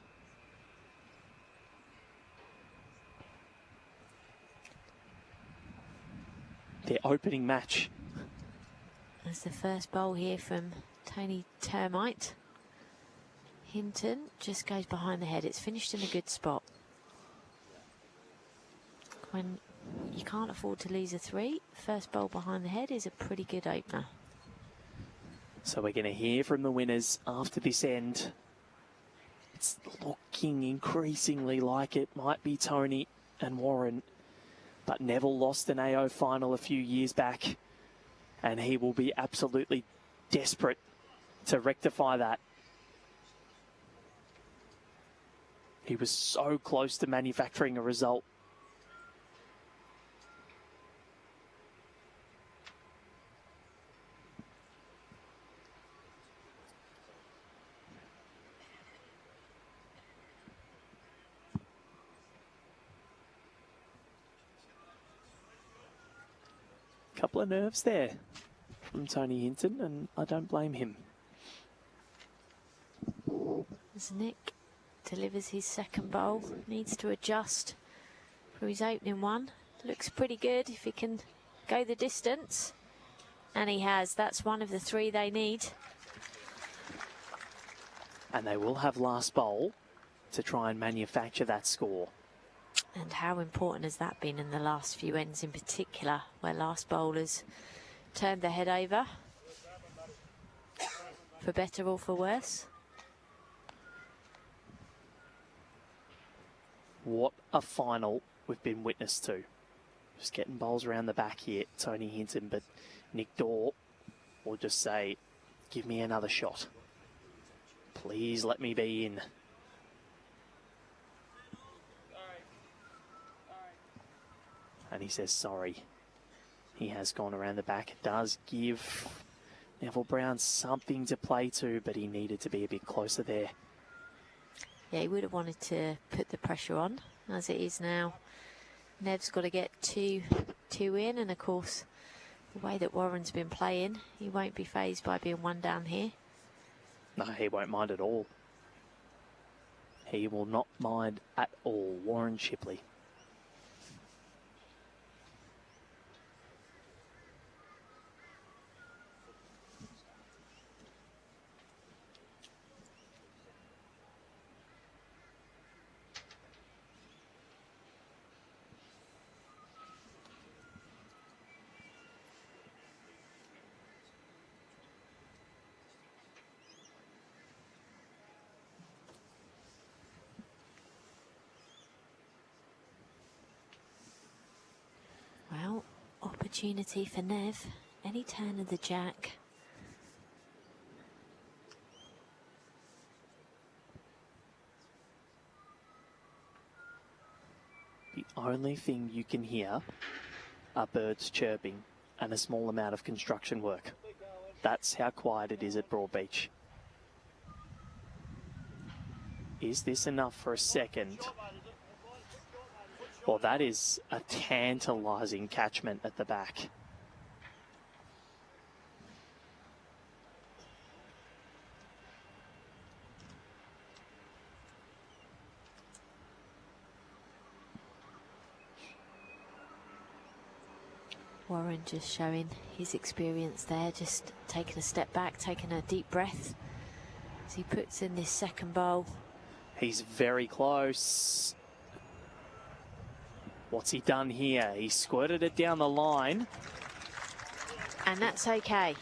Their opening match. There's the first bowl here from Tony Termite. Hinton just goes behind the head. It's finished in a good spot. When you can't afford to lose a 3, first bowl behind the head is a pretty good opener. So we're going to hear from the winners after this end. It's looking increasingly like it might be Tony and Warren. But Neville lost an AO final a few years back. And he will be absolutely desperate to rectify that. He was so close to manufacturing a result. Couple of nerves there from Tony Hinton, and I don't blame him. As Nick delivers his second bowl, needs to adjust for his opening one. Looks pretty good if he can go the distance. And he has. That's one of the 3 they need. And they will have last bowl to try and manufacture that score. And how important has that been in the last few ends in particular, where last bowlers turned their head over, for better or for worse? What a final we've been witness to. Just getting bowls around the back here, Tony Hinton, but Nick Dawe will just say, give me another shot. Please let me be in. And he says sorry. He has gone around the back. It does give Neville Brown something to play to, but he needed to be a bit closer there. Yeah, he would have wanted to put the pressure on. As it is now, Nev's got to get two in, and of course, the way that Warren's been playing, he won't be fazed by being 1 down here. No, he won't mind at all. He will not mind at all, Warren Shipley. opportunity for Nev. Any turn of the jack. The only thing you can hear are birds chirping and a small amount of construction work. That's how quiet it is at Broadbeach. Is this enough for a second? Well, that is a tantalising catchment at the back. Warren just showing his experience there, just taking a step back, taking a deep breath as he puts in this second bowl. He's very close. What's he done here? He squirted it down the line. And that's okay.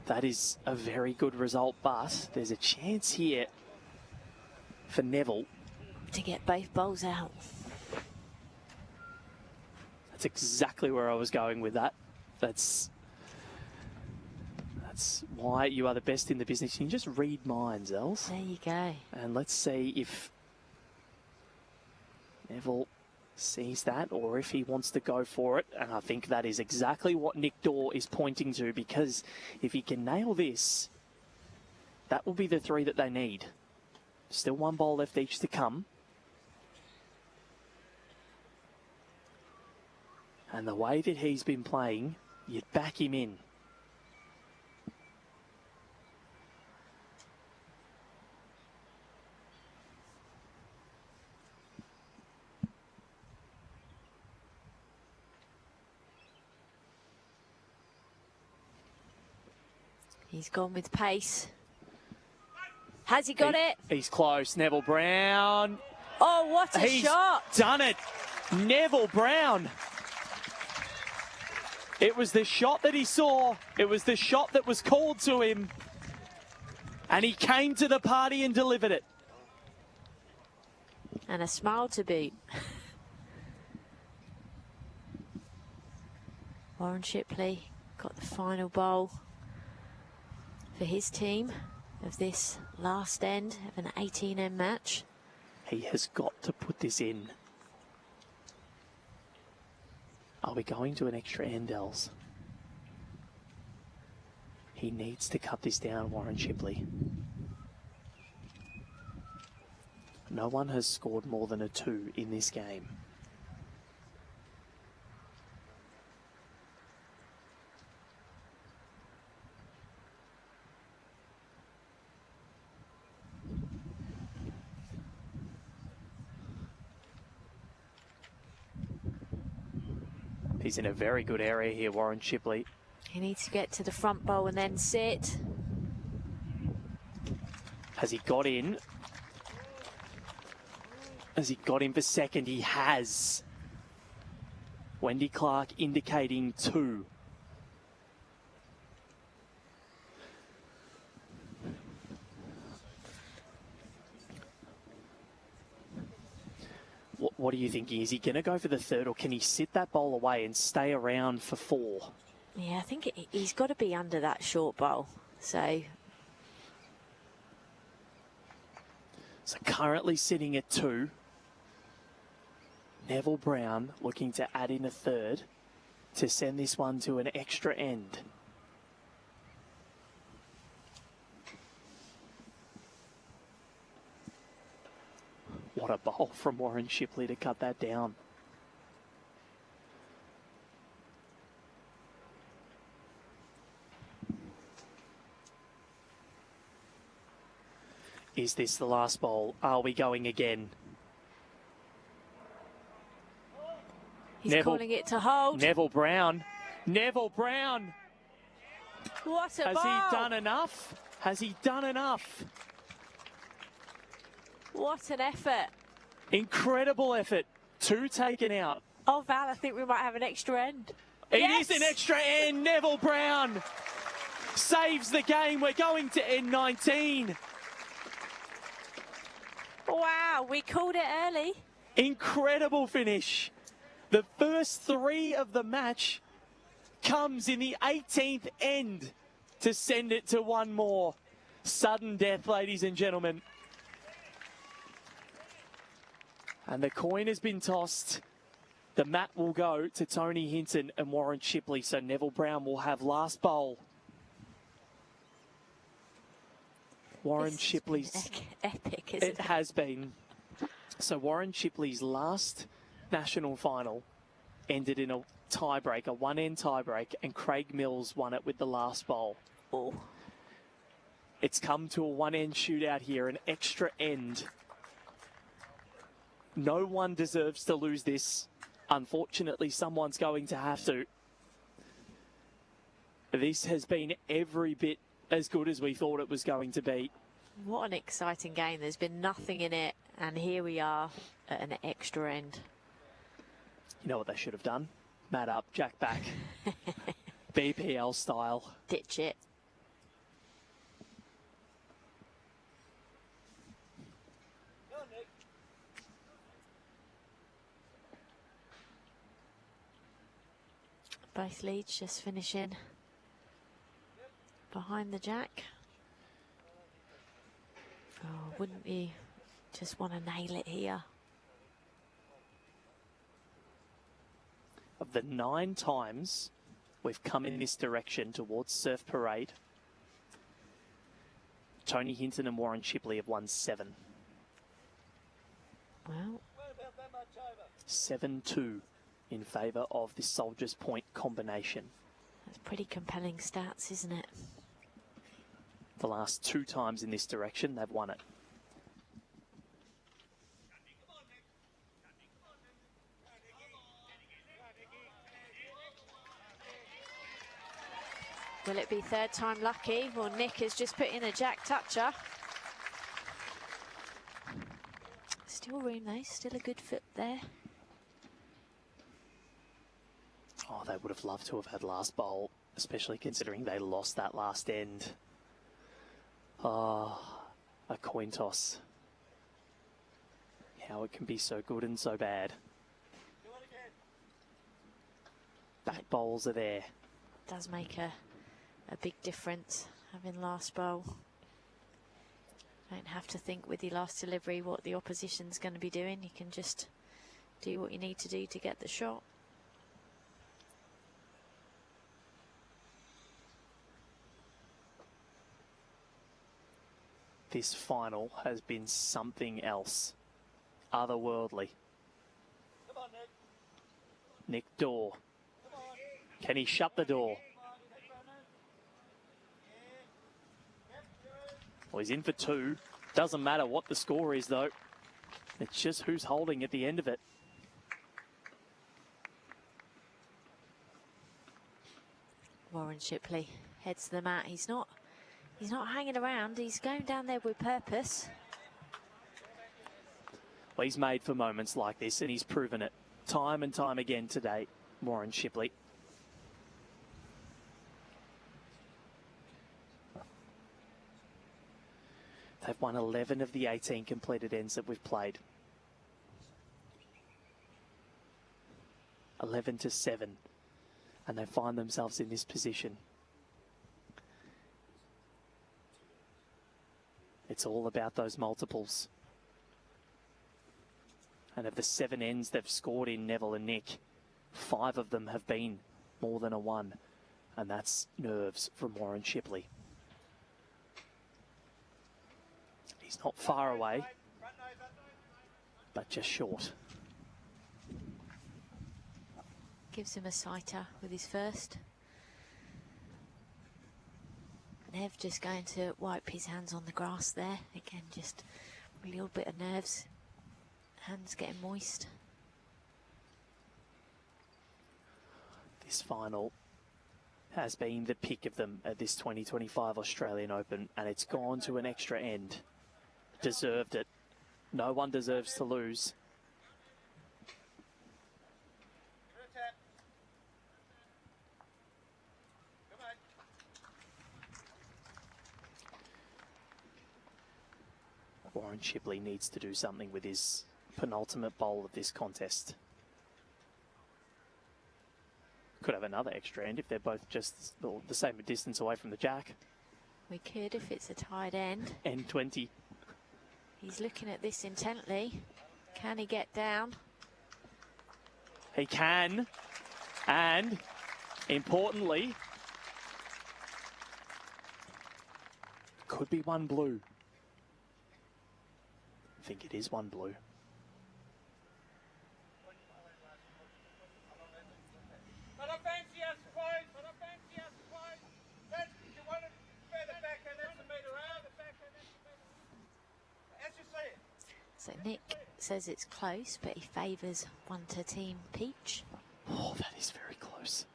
That is a very good result, but there's a chance here for Neville to get both bowls out. That's exactly where I was going with that. That's why you are the best in the business. You can just read minds, Els. There you go. And let's see if Neville sees that or if he wants to go for it. And I think that is exactly what Nick Dawe is pointing to, because if he can nail this, that will be the 3 that they need. Still 1 bowl left each to come. And the way that he's been playing, you'd back him in. He's gone with pace. Has he got it? He's close. Neville Brown. Oh, what a shot. He's done it. Neville Brown. It was the shot that he saw. It was the shot that was called to him. And he came to the party and delivered it. And a smile to boot. Warren Shipley got the final bowl for his team of this last end of an 18M match. He has got to put this in. Are we going to an extra end, Els? He needs to cut this down, Warren Shipley. No one has scored more than a 2 in this game. He's in a very good area here, Warren Shipley. He needs to get to the front bowl and then sit. Has he got in? Has he got in for second? He has. Wendy Clark indicating 2. What are you thinking? Is he going to go for the 3rd, or can he sit that bowl away and stay around for 4? Yeah, I think he's got to be under that short bowl. So currently sitting at 2. Neville Brown looking to add in a 3rd to send this one to an extra end. What a bowl from Warren Shipley to cut that down. Is this the last bowl? Are we going again? he's calling it to hold. Neville Brown. Neville Brown. What a Has bowl. he done enough? Has he done enough? What an effort. Incredible effort. 2 taken out. Oh, Val, I think we might have an extra end. It is an extra end. Neville Brown saves the game. We're going to end 19. Wow, we called it early. Incredible finish. The first three of the match comes in the 18th end to send it to one more. Sudden death, ladies and gentlemen. And the coin has been tossed. The mat will go to Tony Hinton and Warren Shipley, so Neville Brown will have last bowl. Warren Shipley's... Epic, isn't it? It has been. So Warren Shipley's last national final ended in a tiebreak, a one-end tiebreak, and Craig Mills won it with the last bowl. Oh. It's come to a one-end shootout here, an extra end. No one deserves to lose this. Unfortunately, someone's going to have to. This has been every bit as good as we thought it was going to be. What an exciting game. There's been nothing in it, and here we are at an extra end. You know what they should have done? Mat up, jack back. BPL style. Ditch it. Both leads just finishing behind the jack. Oh, wouldn't you just want to nail it here? Of the 9 times we've come in this direction towards Surf Parade, Tony Hinton and Warren Shipley have won 7. Well, 7-2 in favour of the Soldiers Point combination. that's pretty compelling stats, isn't it? The last 2 times in this direction, they've won it. Will it be third time lucky? Well, Nick has just put in a jack toucher. Still room though, still a good foot there. Oh, they would have loved to have had last bowl, especially considering they lost that last end. Oh, a coin toss. How it can be so good and so bad. Back bowls are there. Does make a big difference having last bowl. Don't have to think with your last delivery what the opposition's going to be doing. You can just do what you need to do to get the shot. This final has been something else. Otherworldly. Come on, Nick Dawe. Can he shut the door? Well, he's in for 2. Doesn't matter what the score is, though. It's just who's holding at the end of it. Warren Shipley heads to the mat. He's not hanging around. He's going down there with purpose. Well, he's made for moments like this, and he's proven it time and time again today, Warren Shipley. They've won 11 of the 18 completed ends that we've played. 11-7, and they find themselves in this position. It's all about those multiples. And of the 7 ends they've scored in, Neville and Nick, 5 of them have been more than a 1. And that's nerves from Warren Shipley. He's not far away, but just short. Gives him a sighter with his first. Nev just going to wipe his hands on the grass there. Again, just a little bit of nerves. Hands getting moist. This final has been the pick of them at this 2025 Australian Open, and it's gone to an extra end. Deserved it. No one deserves to lose. Warren Shipley needs to do something with his penultimate bowl of this contest. Could have another extra end if they're both just the same distance away from the jack. We could if it's a tied end. End 20. He's looking at this intently. Can he get down? He can. And, importantly, could be one blue. I think it is one blue. So Nick says it's close, but he favours one to Team Peach. Oh, that is very close.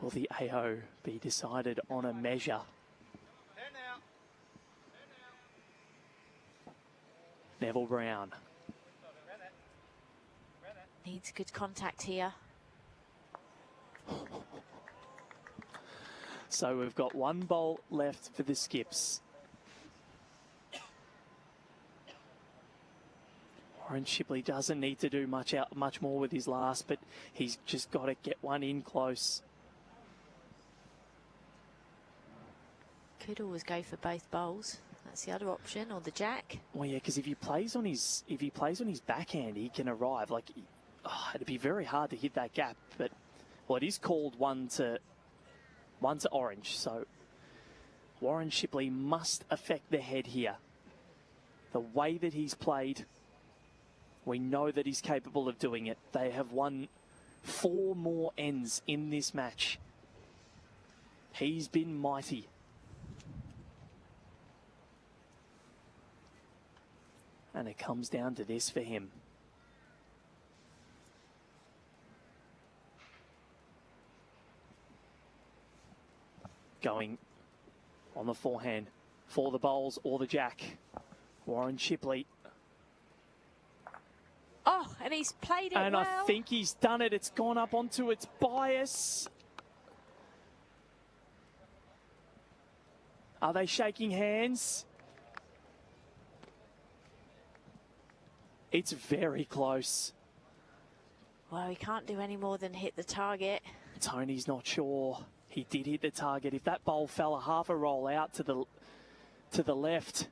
Will the AO be decided on a measure? Neville Brown. Needs good contact here. So we've got one bowl left for the skips. Warren Shipley doesn't need to do much more with his last, but he's just got to get one in close. Could always go for both bowls. That's the other option, or the jack. Well, yeah, because if he plays on his backhand, he can arrive. Like, it'd be very hard to hit that gap. But well, it is called one to orange. So Warren Shipley must affect the head here. The way that he's played, we know that he's capable of doing it. They have won 4 more ends in this match. He's been mighty. And it comes down to this for him. Going on the forehand for the bowls or the jack. Warren Shipley. Oh, and he's played it and well. I think he's done it. It's gone up onto its bias. Are they shaking hands? It's very close. Well, he can't do any more than hit the target. Tony's not sure. He did hit the target. If that bowl fell a half a roll out to the left.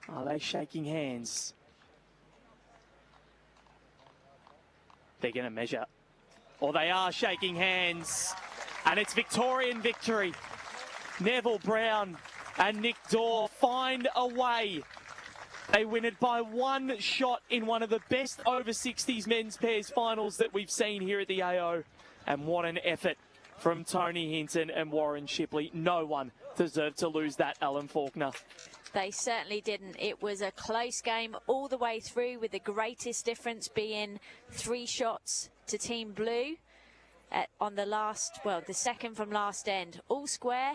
Are they shaking hands? They're going to measure. Or they are shaking hands. And it's Victorian victory. Neville Brown and Nick Dawe find a way. They win it by 1 shot in one of the best over 60s men's pairs finals that we've seen here at the AO. And what an effort from Tony Hinton and Warren Shipley. No one deserved to lose that, Alan Faulkner. They certainly didn't. It was a close game all the way through, with the greatest difference being 3 shots to Team Blue on the last, well, the second from last end. All square,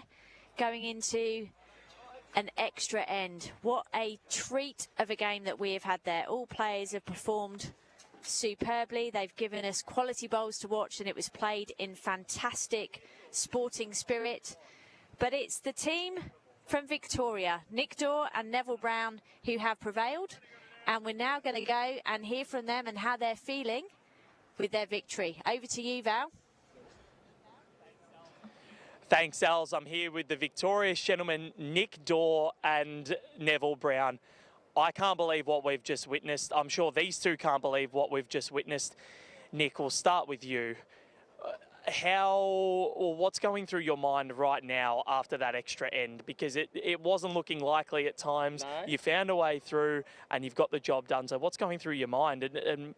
going into an extra end. What a treat of a game that we have had there. All players have performed superbly. They've given us quality bowls to watch, and it was played in fantastic sporting spirit. But it's the team from Victoria, Nick Dawe and Neville Brown, who have prevailed. And we're now going to go and hear from them and how they're feeling with their victory. Over to you, Val. Thanks, Els. I'm here with the victorious gentlemen, Nick Dawe and Neville Brown. I can't believe what we've just witnessed. I'm sure these two can't believe what we've just witnessed. Nick, we'll start with you. What's going through your mind right now after that extra end? Because it wasn't looking likely at times. No. You found a way through and you've got the job done. So what's going through your mind, and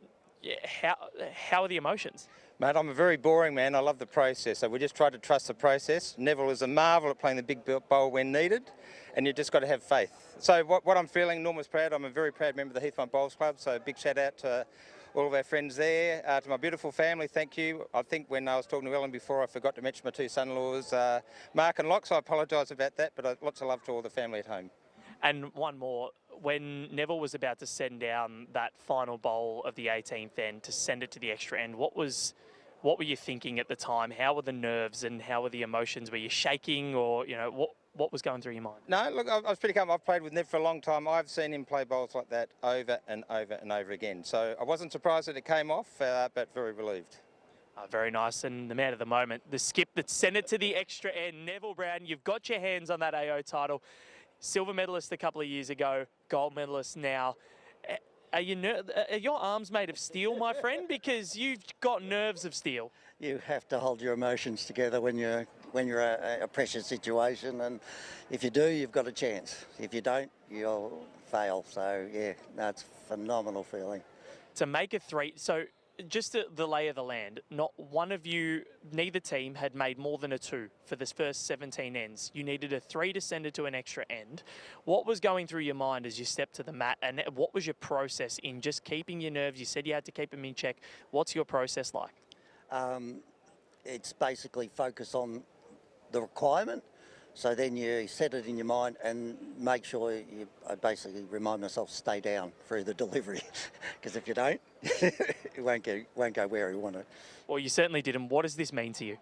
how are the emotions? Mate, I'm a very boring man. I love the process. So we just try to trust the process. Neville is a marvel at playing the big bowl when needed, and you just got to have faith. So what I'm feeling, Norma's proud. I'm a very proud member of the Heathmont Bowls Club, so big shout out to all of our friends there. To my beautiful family, thank you. I think when I was talking to Ellen before, I forgot to mention my 2 son-in-laws, Mark and Locke, so I apologise about that, but lots of love to all the family at home. And one more, when Neville was about to send down that final bowl of the 18th end to send it to the extra end, what was What were you thinking at the time? How were the nerves and how were the emotions? Were you shaking, or what was going through your mind? No, look, I was pretty calm. I've played with Nev for a long time. I've seen him play bowls like that over and over and over again. So I wasn't surprised that it came off, but very relieved. Very nice. And the man of the moment, the skip that sent it to the extra end, Neville Brown. You've got your hands on that AO title. Silver medalist a couple of years ago, gold medalist now. Are your arms made of steel, my friend? Because you've got nerves of steel. You have to hold your emotions together when you're a pressure situation, and if you do, you've got a chance. If you don't, you'll fail. So yeah, that's a phenomenal feeling. To make a 3, so just the lay of the land, not one of you, neither team had made more than a 2 for this first 17 ends. You needed a 3 to send it to an extra end. What was going through your mind as you stepped to the mat, and what was your process in just keeping your nerves? You said you had to keep them in check. What's your process like? It's basically focus on the requirement. So then you set it in your mind and make sure I basically remind myself, stay down through the delivery. Because if you don't, it won't go where you want it. Well, you certainly did. And what does this mean to you?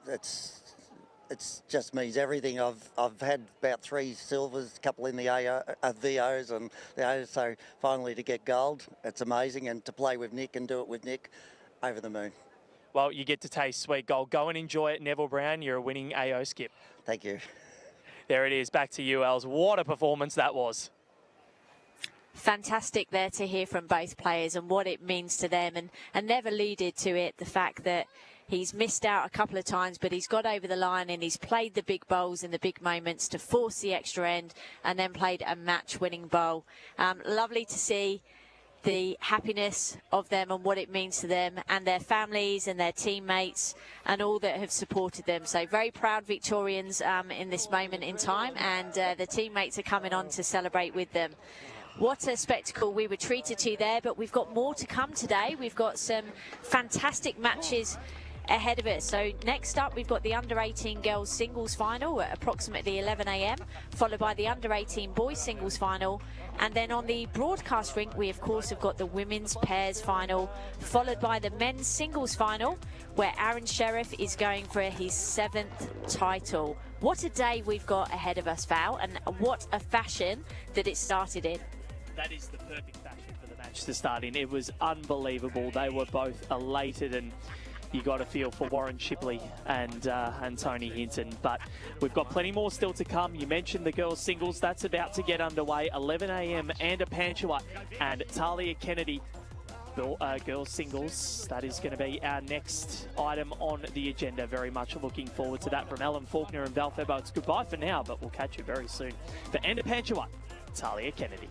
It's just means everything. I've had about 3 silvers, a couple in the VOs and the O's. So finally to get gold, it's amazing. And to play with Nick and do it with Nick, over the moon. Well, you get to taste sweet gold. Go and enjoy it, Neville Brown. You're a winning AO skip. Thank you. There it is. Back to you, Els. What a performance that was. Fantastic there to hear from both players and what it means to them. And Nev alluded to it, the fact that he's missed out a couple of times, but he's got over the line and he's played the big bowls in the big moments to force the extra end and then played a match-winning bowl. Lovely to see the happiness of them and what it means to them and their families and their teammates and all that have supported them. So very proud Victorians in this moment in time, and the teammates are coming on to celebrate with them. What a spectacle we were treated to there, but we've got more to come today. We've got some fantastic matches ahead of it. So next up, we've got the under-18 girls singles final at approximately 11 a.m, followed by the under-18 boys singles final. And then on the broadcast rink, we of course have got the women's pairs final, followed by the men's singles final, where Aaron Sheriff is going for his 7th title. What a day we've got ahead of us, Val, and what a fashion that it started in. That is the perfect fashion for the match to start in. It was unbelievable. They were both elated, and you got a feel for Warren Shipley and Tony Hinton. But we've got plenty more still to come. You mentioned the girls singles. That's about to get underway. 11 a.m. Anna Panchua and Talia Kennedy. Girls singles. That is going to be our next item on the agenda. Very much looking forward to that. From Alan Faulkner and Val Febo, it's goodbye for now, but we'll catch you very soon. For Anna Panchua, Talia Kennedy.